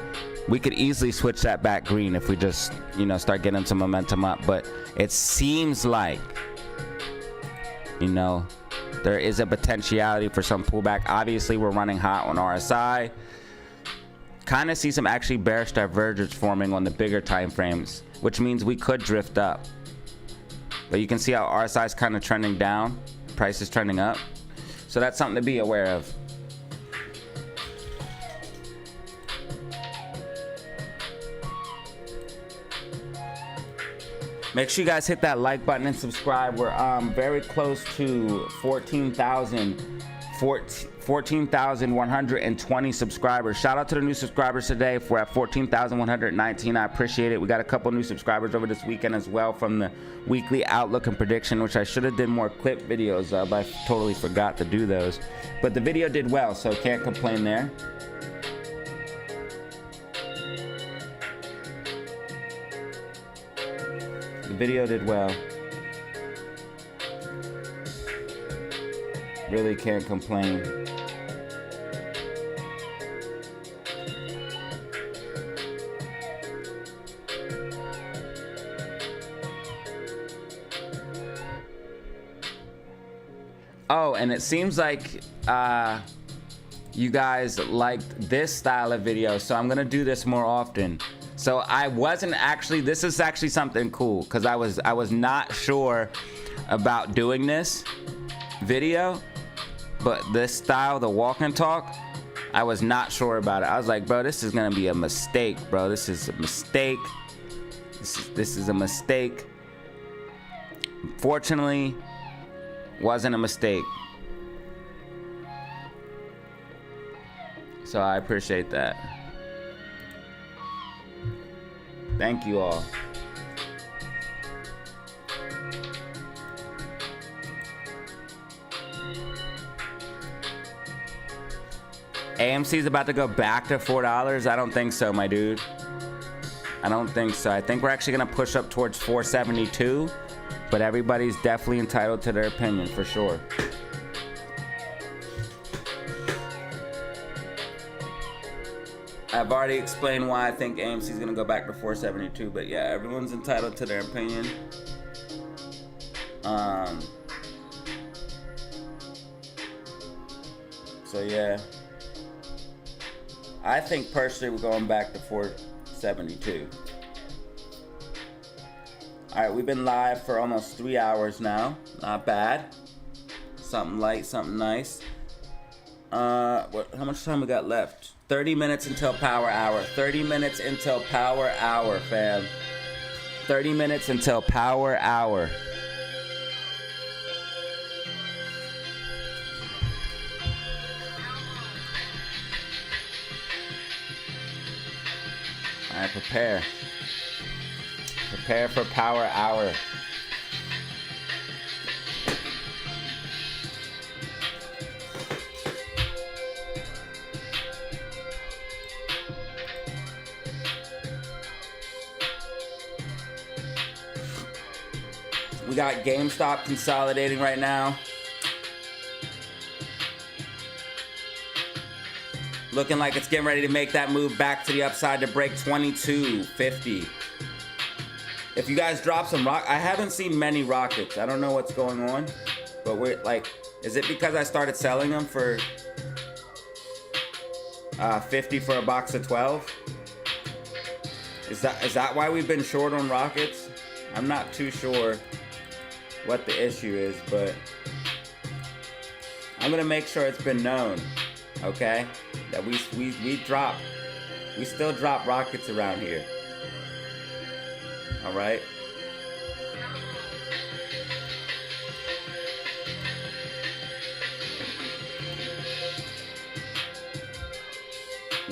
We could easily switch that back green if we just, you know, start getting some momentum up. But it seems like, you know, there is a potentiality for some pullback. Obviously, we're running hot on RSI. Kind of see some actually bearish divergence forming on the bigger time frames, which means we could drift up. But you can see how RSI is kind of trending down. Price is trending up. So that's something to be aware of. Make sure you guys hit that like button and subscribe. We're very close to 14,120 subscribers. Shout out to the new subscribers today. If we're at 14,119, I appreciate it. We got a couple new subscribers over this weekend as well from the weekly outlook and prediction, which I should have did more clip videos of. I totally forgot to do those. But the video did well, so can't complain there. The video did well. Really can't complain. Oh, and it seems like you guys liked this style of video, so I'm gonna do this more often. So I wasn't actually, this is actually something cool, because I was not sure about doing this video, but this style, the walk and talk, I was not sure about it. I was like, bro, this is gonna be a mistake, bro. This is a mistake. This is a mistake. Fortunately, wasn't a mistake. So I appreciate that. Thank you all. AMC is about to go back to $4. I don't think so, my dude. I don't think so. I think we're actually gonna push up towards 472, but everybody's definitely entitled to their opinion for sure. I've already explained why I think AMC is gonna go back to 472, but yeah, everyone's entitled to their opinion. So yeah, I think personally we're going back to 472. All right, we've been live for almost 3 hours now. Not bad. Something light, something nice. How much time we got left? 30 minutes until power hour. 30 minutes until power hour, fam. 30 minutes until power hour. All right, prepare. Prepare for power hour. We got GameStop consolidating right now. Looking like it's getting ready to make that move back to the upside to break 22.50. If you guys drop some I haven't seen many rockets. I don't know what's going on, but we're like, is it because I started selling them for 50 for a box of 12? Is that why we've been short on rockets? I'm not too sure what the issue is, but I'm gonna make sure it's been known, okay? That we still drop rockets around here. All right.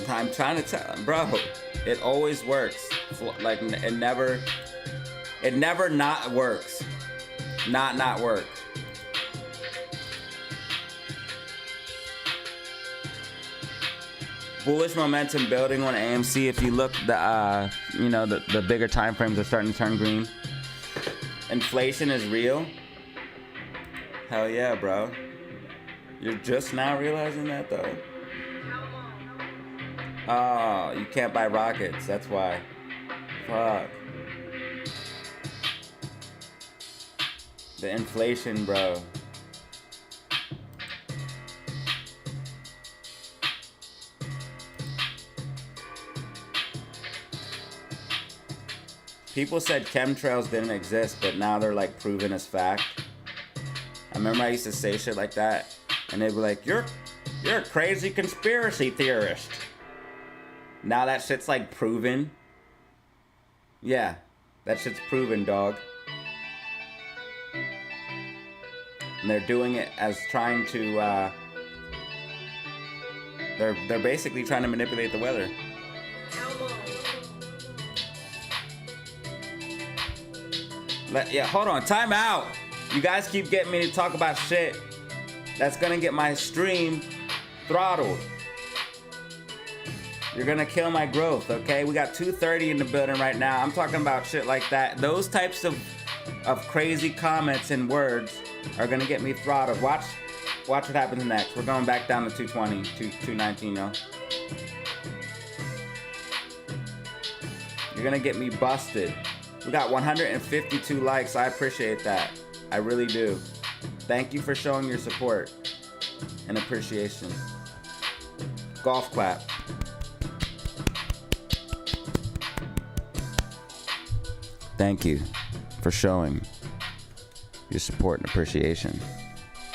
I'm trying to tell, bro. It always works. Like it never not works. Not work. Bullish momentum building on AMC. If you look, the bigger time frames are starting to turn green. Inflation is real. Hell yeah, bro. You're just now realizing that though. Oh, you can't buy rockets. That's why. Fuck. The inflation, bro. People said chemtrails didn't exist, but now they're like proven as fact. I remember I used to say shit like that, and they'd be like, "You're a crazy conspiracy theorist." Now that shit's like proven. Yeah, that shit's proven, dog. And they're doing it as trying to. They're basically trying to manipulate the weather. Hold on, time out. You guys keep getting me to talk about shit that's gonna get my stream throttled. You're gonna kill my growth, okay? We got 230 in the building right now. I'm talking about shit like that. Those types of crazy comments and words are gonna get me throttled. Watch what happens next. We're going back down to 220, 219, yo. You're gonna get me busted. We got 152 likes. I appreciate that. I really do. Thank you for showing your support and appreciation. Golf clap. Thank you for showing your support and appreciation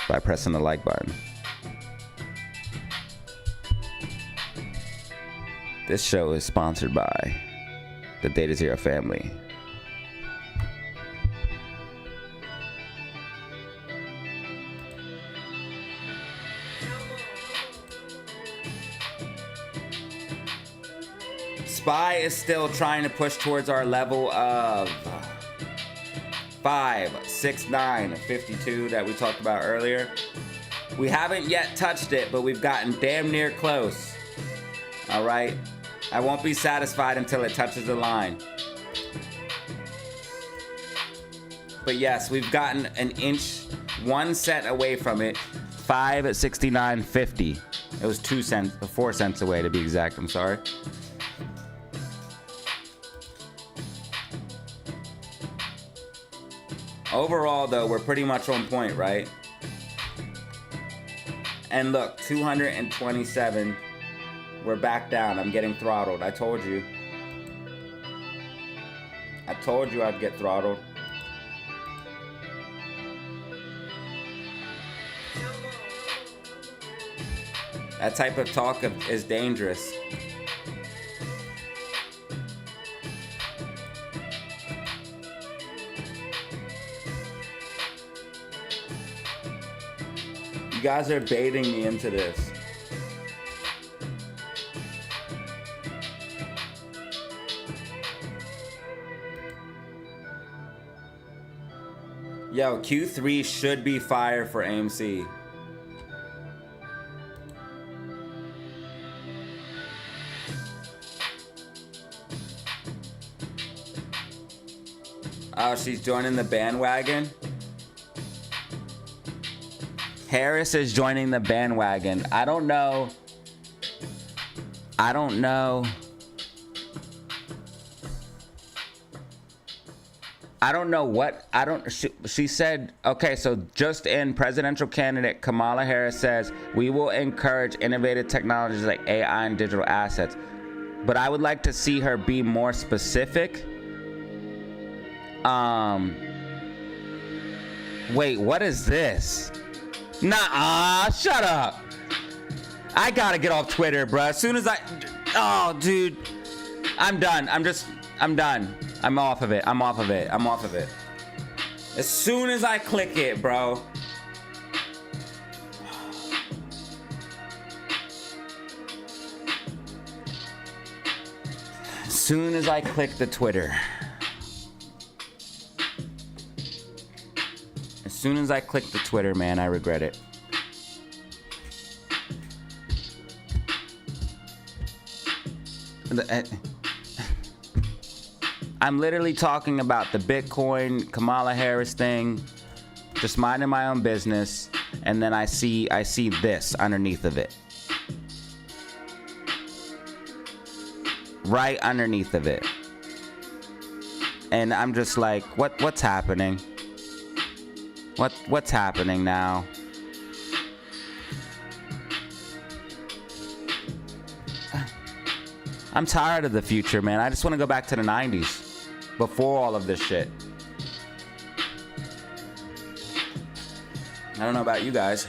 by pressing the like button. This show is sponsored by the DataZero family. SPY is still trying to push towards our level of 5, 6, 9, 52 that we talked about earlier. We haven't yet touched it, but we've gotten damn near close. All right. I won't be satisfied until it touches the line. But yes, we've gotten an inch, 1 cent away from it. 5 at 69.50. It was 2 cents, 4 cents away to be exact. I'm sorry. Overall, though, we're pretty much on point, right? And look, 227. We're back down. I'm getting throttled. I told you. I told you I'd get throttled. That type of talk is dangerous. You guys are baiting me into this. Yo, Q3 should be fire for AMC. Oh, she's joining the bandwagon. Harris is joining the bandwagon. I don't know. She said, okay, so just in, presidential candidate Kamala Harris says, we will encourage innovative technologies like AI and digital assets. but I would like to see her be more specific. Wait, what is this? Nah, shut up. I gotta get off Twitter, bro. As soon as oh, dude, I'm done. I'm done. I'm off of it. I'm off of it. As soon as I click it, bro. As soon as I click the Twitter. As soon as I click the Twitter, man, I regret it. I'm literally talking about the Bitcoin Kamala Harris thing, just minding my own business, and then I see this underneath of it. Right underneath of it. And I'm just like, what's happening? What's happening now? I'm tired of the future, man. I just want to go back to the 90s before all of this shit. I don't know about you guys.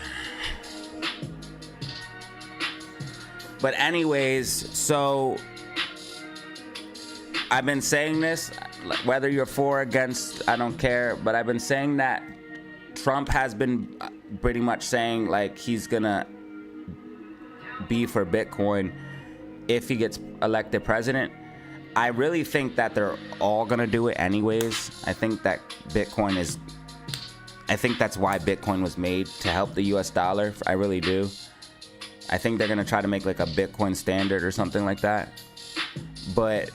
But anyways, so I've been saying this, whether you're for or against, I don't care, but I've been saying that Trump has been pretty much saying like he's gonna be for Bitcoin if he gets elected president. I really think that they're all gonna do it anyways. I think that I think that's why Bitcoin was made, to help the US dollar. I really do. I think they're gonna try to make like a Bitcoin standard or something like that. But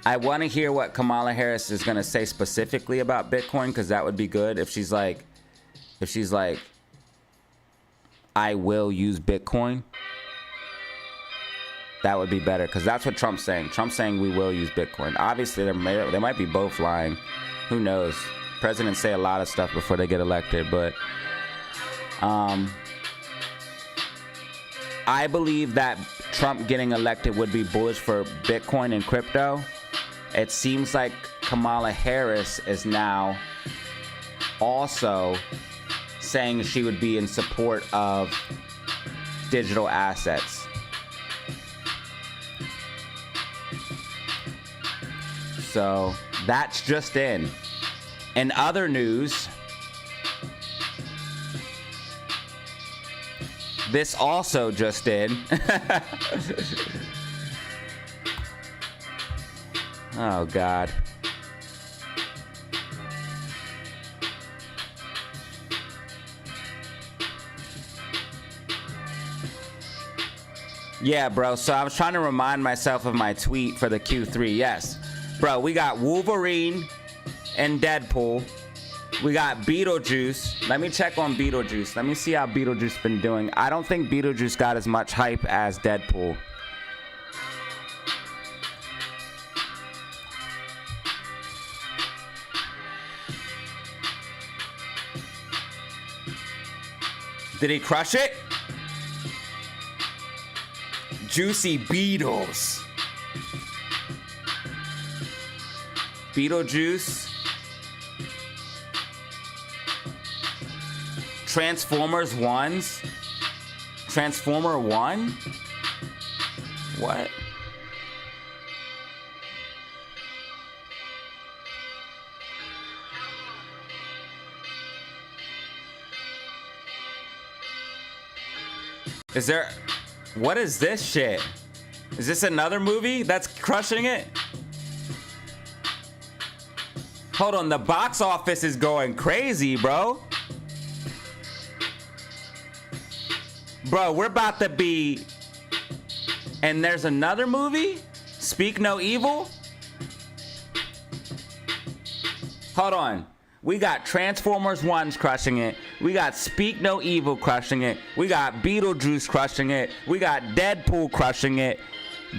I want to hear what Kamala Harris is gonna say specifically about Bitcoin, because that would be good. If she's like, I will use Bitcoin, that would be better, because that's what Trump's saying. Trump's saying we will use Bitcoin. Obviously, they might be both lying. Who knows? Presidents say a lot of stuff before they get elected, but I believe that Trump getting elected would be bullish for Bitcoin and crypto. It seems like Kamala Harris is now also saying she would be in support of digital assets. So that's just in. In other news, this also just in. Oh, God. Yeah, bro. So I was trying to remind myself of my tweet for the Q3. Yes. Bro, we got Wolverine and Deadpool. We got Beetlejuice. Let me check on Beetlejuice. Let me see how Beetlejuice been doing. I don't think Beetlejuice got as much hype as Deadpool. Did he crush it? Juicy Beetles. Beetlejuice. Transformers 1s. Transformer 1? What? Is there... What is this shit? Is this another movie that's crushing it? Hold on, the box office is going crazy, bro. Bro, we're about to be... And there's another movie? Speak No Evil? Hold on. We got Transformers 1's crushing it. We got Speak No Evil crushing it. We got Beetlejuice crushing it. We got Deadpool crushing it.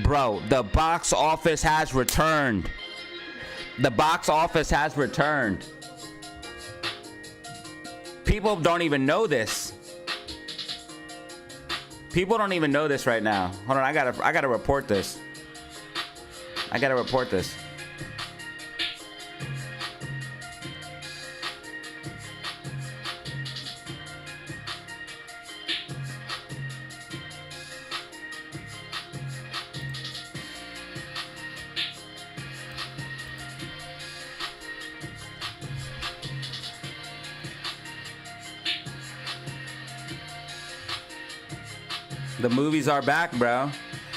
Bro, the box office has returned. The box office has returned. People don't even know this. People don't even know this right now. Hold on, I gotta report this. I gotta report this. The movies are back, bro.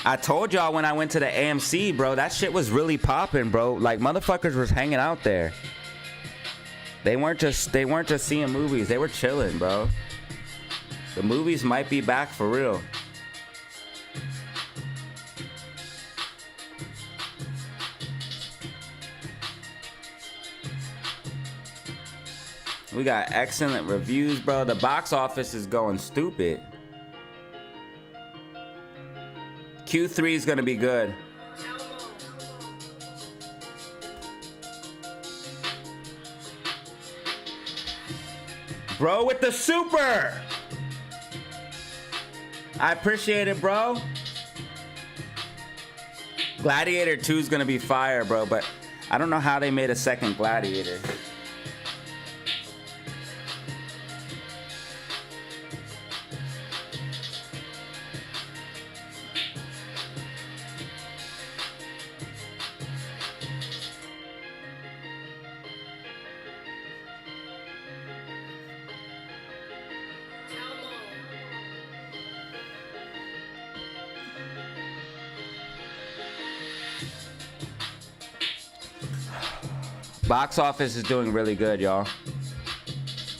I told y'all when I went to the AMC, bro, that shit was really popping, bro. Like, motherfuckers was hanging out there. They weren't just seeing movies. They were chilling, bro. The movies might be back for real. We got excellent reviews, bro. The box office is going stupid. Q3 is gonna be good. Bro with the super! I appreciate it, bro. Gladiator 2 is gonna be fire, bro, but I don't know how they made a second Gladiator. Box office is doing really good, y'all.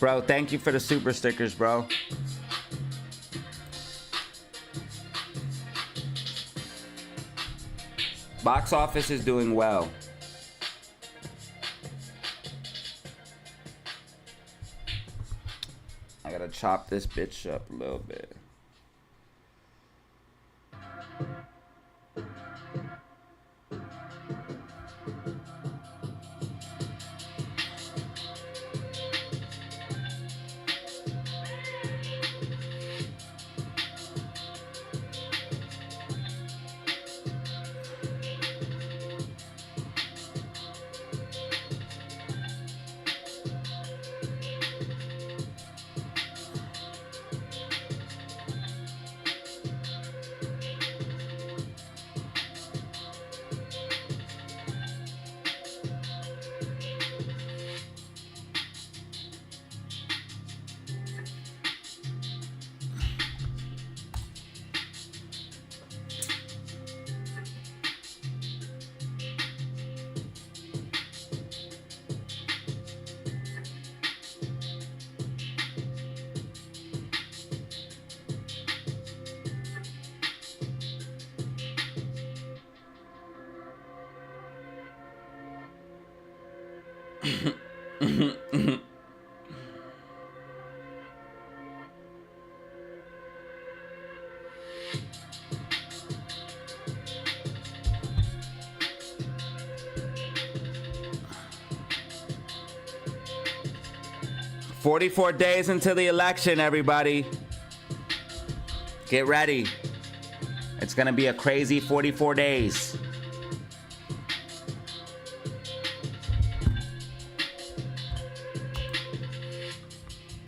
Bro, thank you for the super stickers, bro. Box office is doing well. I gotta chop this bitch up a little bit. "44 days until the election, everybody. Get ready. It's gonna be a crazy 44 days.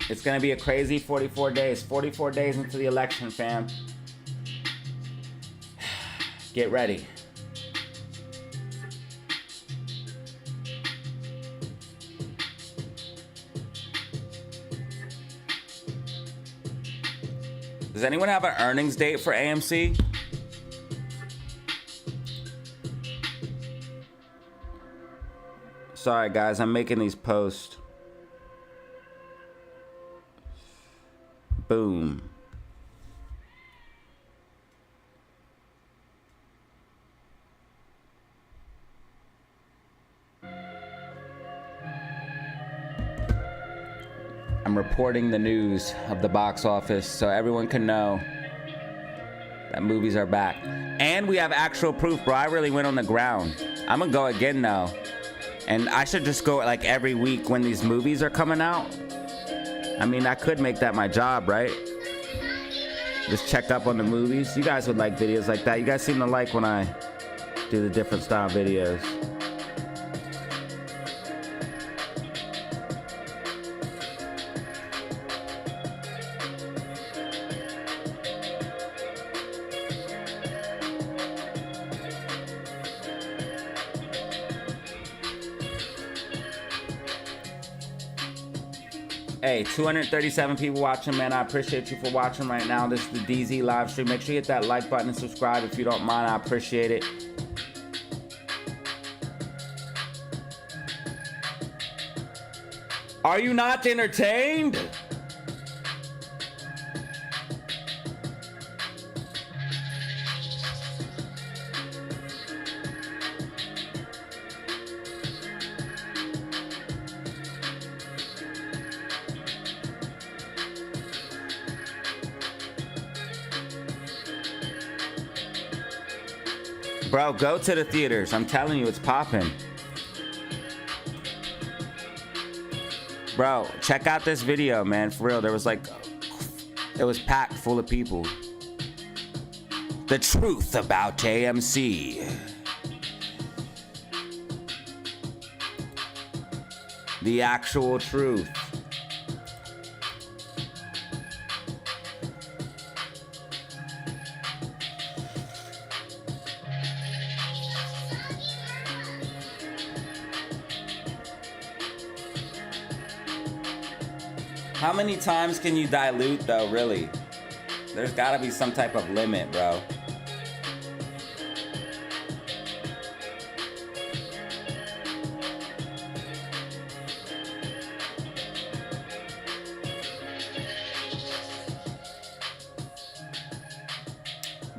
It's gonna be a crazy 44 days. 44 days into the election, fam. Get ready. Does anyone have an earnings date for AMC? Sorry, guys, I'm making these posts. Boom. I'm reporting the news of the box office so everyone can know that movies are back. And we have actual proof, bro. I really went on the ground. I'm gonna go again now. And I should just go like every week when these movies are coming out. I mean, I could make that my job, right? Just check up on the movies. You guys would like videos like that. You guys seem to like when I do the different style videos. Hey, 237 people watching, man. I appreciate you for watching right now. This is the DZ live stream. Make sure you hit that like button and subscribe if you don't mind. I appreciate it. Are you not entertained? Bro, go to the theaters. I'm telling you, it's popping. Bro, check out this video, man. For real, there was like, it was packed full of people. The truth about AMC. The actual truth. How many times can you dilute though, really? There's gotta be some type of limit, bro.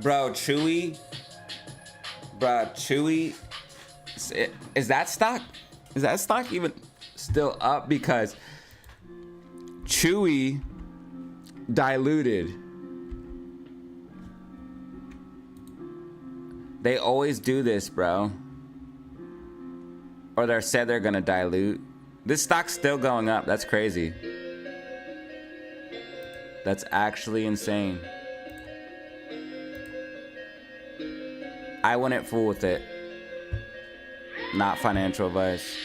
Bro, Chewy. Bro, Chewy. Is that stock? Is that stock even still up? Because Chewy diluted. They always do this, bro. Or they said they're gonna dilute. This stock's still going up. That's crazy. That's actually insane. I wouldn't fool with it. Not financial advice.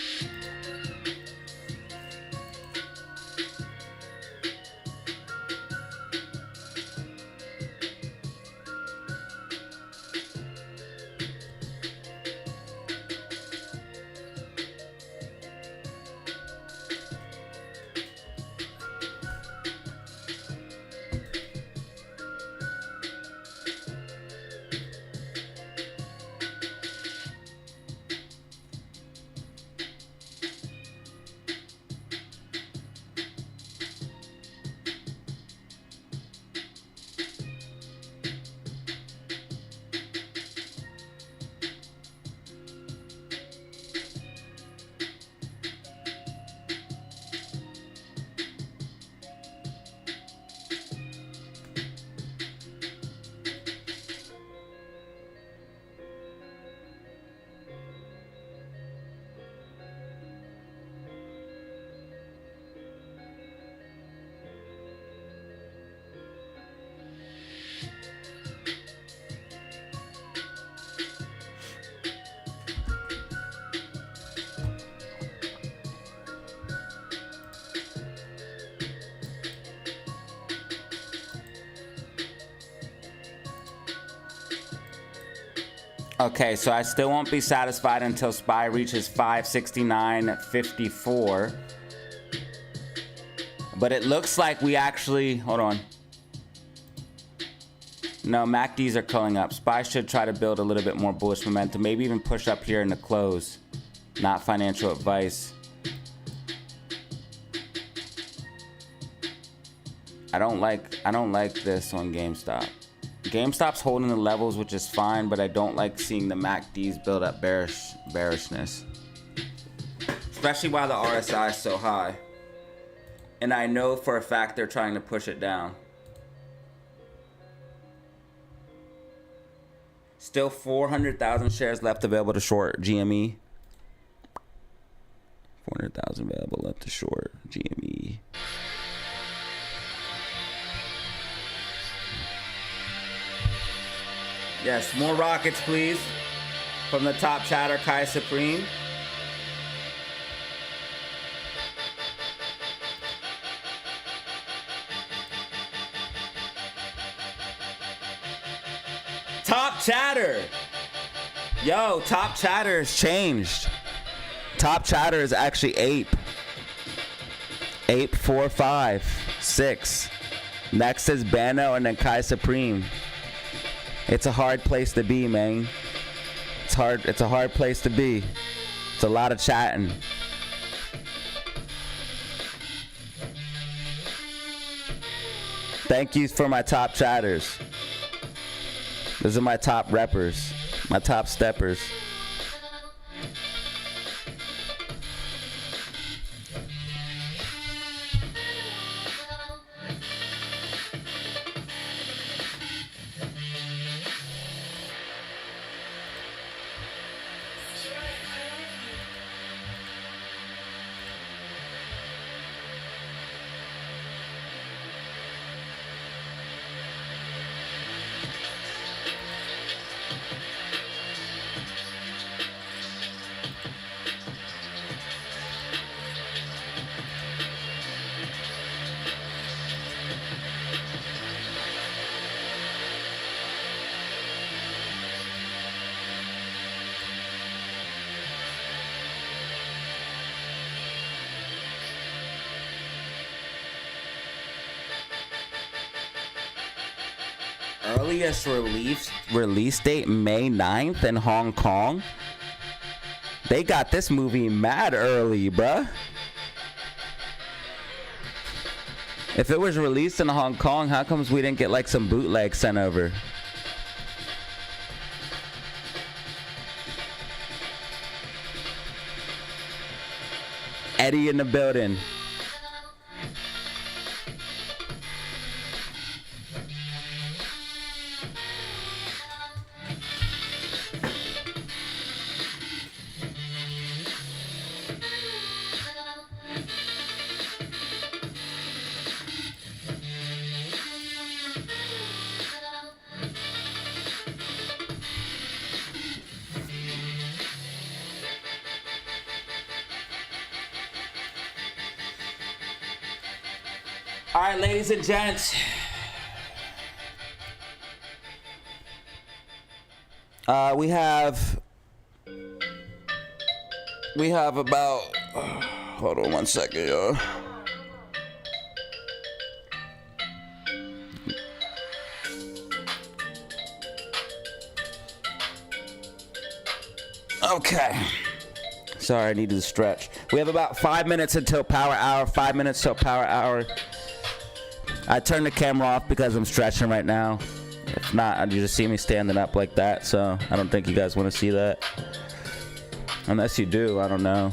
Okay, so I still won't be satisfied until SPY reaches 569.54. But it looks like we actually, hold on. No, MACDs are culling up. SPY should try to build a little bit more bullish momentum. Maybe even push up here in the close. Not financial advice. I don't like this on GameStop. GameStop's holding the levels, which is fine, but I don't like seeing the MACDs build up bearishness. Especially while the RSI is so high. And I know for a fact they're trying to push it down. Still 400,000 shares left available to short GME. 400,000 available left to short GME. Yes, more rockets, please. From the top chatter, Kai Supreme. Top chatter. Yo, top chatter has changed. Top chatter is actually Ape. Ape 456. Next is Bano and then Kai Supreme. It's a hard place to be, man. It's a hard place to be. It's a lot of chatting. Thank you for my top chatters. Those are my top reppers, my top steppers. Earliest release date May 9th in Hong Kong. They got this movie mad early, bruh. If it was released in Hong Kong, how comes we didn't get like some bootlegs sent over? Eddie in the building. All right, ladies and gents. We have about, hold on 1 second, y'all. Okay. Sorry, I needed to stretch. We have about 5 minutes until power hour. 5 minutes till power hour. I turned the camera off because I'm stretching right now. If not, you just see me standing up like that, so I don't think you guys want to see that. Unless you do, I don't know.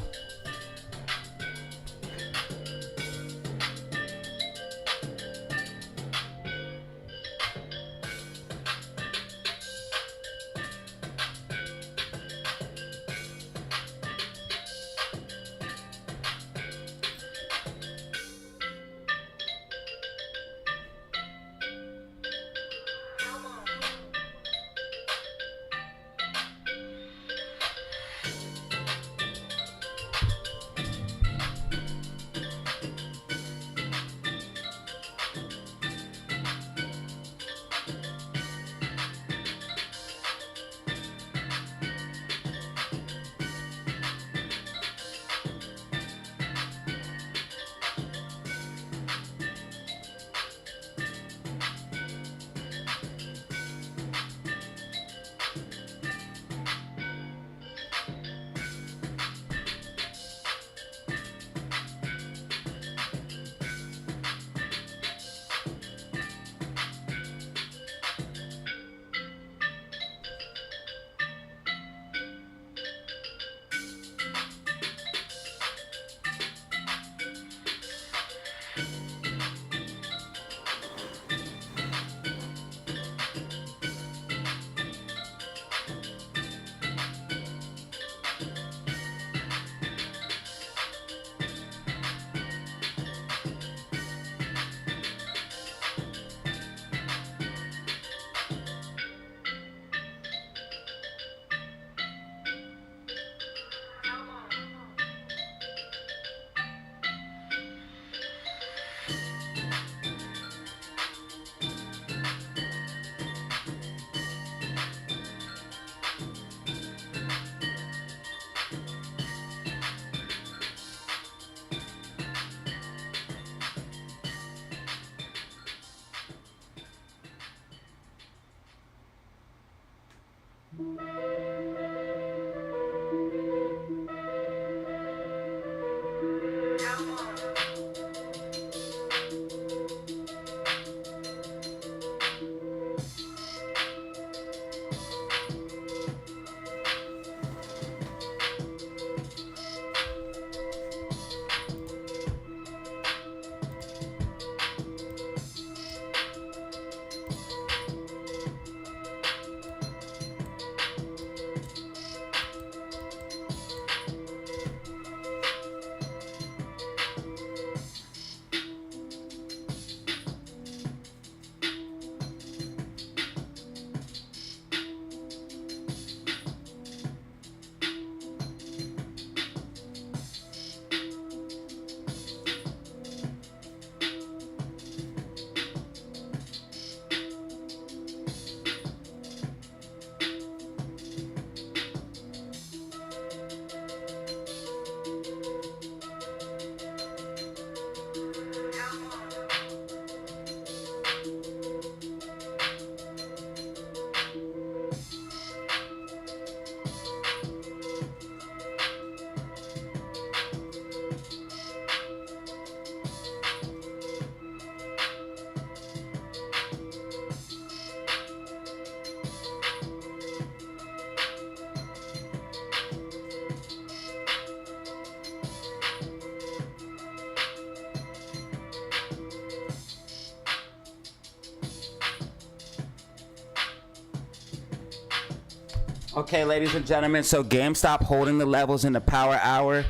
Okay, ladies and gentlemen, so GameStop holding the levels in the power hour.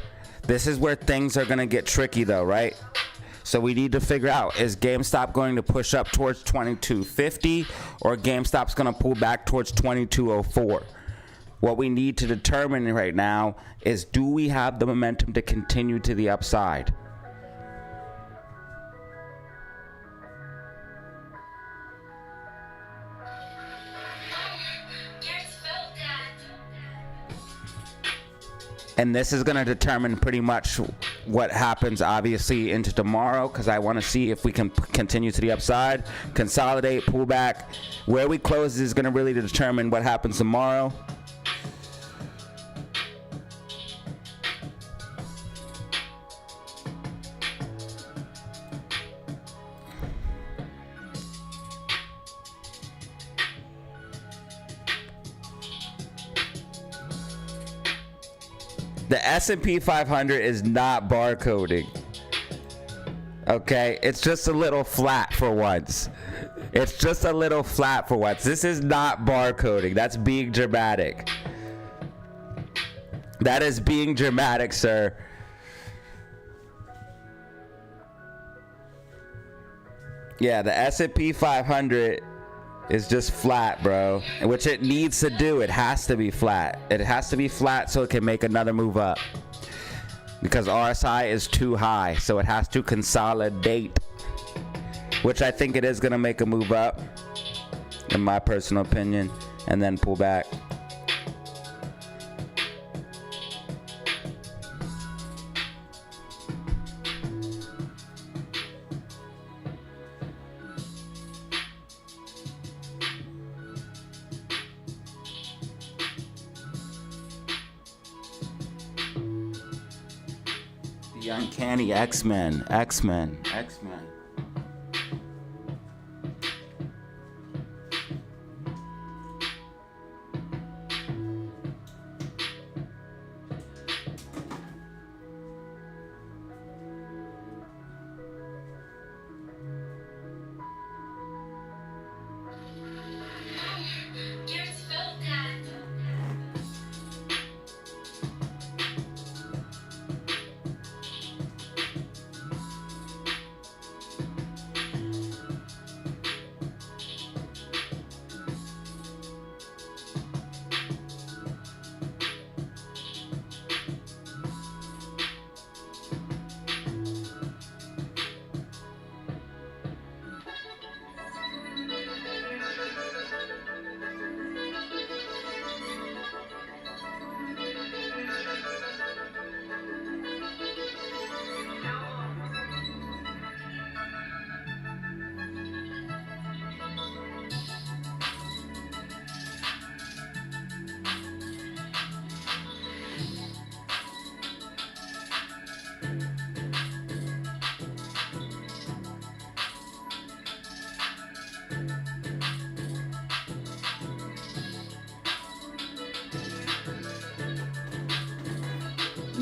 This is where things are going to get tricky though, right? So we need to figure out, is GameStop going to push up towards 2250 or GameStop's going to pull back towards 2204? What we need to determine right now is, do we have the momentum to continue to the upside? And this is going to determine pretty much what happens, obviously, into tomorrow, because I want to see if we can continue to the upside, consolidate, pull back. Where we close is going to really determine what happens tomorrow. The S&P 500 is not barcoding. Okay, it's just a little flat for once. It's just a little flat for once. This is not barcoding. That's being dramatic. That is being dramatic, sir. Yeah, the S&P 500 is just flat, bro, which it needs to do. It has to be flat. It has to be flat so it can make another move up, because RSI is too high, so it has to consolidate, which I think it is going to make a move up, in my personal opinion, and then pull back. The Uncanny X-Men.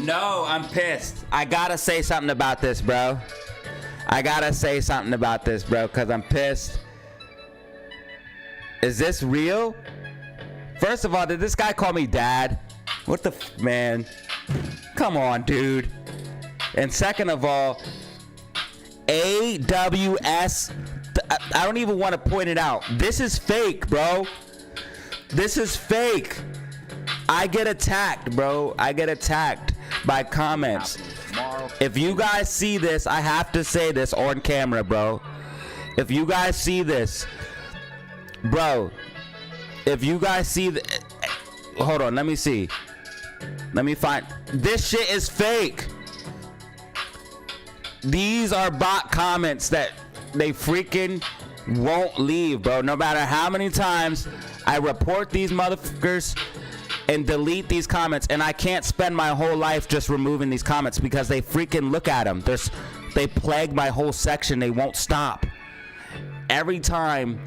No, I'm pissed. I gotta say something about this, bro. Because I'm pissed. Is this real? First of all, did this guy call me dad? What the man? Come on, dude. And second of all, AWS, I don't even want to point it out. This is fake, bro. This is fake. I get attacked, bro. I get attacked by comments. If you guys see this, I have to say this on camera, bro. If you guys see this, bro, if you guys see the, hold on, let me see. Let me find, this shit is fake. These are bot comments that they freaking won't leave, bro. No matter how many times I report these motherfuckers and delete these comments, and I can't spend my whole life just removing these comments because they freaking look at them. They plague my whole section. They won't stop. Every time,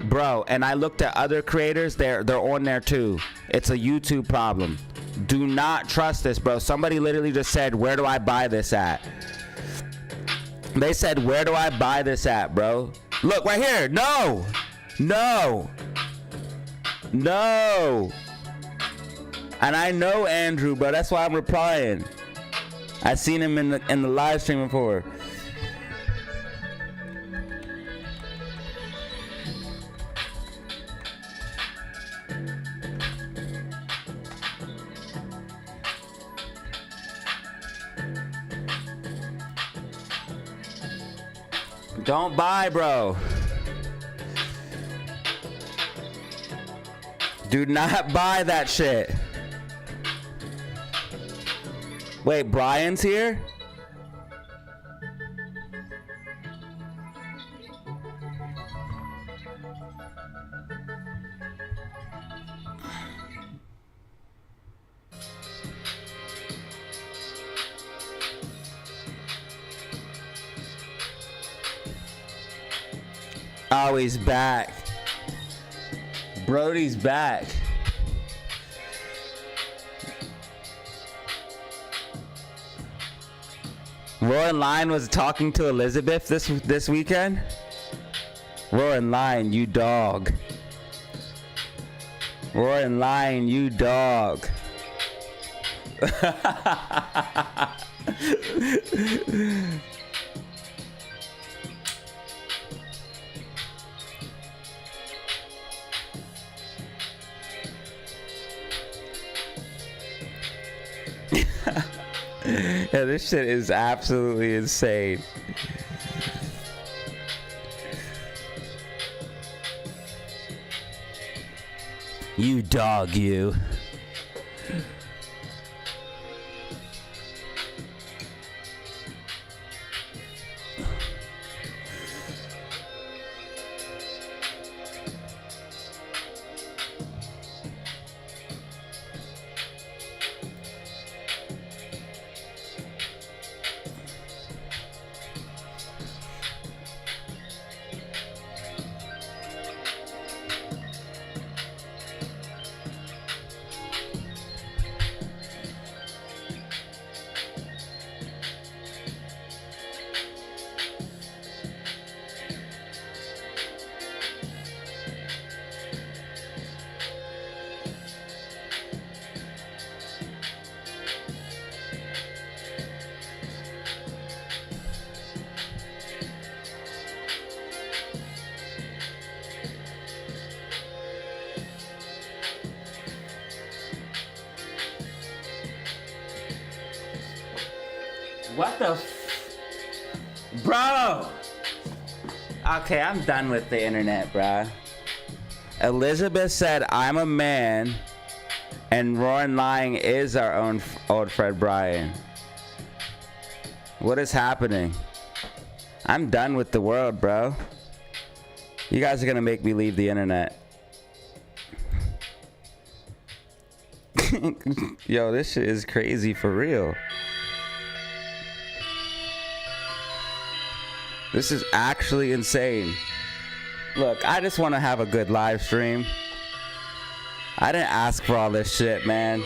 bro, and I looked at other creators, they're on there too. It's a YouTube problem. Do not trust this, bro. Somebody literally just said, where do I buy this at? They said, where do I buy this at, bro? Look, right here. No. And I know Andrew, bro. That's why I'm replying. I seen him in the live stream before. Don't buy, bro. Do not buy that shit. Wait, Brian's here? Oh, he's back. Brody's back. Roaring Lion was talking to Elizabeth this weekend. Roaring Lion, you dog. Roaring Lion, you dog. Yeah, this shit is absolutely insane. You dog, you. What the bro? Okay, I'm done with the internet, bro. Elizabeth said I'm a man and Roaring Lying is our own old Fred Brian. What is happening? I'm done with the world, bro. You guys are gonna make me leave the internet. Yo, this shit is crazy for real. This is actually insane. Look, I just want to have a good live stream. I didn't ask for all this shit, man.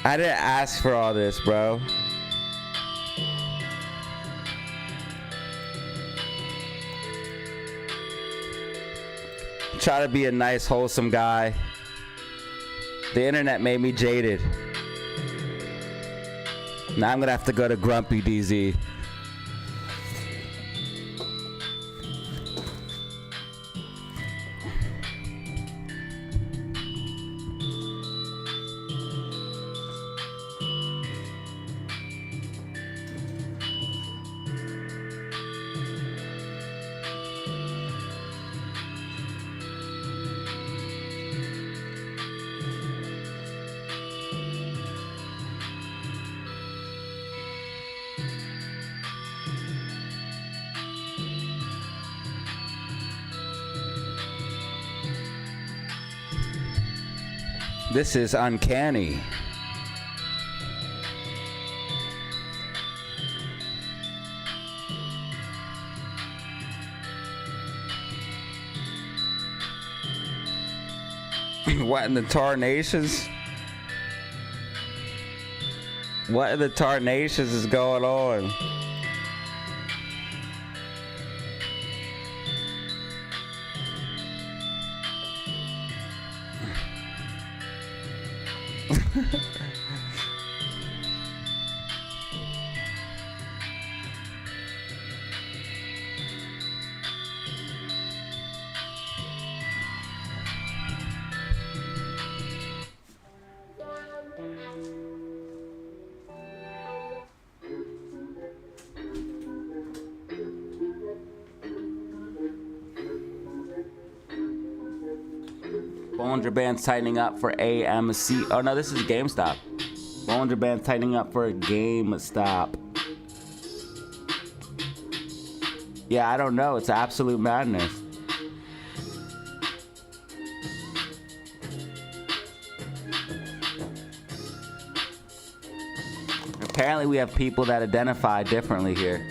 I didn't ask for all this, bro. Try to be a nice, wholesome guy. The internet made me jaded. Now I'm gonna have to go to Grumpy DZ. This is Uncanny. What in the tarnations? What in the tarnations is going on? Bollinger Band's tightening up for AMC. Oh no, this is GameStop. Bollinger Band's tightening up for GameStop. Yeah, I don't know. It's absolute madness. Apparently we have people that identify differently here.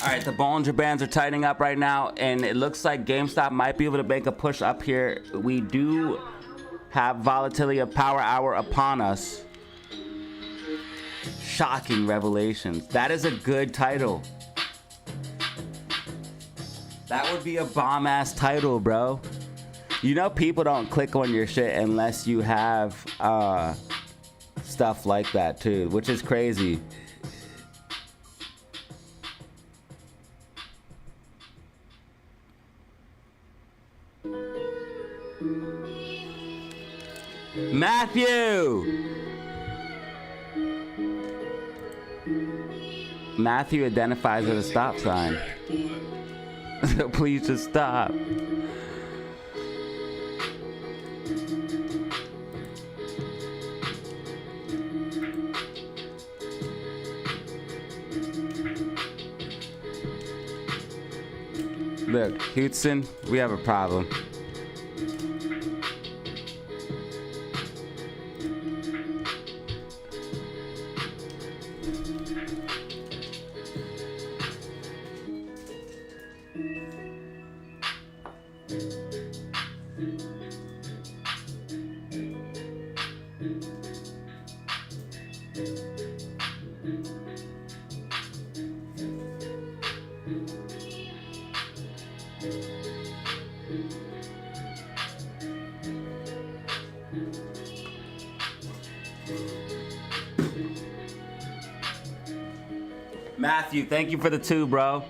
All right, the Bollinger Bands are tightening up right now, and it looks like GameStop might be able to make a push up here. We do have volatility of power hour upon us. Shocking revelations. That is a good title. That would be a bomb-ass title, bro. You know people don't click on your shit unless you have stuff like that too, which is crazy. Matthew! Matthew identifies as a stop sign. So please just stop. Look, Houston, we have a problem. Matthew, thank you for the 2, bro.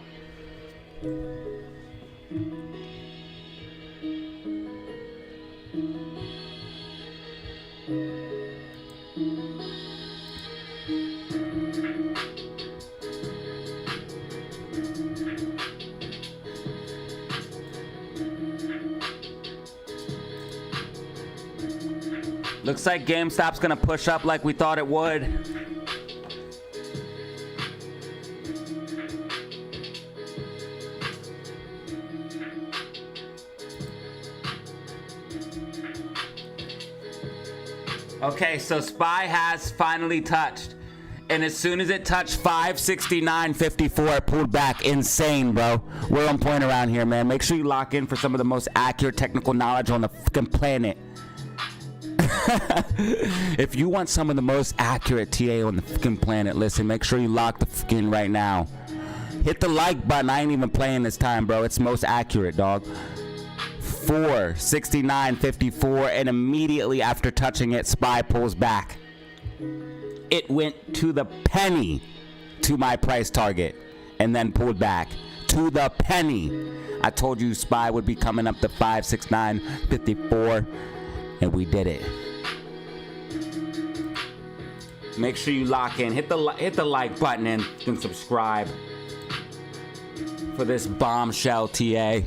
Looks like GameStop's gonna push up like we thought it would. Okay, so SPY has finally touched. And as soon as it touched 569.54, it pulled back. Insane, bro. We're on point around here, man. Make sure you lock in for some of the most accurate technical knowledge on the fucking planet. If you want some of the most accurate TA on the fucking planet, listen, make sure you lock the fucking right now. Hit the like button. I ain't even playing this time, bro. It's most accurate, dog. 469.54, and immediately after touching it, SPY pulls back. It went to the penny to my price target and then pulled back to the penny. I told you SPY would be coming up to 569.54, and we did it. Make sure you lock in. Hit the like button and subscribe for this bombshell TA.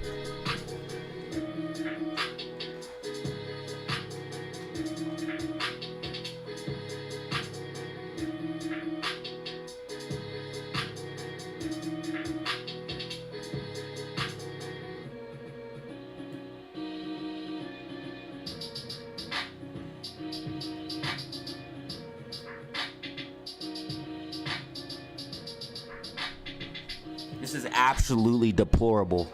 This is absolutely deplorable.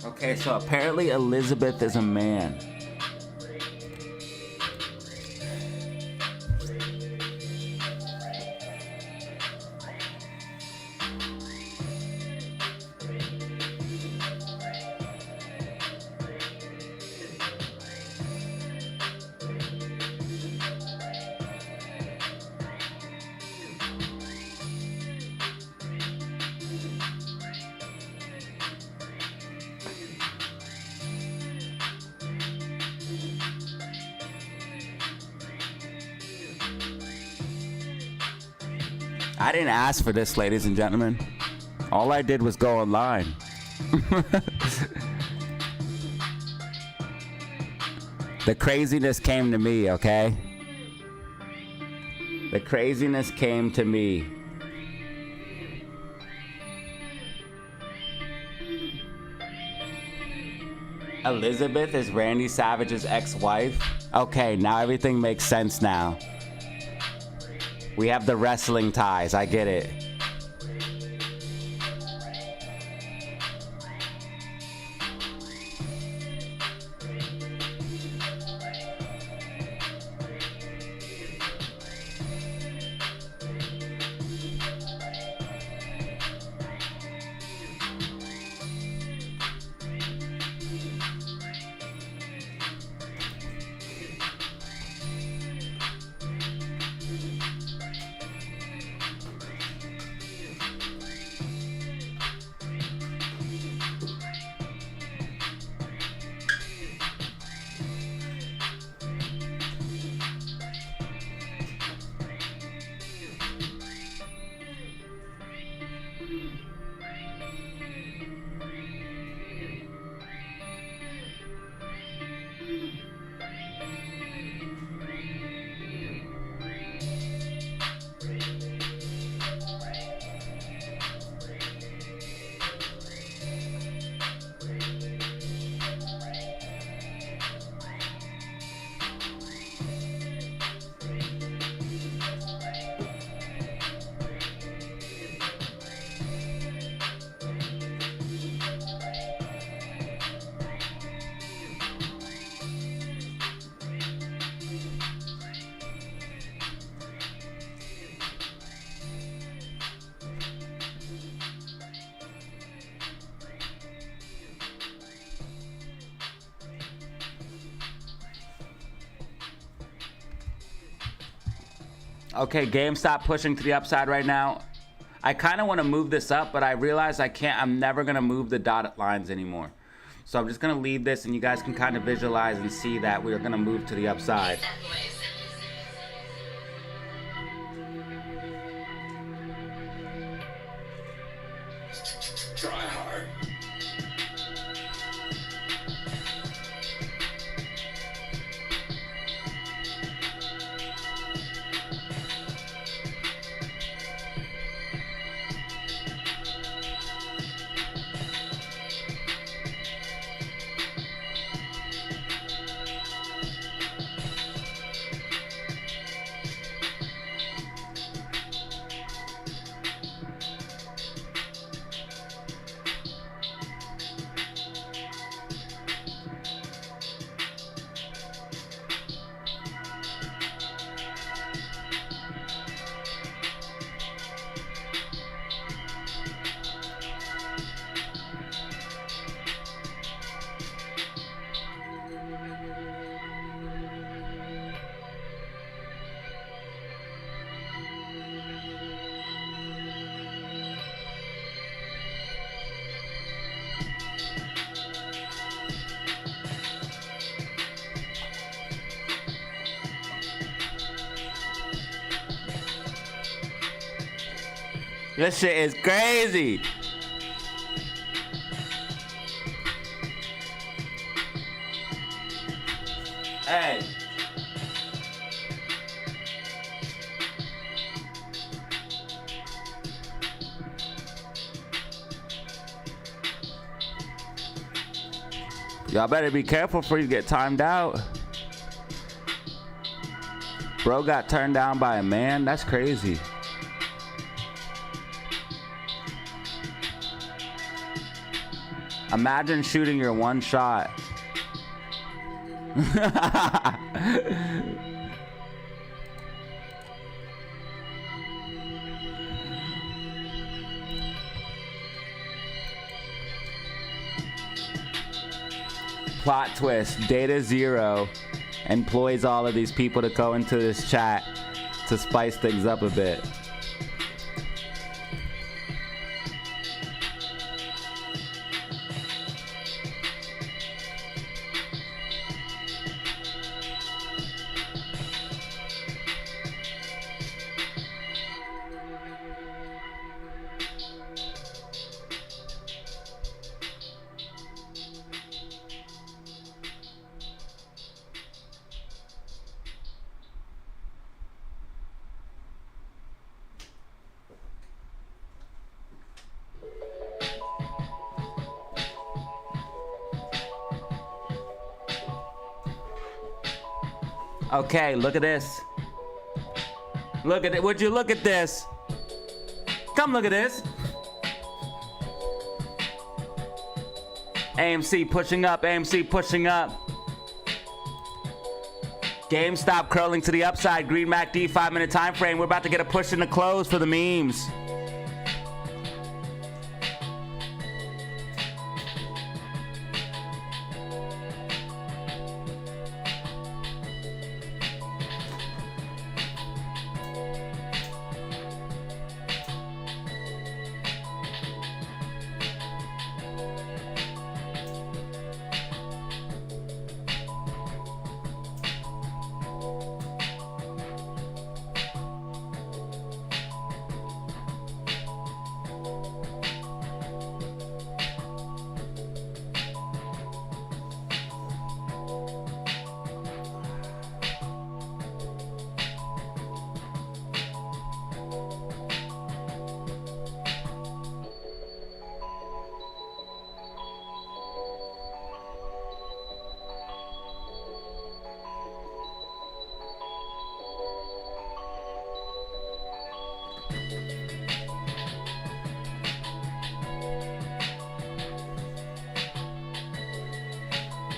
Okay, so apparently Elizabeth is a man. I didn't ask for this, ladies and gentlemen. All I did was go online. The craziness came to me, okay? The craziness came to me. Elizabeth is Randy Savage's ex-wife? Okay, now everything makes sense now. We have the wrestling ties. I get it. Okay, GameStop pushing to the upside right now. I kind of want to move this up, but I realize I can't. I'm never going to move the dotted lines anymore. So I'm just going to leave this, and you guys can kind of visualize and see that we're going to move to the upside. Try hard. This shit is crazy. Hey. Y'all better be careful before you get timed out. Bro got turned down by a man. That's crazy. Imagine shooting your one shot. Plot twist, Datazero employs all of these people to go into this chat to spice things up a bit. Okay, look at this. Look at it. Would you look at this? Come look at this. AMC pushing up, AMC pushing up. GameStop curling to the upside. Green MACD 5-minute time frame. We're about to get a push in the close for the memes.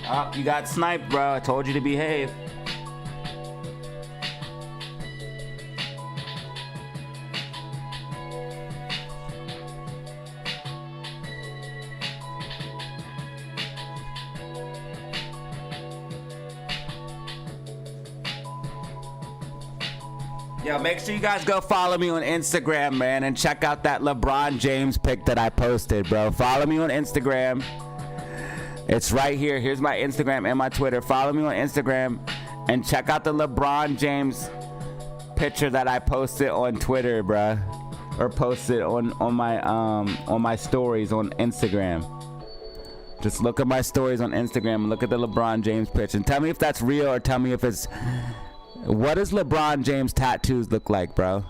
Oh, you got sniped, bro. I told you to behave. Yo, make sure you guys go follow me on Instagram, man, and check out that LeBron James pic that I posted, bro. Follow me on Instagram. It's right here. Here's my Instagram and my Twitter. Follow me on Instagram and check out the LeBron James picture that I posted on Twitter, bro, or posted on my stories on Instagram. Just look at my stories on Instagram and look at the LeBron James picture and tell me if that's real or tell me if it's. What does LeBron James tattoos look like, bro?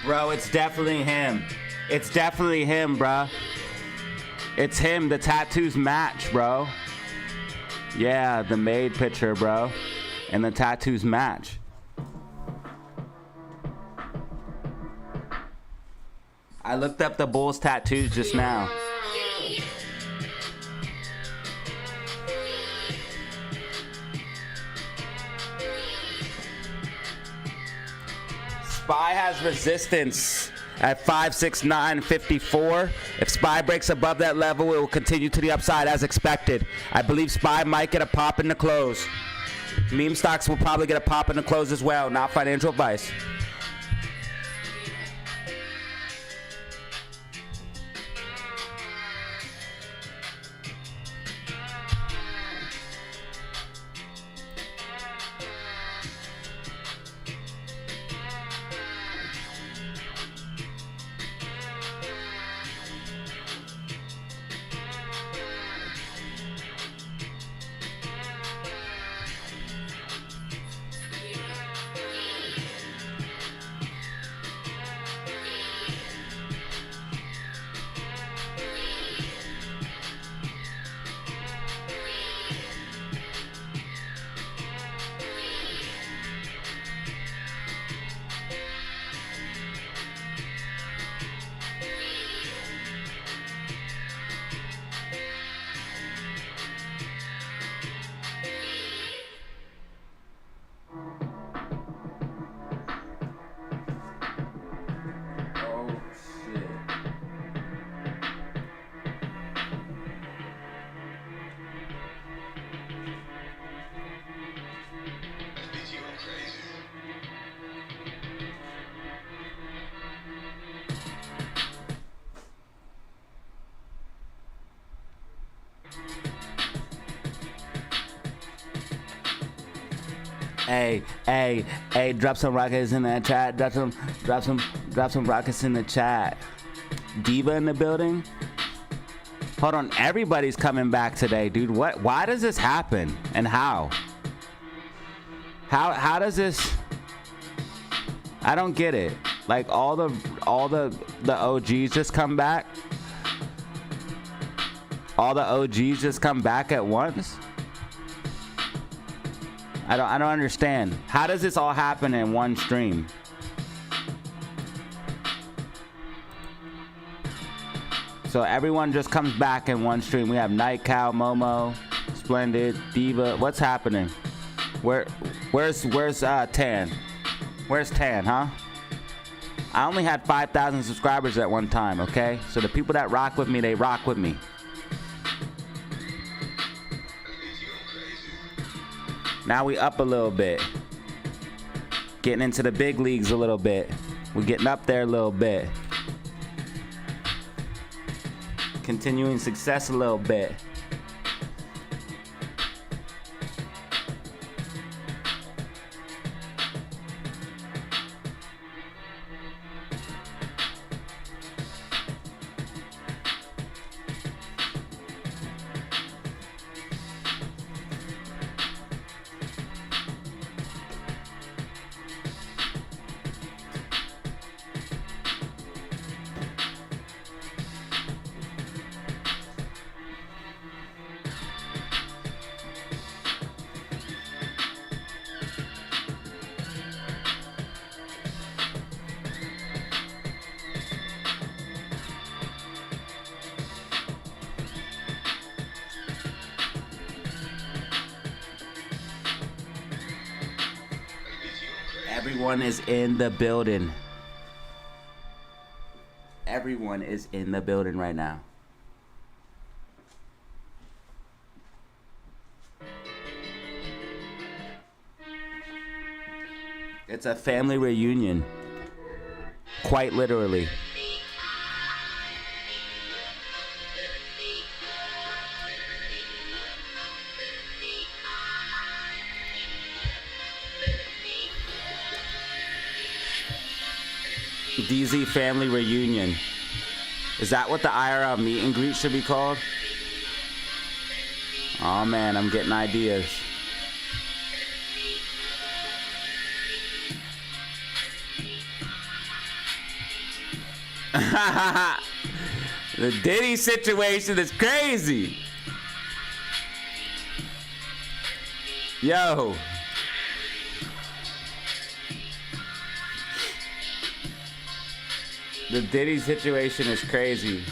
Bro, it's definitely him. It's definitely him, bro. It's him. The tattoos match, bro. Yeah, the made picture, bro. And the tattoos match. I looked up the Bulls tattoos just now. SPY has resistance at 569.54. If SPY breaks above that level, it will continue to the upside as expected. I believe SPY might get a pop in the close. Meme stocks will probably get a pop in the close as well. Not financial advice. Hey, drop some rockets in the chat. Drop some rockets in the chat. Diva in the building? Hold on, everybody's coming back today, dude. Why does this happen? And how? How does this? I don't get it. Like all the OGs just come back? All the OGs just come back at once? I don't understand. How does this all happen in one stream? So everyone just comes back in one stream. We have Night Cow, Momo, Splendid, Diva. What's happening? Where's Tan? Where's Tan, huh? I only had 5,000 subscribers at one time, okay? So the people that rock with me, they rock with me. Now we up a little bit. Getting into the big leagues a little bit. We're getting up there a little bit. Continuing success a little bit. Everyone is in the building. Everyone is in the building right now. It's a family reunion. Quite literally. DZ family reunion. Is that what the IRL meet and greet should be called? Oh man, I'm getting ideas. The Diddy situation is crazy. Yo. The Diddy situation is crazy.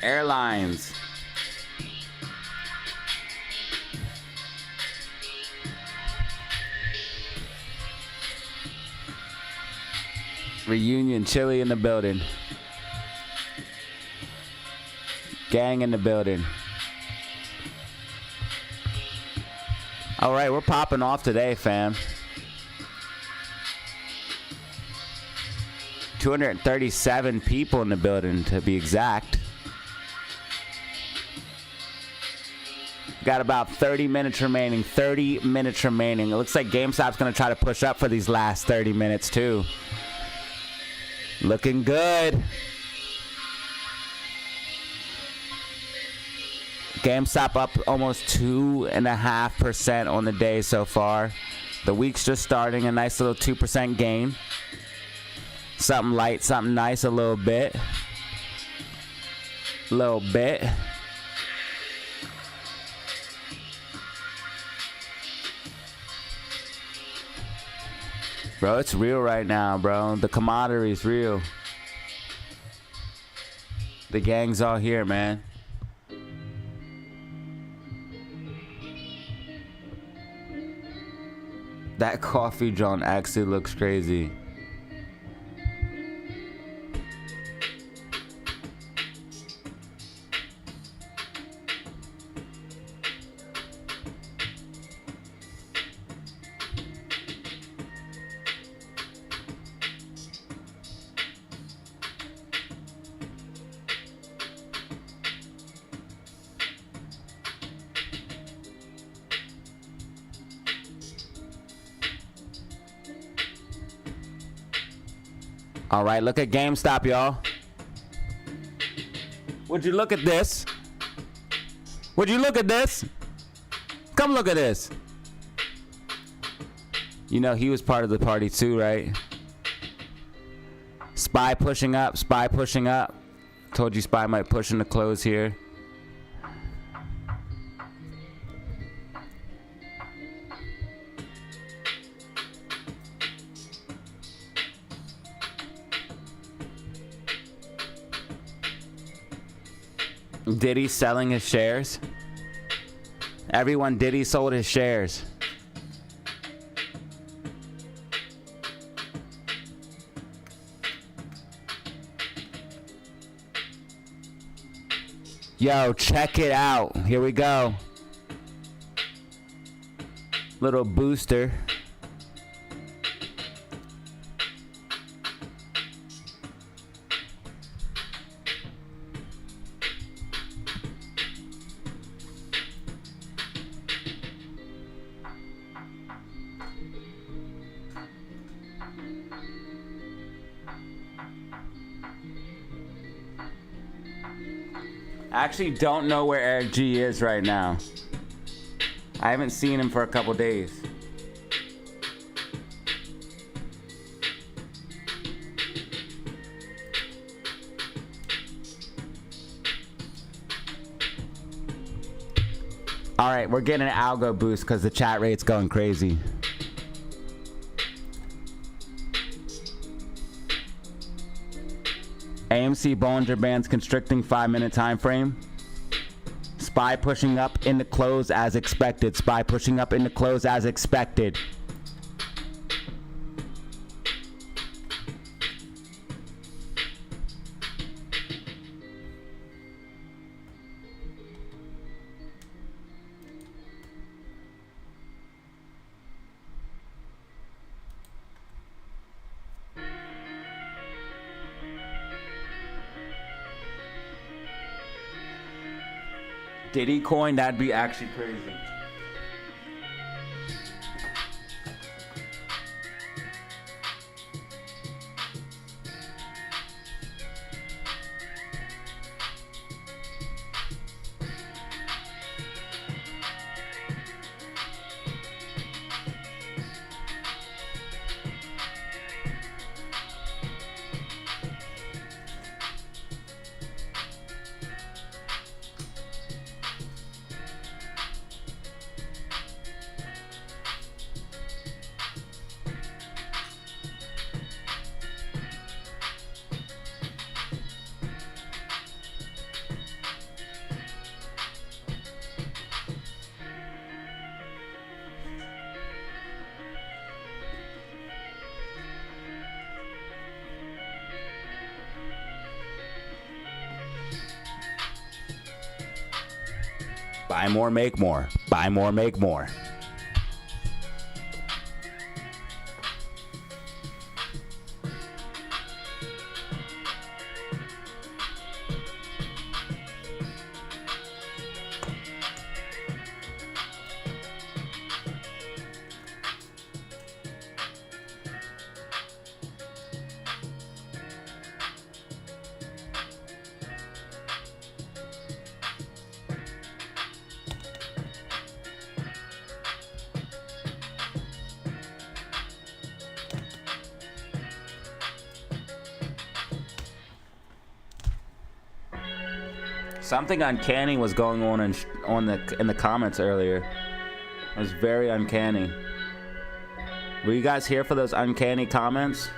Airlines. Reunion, chili in the building. Gang in the building. All right, we're popping off today, fam. 237 people in the building, to be exact. Got about 30 minutes remaining. 30 minutes remaining. It looks like GameStop's going to try to push up for these last 30 minutes, too. Looking good. GameStop up almost 2.5% on the day so far. The week's just starting. A nice little 2% gain. Something light, something nice, a little bit. Little bit. Bro, it's real right now, bro. The commodity's real. The gang's all here, man. That coffee joint actually looks crazy. All right, look at GameStop, y'all. Would you look at this? Would you look at this? Come look at this. You know he was part of the party too, right? SPY pushing up, SPY pushing up. Told you SPY might push in the close here. Diddy selling his shares. Everyone Diddy sold his shares. Yo, check it out. Here we go. Little booster. I actually don't know where Eric G is right now. I haven't seen him for a couple days. All right, we're getting an algo boost because the chat rate's going crazy. AMC Bollinger Bands constricting 5-minute time frame. SPY pushing up in the close as expected. SPY pushing up in the close as expected. Diddy coin, that'd be actually crazy. Buy more, make more. Buy more, make more. Something uncanny was going on in the comments earlier. It was very uncanny. Were you guys here for those uncanny comments?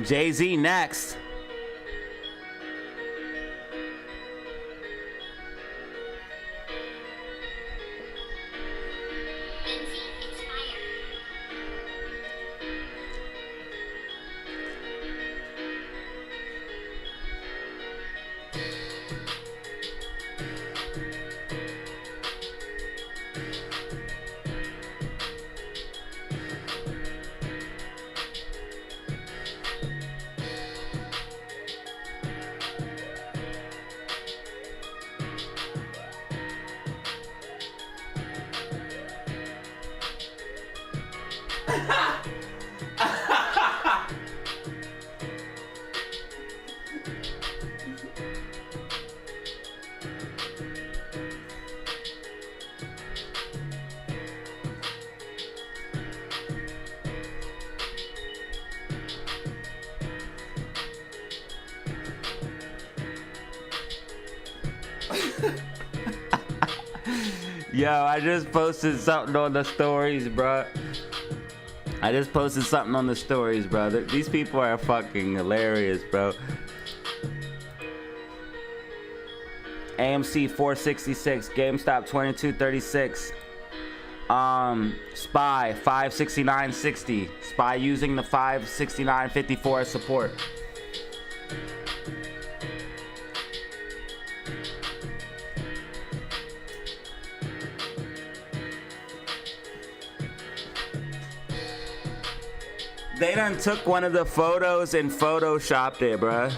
Jay-Z next. Yo, I just posted something on the stories, bro. I just posted something on the stories, bro. These people are fucking hilarious, bro. AMC 466, GameStop 2236. SPY 569.60. SPY using the 569.54 as support. They done took one of the photos and photoshopped it, bruh.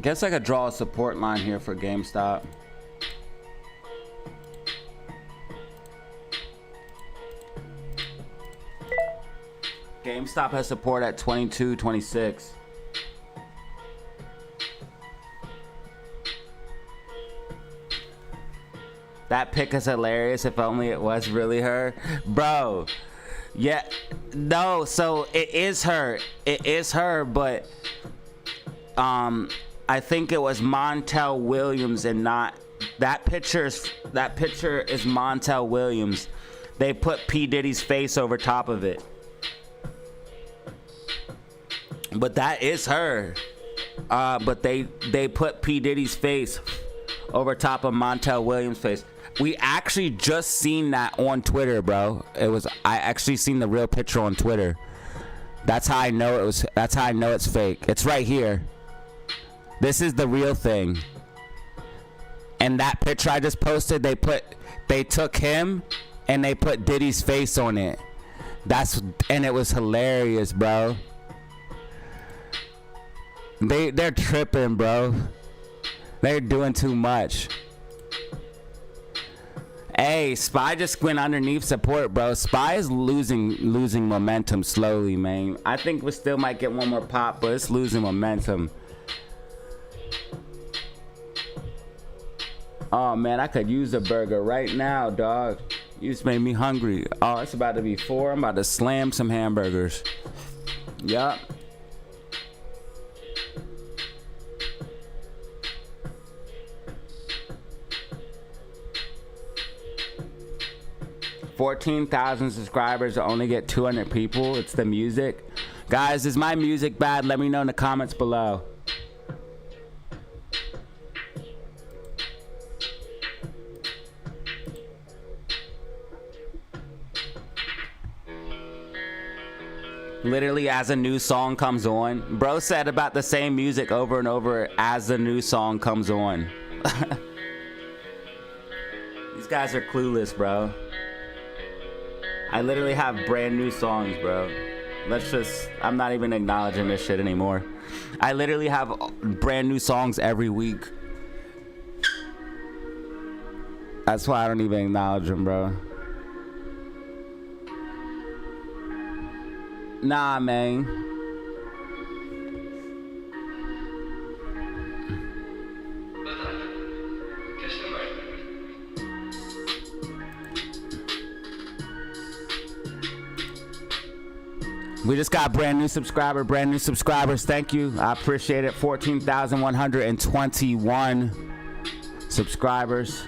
Guess I could draw a support line here for GameStop. GameStop has support at 22.26. That pick is hilarious. If only it was really her, bro. Yeah, no. So it is her. It is her, but I think it was Montel Williams and not that picture is Montel Williams. They put P. Diddy's face over top of it. But that is her. But they put P. Diddy's face over top of Montel Williams' face. We actually just seen that on Twitter, bro. I actually seen the real picture on Twitter. That's how I know it's fake. It's right here. This is the real thing. And that picture I just posted, they took him and they put Diddy's face on it. And it was hilarious, bro. They're tripping, bro. They're doing too much. Hey, SPY just went underneath support, bro. SPY is losing momentum slowly, man. I think we still might get one more pop, but it's losing momentum. Oh man, I could use a burger right now, dog. You just made me hungry. Oh, it's about to be 4. I'm about to slam some hamburgers. Yup. $14,000 subscribers, I only get 200 people. It's the music. Guys, is my music bad? Let me know in the comments below. Literally as a new song comes on. Bro said about the same music over and over as the new song comes on. These guys are clueless, bro. I literally have brand new songs, bro. I'm not even acknowledging this shit anymore. I literally have brand new songs every week. That's why I don't even acknowledge them, bro. Nah, man. We just got brand new subscribers. Thank you. I appreciate it. 14,121 subscribers.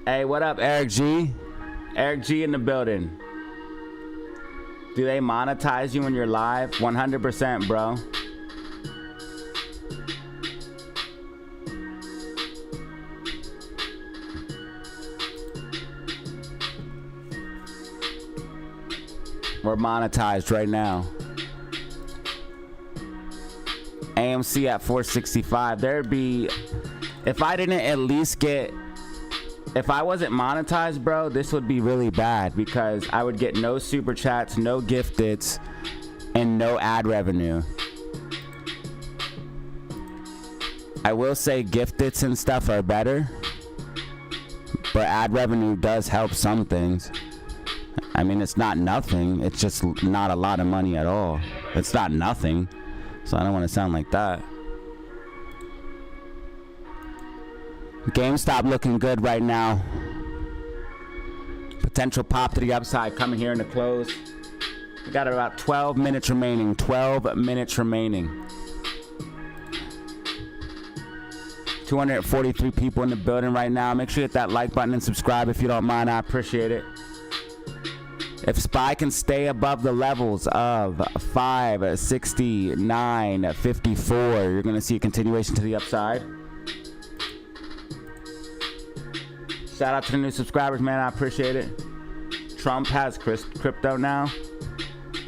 Hey, what up, Eric G? Eric G in the building. Do they monetize you when you're live? 100%, bro. We're monetized right now. AMC at 465. There'd be, if I didn't at least get, if I wasn't monetized, bro, this would be really bad because I would get no super chats, no gifteds, and no ad revenue. I will say gifteds and stuff are better, but ad revenue does help some things. I mean, it's not nothing. It's just not a lot of money at all. It's not nothing. So I don't want to sound like that. GameStop looking good right now. Potential pop to the upside coming here in the close. We got about 12 minutes remaining. 12 minutes remaining. 243 people in the building right now. Make sure you hit that like button and subscribe if you don't mind. I appreciate it. If SPY can stay above the levels of 569, 54, you're going to see a continuation to the upside. Shout out to the new subscribers, man. I appreciate it. Trump has crypto now.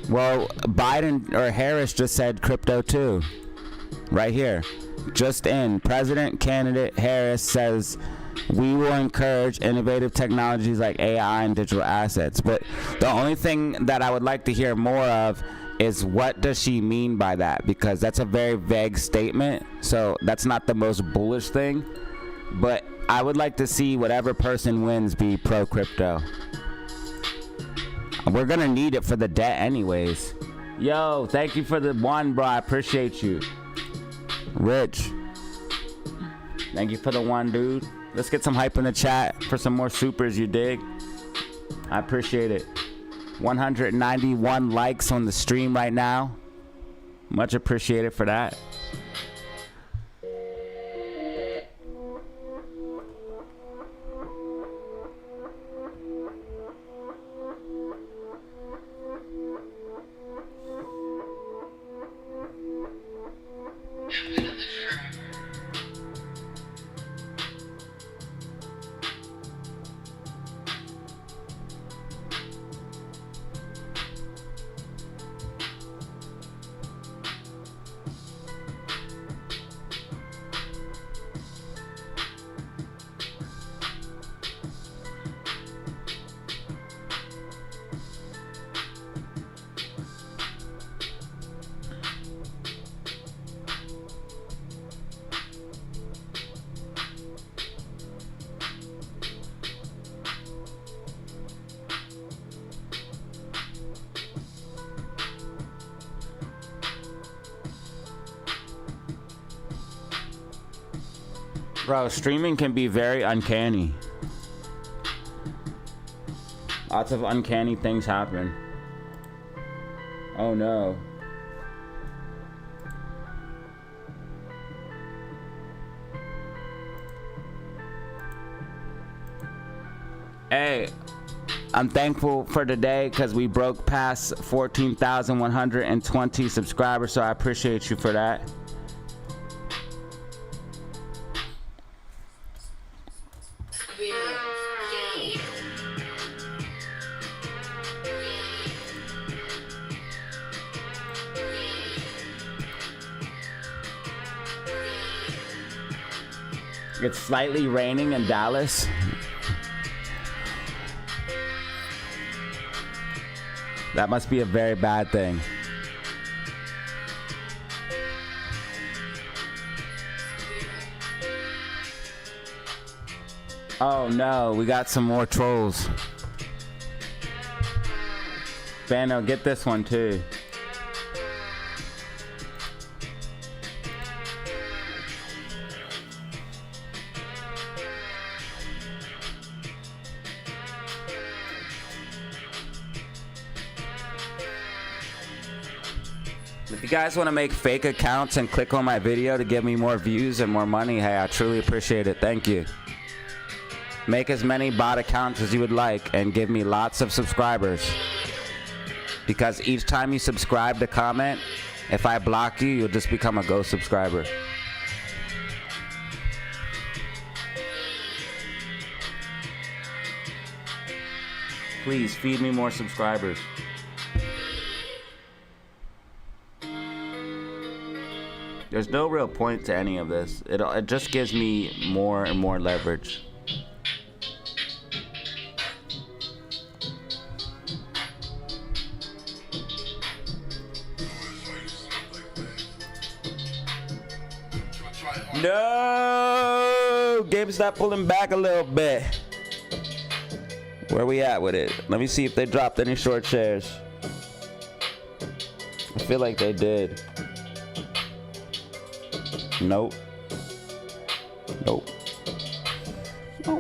Well, Biden or Harris just said crypto too. Right here. Just in. President candidate Harris says we will encourage innovative technologies like AI and digital assets. But the only thing that I would like to hear more of is what does she mean by that? Because that's a very vague statement. So that's not the most bullish thing. But I would like to see whatever person wins be pro crypto. We're gonna need it for the debt anyways. Yo, thank you for the one, bro. I appreciate you. Rich, thank you for the one, dude. Let's get some hype in the chat for some more supers, you dig? I appreciate it. 191 likes on the stream right now. Much appreciated for that. Bro, streaming can be very uncanny. Lots of uncanny things happen. Oh no. Hey, I'm thankful for today because we broke past 14,120 subscribers, so I appreciate you for that. It's slightly raining in Dallas. That must be a very bad thing. Oh no, we got some more trolls. Bano, get this one too. If you guys want to make fake accounts and click on my video to give me more views and more money, hey, I truly appreciate it. Thank you. Make as many bot accounts as you would like and give me lots of subscribers. Because each time you subscribe to comment, if I block you, you'll just become a ghost subscriber. Please feed me more subscribers. There's no real point to any of this. It just gives me more and more leverage. No! GameStop pulling back a little bit. Where we at with it? Let me see if they dropped any short shares. I feel like they did. Nope. Nope. No.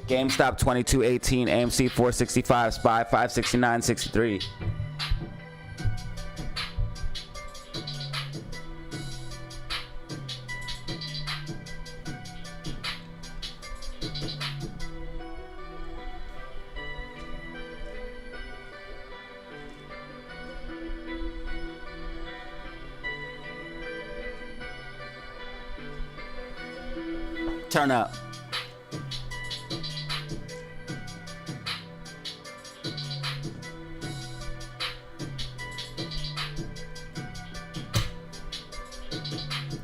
GameStop 2218, AMC 465, SPY 569.63. Turn up.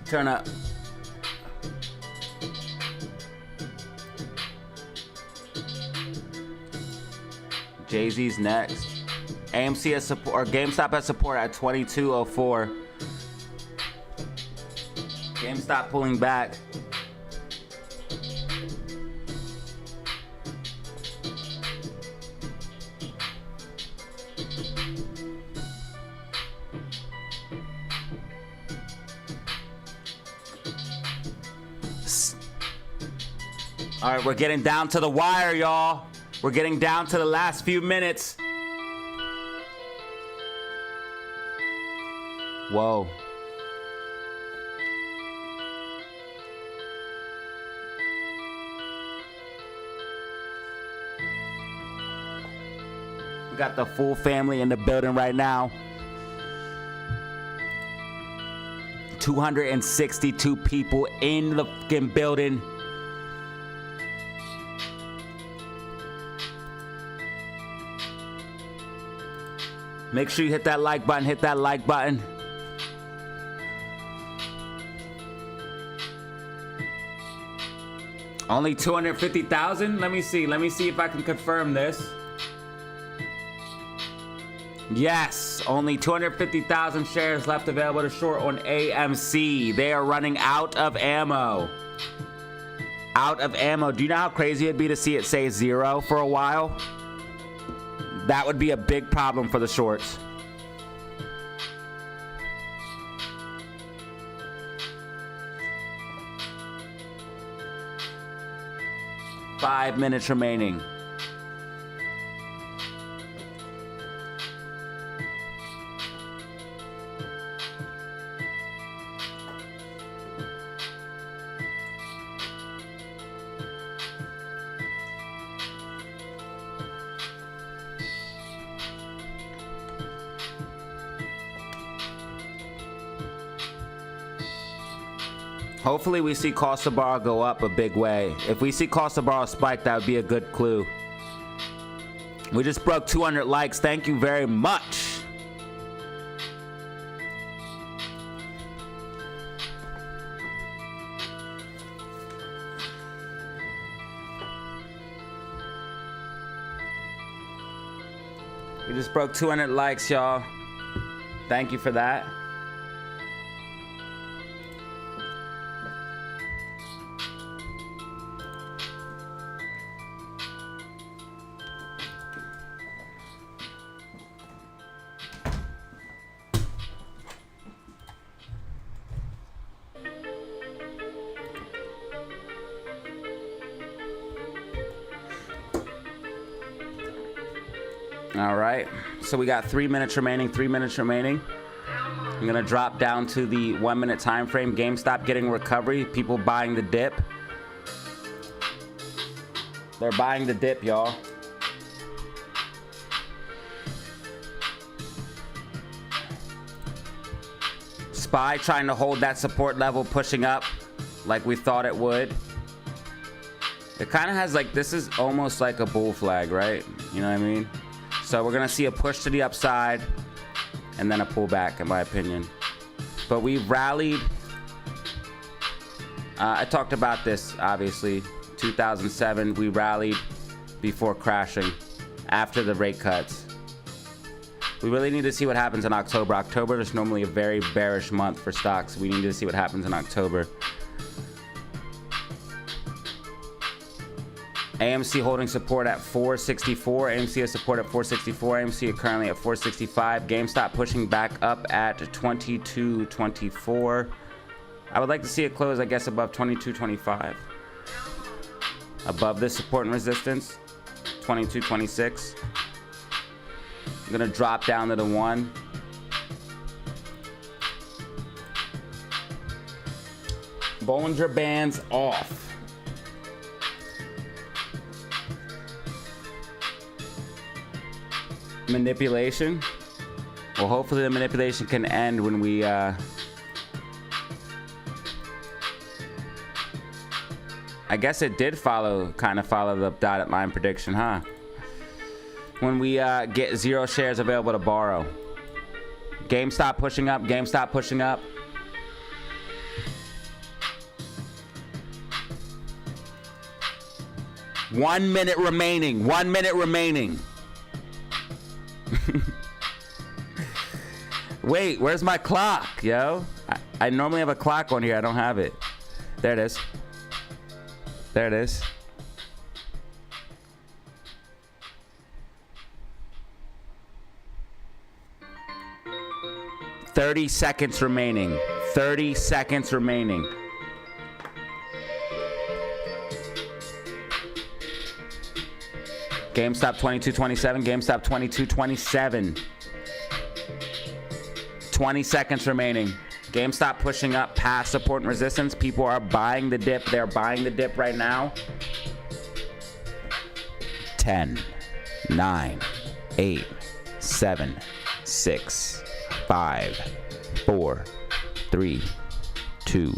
Turn up. Jay-Z's next. AMC has support, or GameStop has support at 2204. GameStop pulling back. All right, we're getting down to the wire, y'all. We're getting down to the last few minutes. Whoa. We got the full family in the building right now. 262 people in the fucking building. Make sure you hit that like button, hit that like button. Only 250,000? Let me see if I can confirm this. Yes, only 250,000 shares left available to short on AMC. They are running out of ammo. Out of ammo. Do you know how crazy it'd be to see it say 0 for a while? That would be a big problem for the shorts. Five minutes remaining. Hopefully we see cost of borrow go up a big way. If we see cost of borrow spike, that would be a good clue. We just broke 200 likes. Thank you very much. We just broke 200 likes, y'all. Thank you for that. All right, so we got 3 minutes remaining, 3 minutes remaining. I'm gonna drop down to the 1 minute time frame. GameStop getting recovery, people buying the dip. They're buying the dip, y'all. SPY trying to hold that support level, pushing up like we thought it would. It kind of has like, this is almost like a bull flag, right? You know what I mean? So we're gonna see a push to the upside and then a pullback, in my opinion. But we've rallied. I talked about this, obviously. 2007, we rallied before crashing after the rate cuts. We really need to see what happens in October. October is normally a very bearish month for stocks. We need to see what happens in October. AMC holding support at 464. AMC has support at 464. AMC currently at 465. GameStop pushing back up at 22.24. I would like to see it close, I guess, above 22.25. Above this support and resistance, 22.26. I'm gonna drop down to the 1. Bollinger Bands off. Manipulation. Well, hopefully the manipulation can end when we I guess it did kind of follow the dotted line prediction, huh? When we get 0 shares available to borrow. GameStop pushing up, GameStop pushing up. One minute remaining, 1 minute remaining. Wait, where's my clock, yo? I normally have a clock on here. I don't have it. There it is. There it is. $30 seconds remaining. 30 seconds remaining. GameStop 22.27. GameStop 22.27. 20 seconds remaining. GameStop pushing up past support and resistance. People are buying the dip. They're buying the dip right now. 10, 9, 8, 7, 6, 5, 4, 3, 2,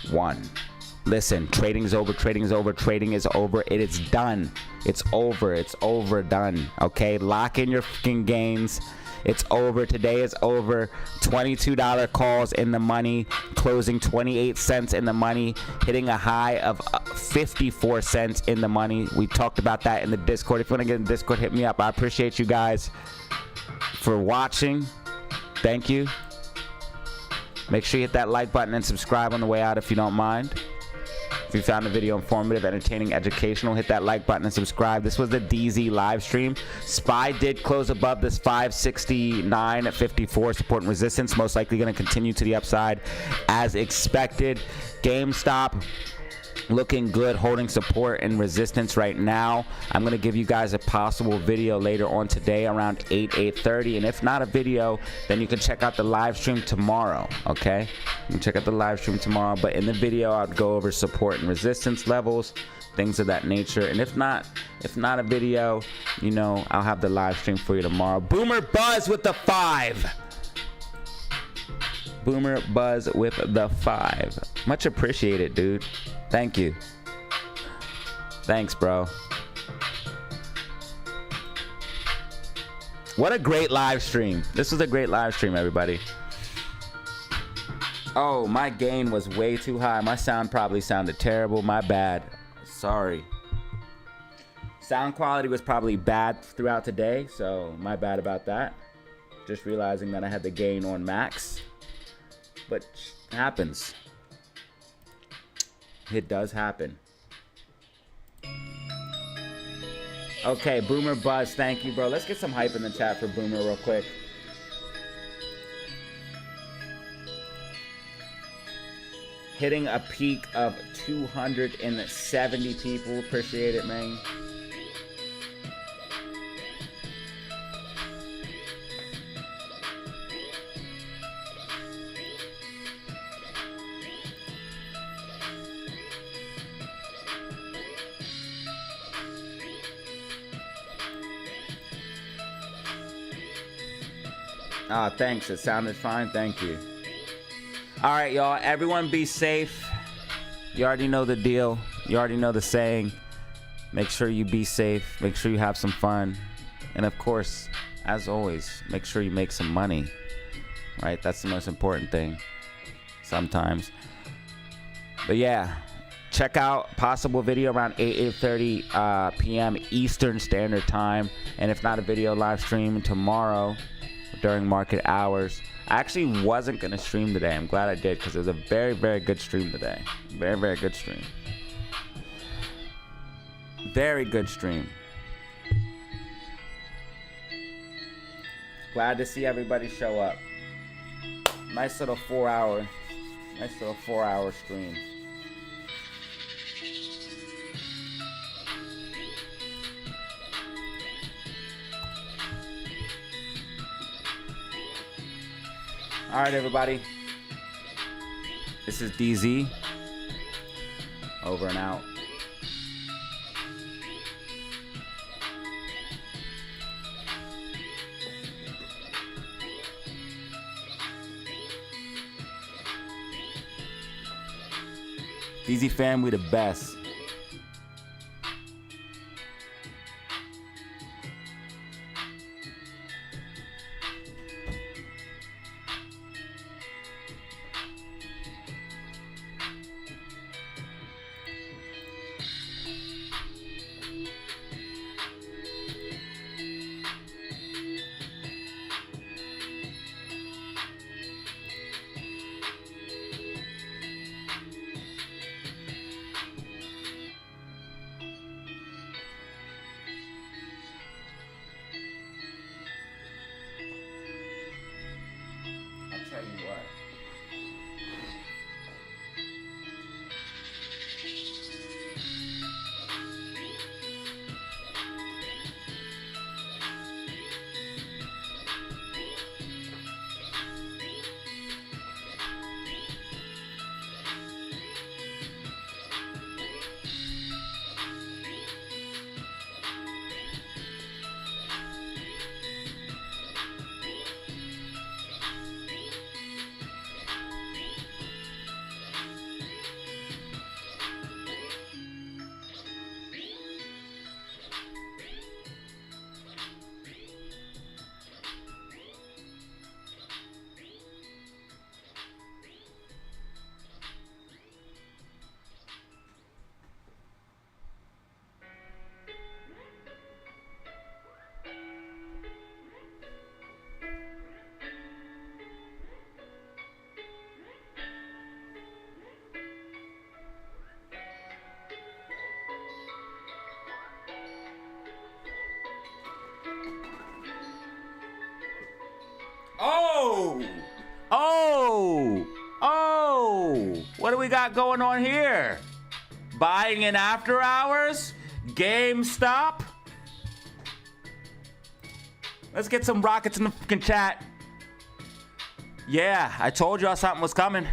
1. Listen, trading's over. Trading is over. Trading is over. It is done. It's over. It's over. Done. Okay? Lock in your fucking gains. It's over. Today is over. $22 calls in the money, closing 28 cents in the money, hitting a high of 54 cents in the money. We talked about that in the Discord. If you want to get in the Discord, hit me up. I appreciate you guys. for watching. Thank you. Make sure you hit that like button and subscribe on the way out if you don't mind. If you found the video informative, entertaining, educational, hit that like button and subscribe. This was the DZ live stream. SPY did close above this 569 at 54 support and resistance. Most likely going to continue to the upside as expected. GameStop looking good, holding support and resistance right now. I'm going to give you guys a possible video later on today around 8:30. And if not a video, then you can check out the live stream tomorrow, okay? You can check out the live stream tomorrow. But in the video, I'll go over support and resistance levels, things of that nature. And if not a video, you know, I'll have the live stream for you tomorrow. Boomer Buzz with the 5. Boomer Buzz with the 5. Much appreciated, dude. Thank you. Thanks, bro. What a great live stream. This was a great live stream, everybody. Oh, my gain was way too high. My sound probably sounded terrible. My bad. Sorry. Sound quality was probably bad throughout the day, so my bad about that. Just realizing that I had the gain on max. But it happens. It does happen. Okay, Boomer Buzz, thank you, bro. Let's get some hype in the chat for Boomer real quick. Hitting a peak of 270 people. Appreciate it, man. Ah, thanks. It sounded fine. Thank you. All right, y'all. Everyone be safe. You already know the deal. You already know the saying. Make sure you be safe. Make sure you have some fun. And of course, as always, make sure you make some money. Right? That's the most important thing sometimes. But yeah, check out possible video around 8:30 p.m. Eastern Standard Time. And if not a video live stream tomorrow during market hours. I actually wasn't going to stream today. I'm glad I did because it was a very, very good stream today. Very, very good stream. Very good stream. Glad to see everybody show up. Nice little 4-hour stream. All right, everybody. This is DZ. Over and out. DZ fam, we the best. we got going on here? Buying in after hours? GameStop? Let's get some rockets in the fucking chat. Yeah, I told y'all something was coming.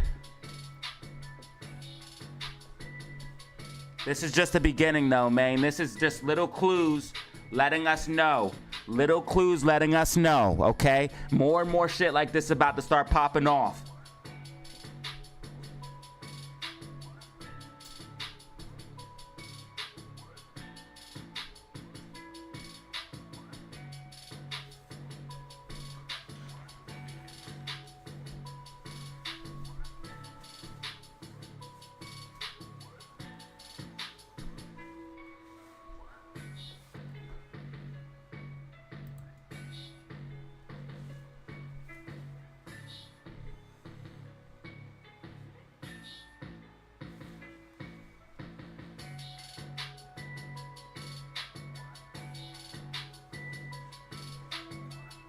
This is just the beginning though, man. This is just little clues letting us know. Little clues letting us know, okay? More and more shit like this about to start popping off.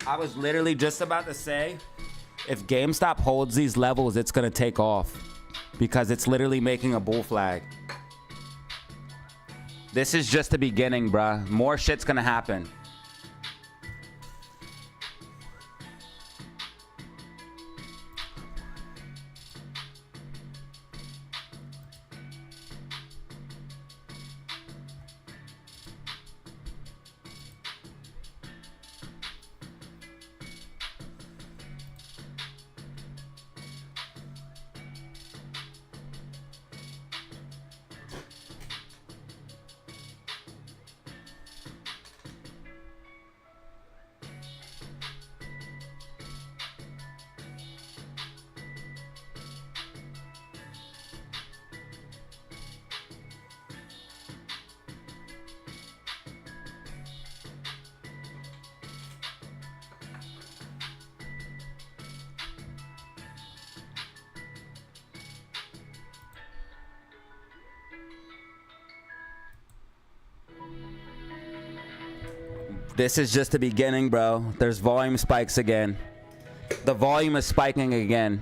I was literally just about to say, if GameStop holds these levels, it's gonna take off because it's literally making a bull flag. This is just the beginning, bruh. More shit's gonna happen. This is just the beginning, bro. There's volume spikes again. The volume is spiking again.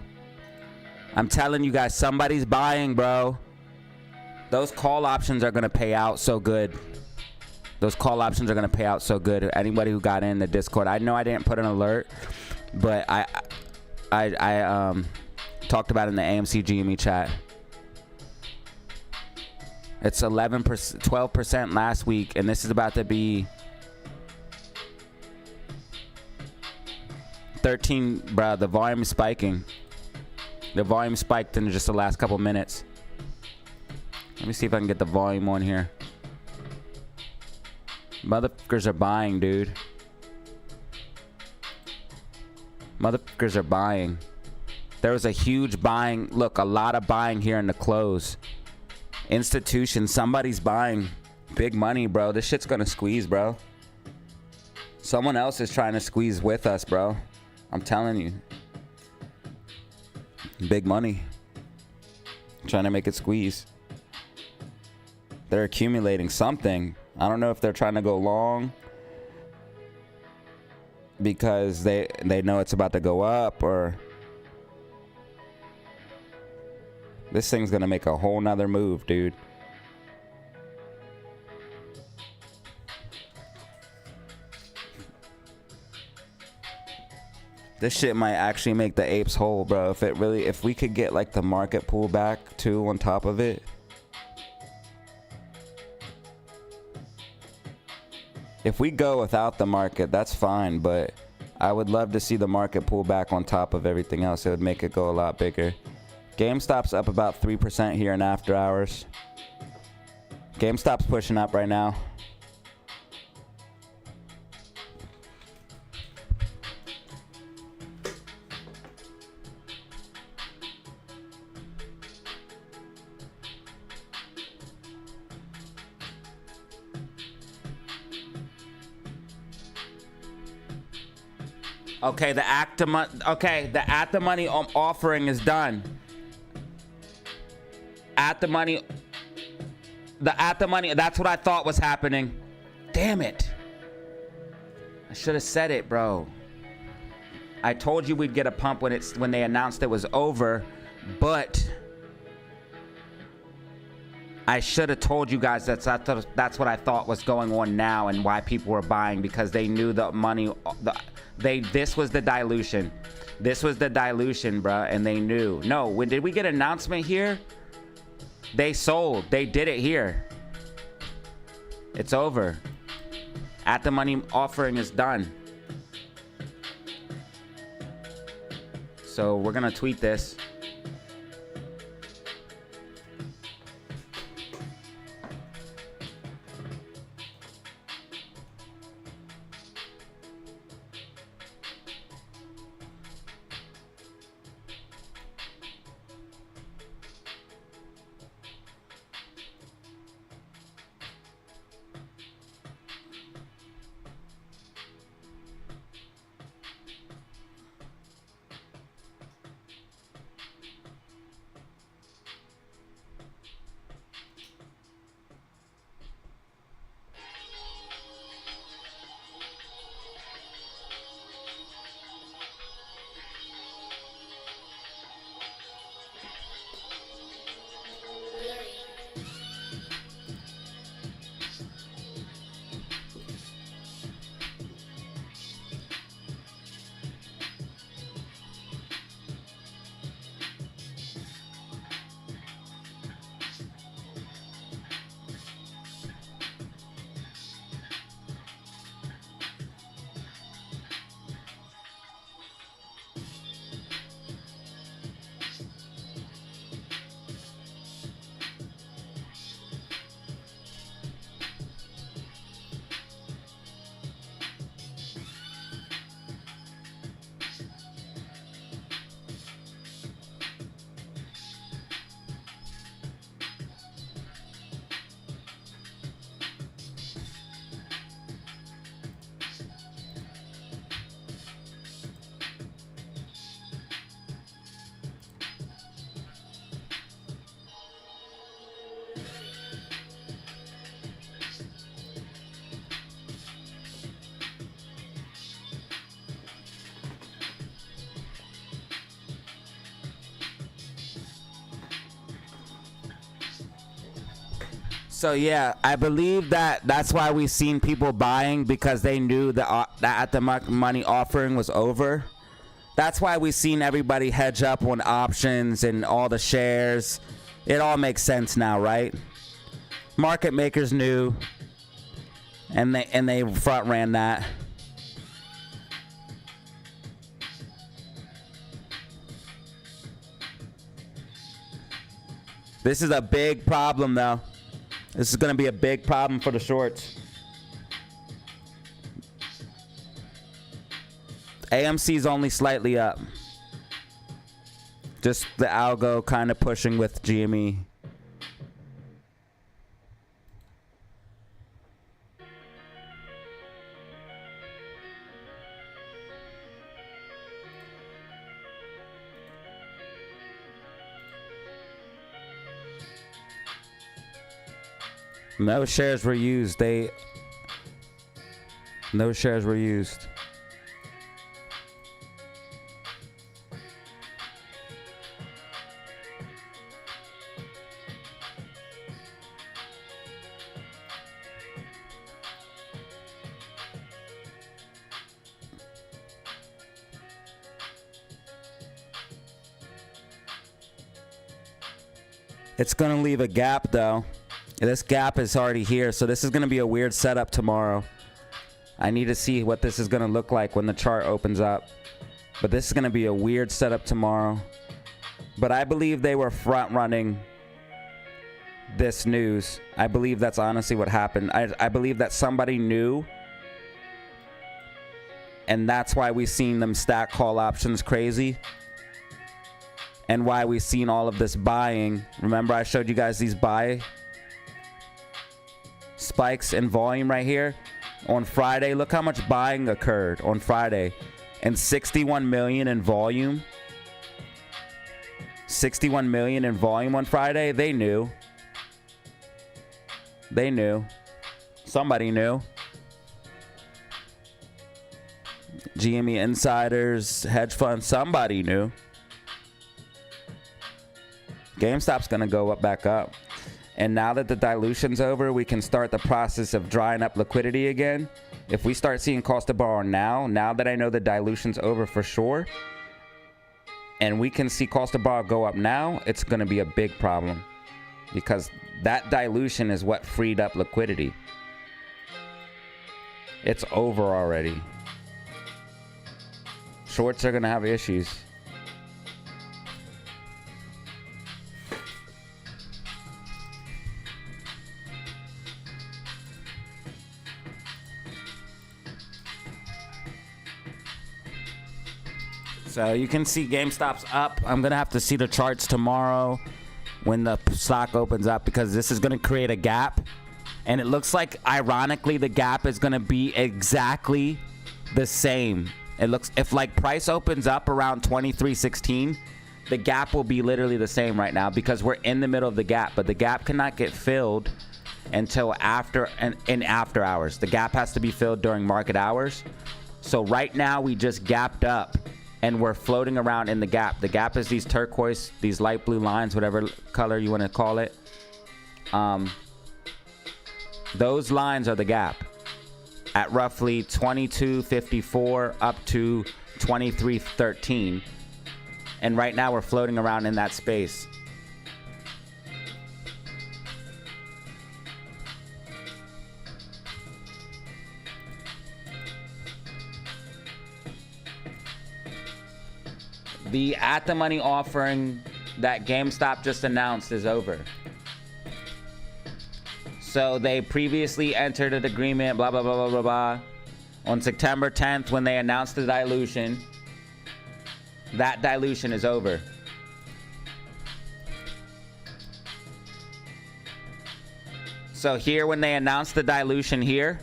I'm telling you guys, somebody's buying, bro. Those call options are gonna pay out so good. Those call options are gonna pay out so good. Anybody who got in the Discord, I know I didn't put an alert, but I talked about it in the AMC GME chat. It's 11%, 12% last week, and this is about to be 13, bro. The volume is spiking. The volume spiked in just the last couple minutes. Let me see if I can get the volume on here. Motherfuckers are buying, dude. Motherfuckers are buying. There was a huge buying. Look, a lot of buying here in the close. Institutions, somebody's buying. Big money, bro. This shit's gonna squeeze, bro. Someone else is trying to squeeze with us, bro. I'm telling you. Big money. Trying to make it squeeze. They're accumulating something. I don't know if they're trying to go long because they know it's about to go up, or this thing's gonna make a whole nother move, dude. This shit might actually make the apes whole, bro. If we could get like the market pullback too on top of it. If we go without the market, that's fine, but I would love to see the market pull back on top of everything else. It would make it go a lot bigger. GameStop's up about 3% here in after hours. GameStop's pushing up right now. Okay, the at the money offering is done. At the money, that's what I thought was happening. Damn it. I should have said it, bro. I told you we'd get a pump when they announced it was over, but I should have told you guys that's what I thought was going on now and why people were buying, because they knew the money. This was the dilution. This was the dilution, bruh, and they knew. No, when did we get an announcement here? They sold. They did it here. It's over. At the money offering is done. So we're gonna tweet this. So yeah, I believe that's why we've seen people buying, because they knew that at the money offering was over. That's why we've seen everybody hedge up on options and all the shares. It all makes sense now, right? Market makers knew, and they front ran that. This is a big problem, though. This is going to be a big problem for the shorts. AMC's only slightly up. Just the algo kind of pushing with GME. No shares were used. No shares were used. It's going to leave a gap, though. This gap is already here, so this is going to be a weird setup tomorrow. I need to see what this is going to look like when the chart opens up. But this is going to be a weird setup tomorrow. But I believe they were front-running this news. I believe that's honestly what happened. I believe that somebody knew, and that's why we've seen them stack call options crazy. And why we've seen all of this buying. Remember I showed you guys these buy spikes in volume right here on Friday. Look how much buying occurred on Friday, and 61 million in volume. 61 million in volume on Friday. They knew. They knew. Somebody knew. GME insiders, hedge funds, somebody knew. GameStop's gonna go up back up. And now that the dilution's over, we can start the process of drying up liquidity again. If we start seeing cost to borrow now that I know the dilution's over for sure, and we can see cost to borrow go up now, it's going to be a big problem. Because that dilution is what freed up liquidity. It's over already. Shorts are going to have issues. So you can see GameStop's up. I'm going to have to see the charts tomorrow when the stock opens up, because this is going to create a gap. And it looks like, ironically, the gap is going to be exactly the same. It looks, if like price opens up around 23.16, the gap will be literally the same right now, because we're in the middle of the gap. But the gap cannot get filled until after, in after hours. The gap has to be filled during market hours. So right now we just gapped up and we're floating around in the gap. The gap is these turquoise, these light blue lines, whatever color you want to call it. Those lines are the gap at roughly 22.54 up to 23.13. And right now we're floating around in that space. The at-the-money offering that GameStop just announced is over. So they previously entered an agreement, blah, blah, blah, blah, blah, blah. On September 10th, when they announced the dilution, that dilution is over. So here, when they announced the dilution here,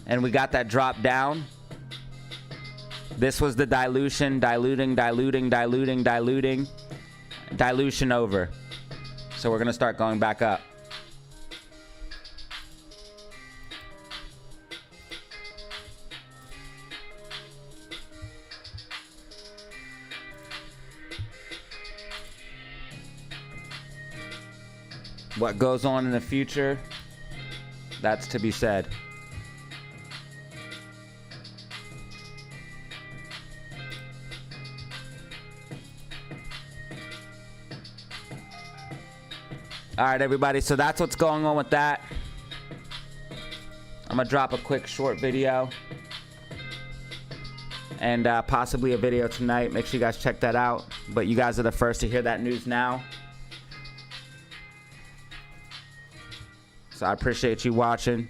and we got that drop down, this was the dilution, diluting, dilution over. So we're going to start going back up. What goes on in the future, that's to be said. All right, everybody, so that's what's going on with that. I'm gonna drop a quick short video and possibly a video tonight. Make sure you guys check that out. But you guys are the first to hear that news now. So I appreciate you watching.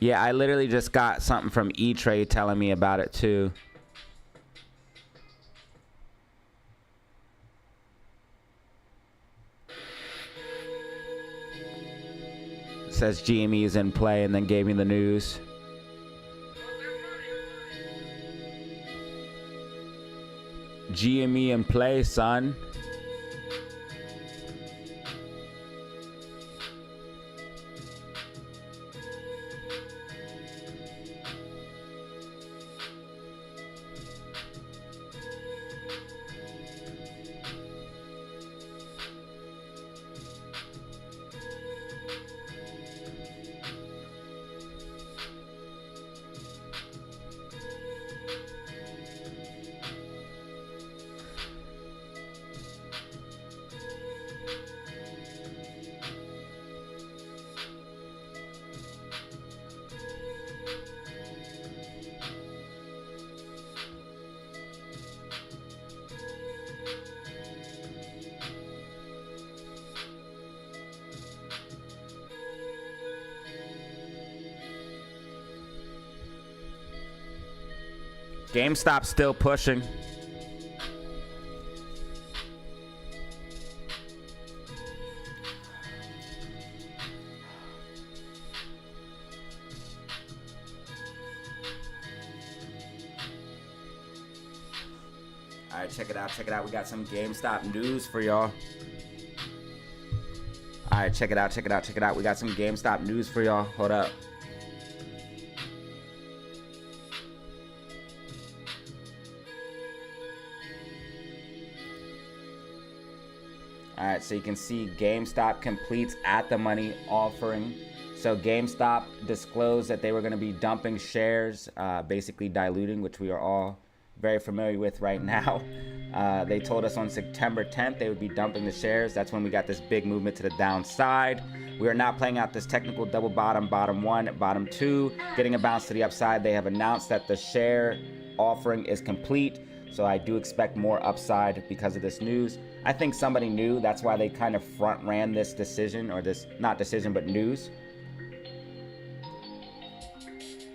Yeah, I literally just got something from E-Trade telling me about it too. It says GME is in play and then gave me the news. GME in play, son. GameStop's still pushing. All right, check it out, check it out. We got some GameStop news for y'all. All right, check it out, check it out, check it out. We got some GameStop news for y'all. Hold up. All right, so you can see GameStop completes at the money offering. So GameStop disclosed that they were going to be dumping shares, basically diluting, which we are all very familiar with right now. They told us on September 10th they would be dumping the shares. That's when we got this big movement to the downside. We are now playing out this technical double bottom, bottom one, bottom two, getting a bounce to the upside. They have announced that the share offering is complete. So I do expect more upside because of this news. I think somebody knew. That's why they kind of front ran this decision, or this, not decision, but news.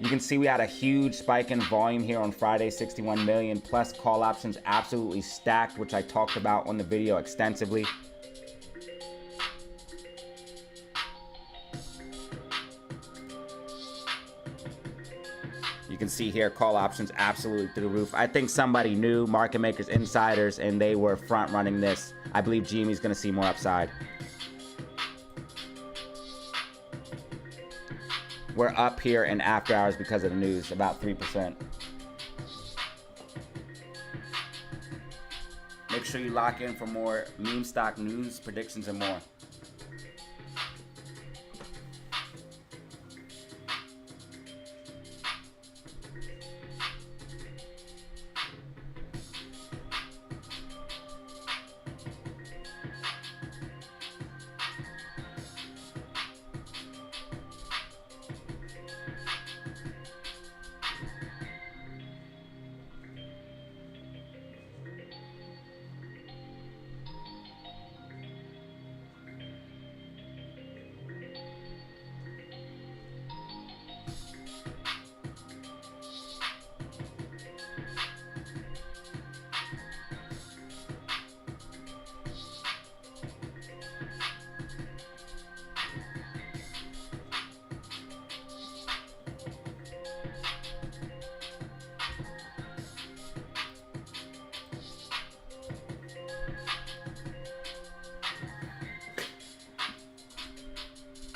You can see we had a huge spike in volume here on Friday, 61 million, plus call options absolutely stacked, which I talked about on the video extensively. You can see here call options absolutely through the roof. I think somebody knew, market makers, insiders, and they were front running this. I believe GME's going to see more upside. We're up here in after hours because of the news, about 3%. Make sure you lock in for more meme stock news, predictions, and more.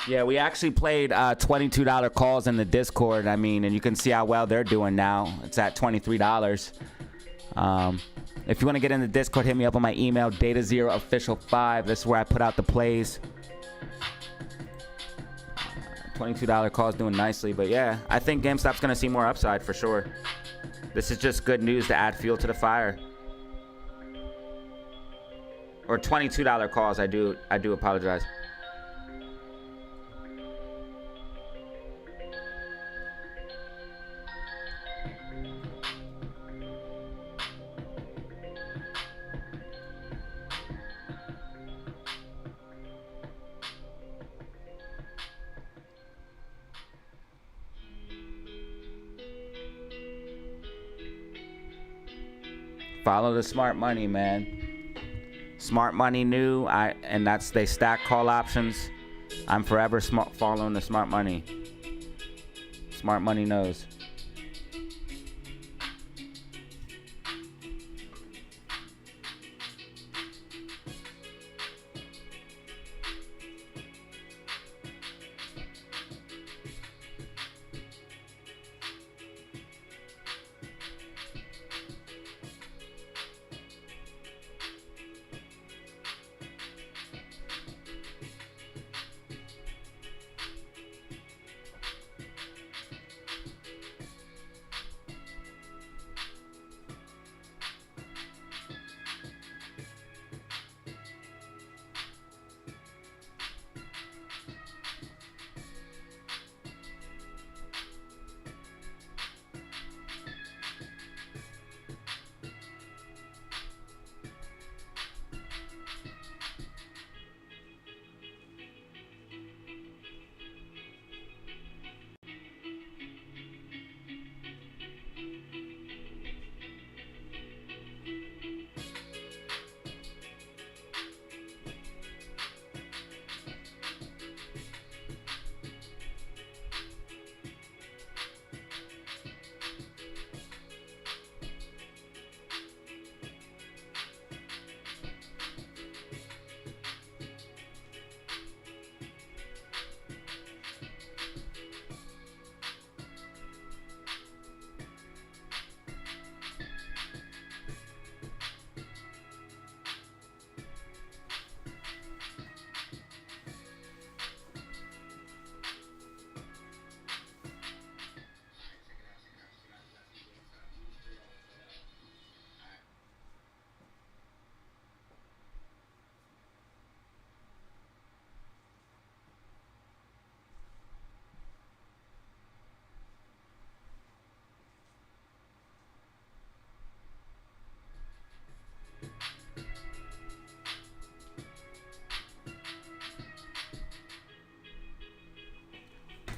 Yeah, we actually played $22 calls in the Discord. I mean, and you can see how well they're doing now. It's at $23. If you want to get in the Discord, hit me up on my email, DataZeroOfficial5. This is where I put out the plays. $22 calls doing nicely. But yeah, I think GameStop's going to see more upside for sure. This is just good news to add fuel to the fire. Or $22 calls, I do apologize. Follow the smart money, man. Smart money knew, and that's they stack call options. I'm forever following the smart money. Smart money knows.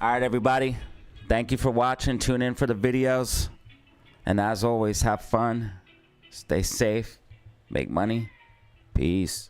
All right, everybody. Thank you for watching. Tune in for the videos. And as always, have fun. Stay safe. Make money. Peace.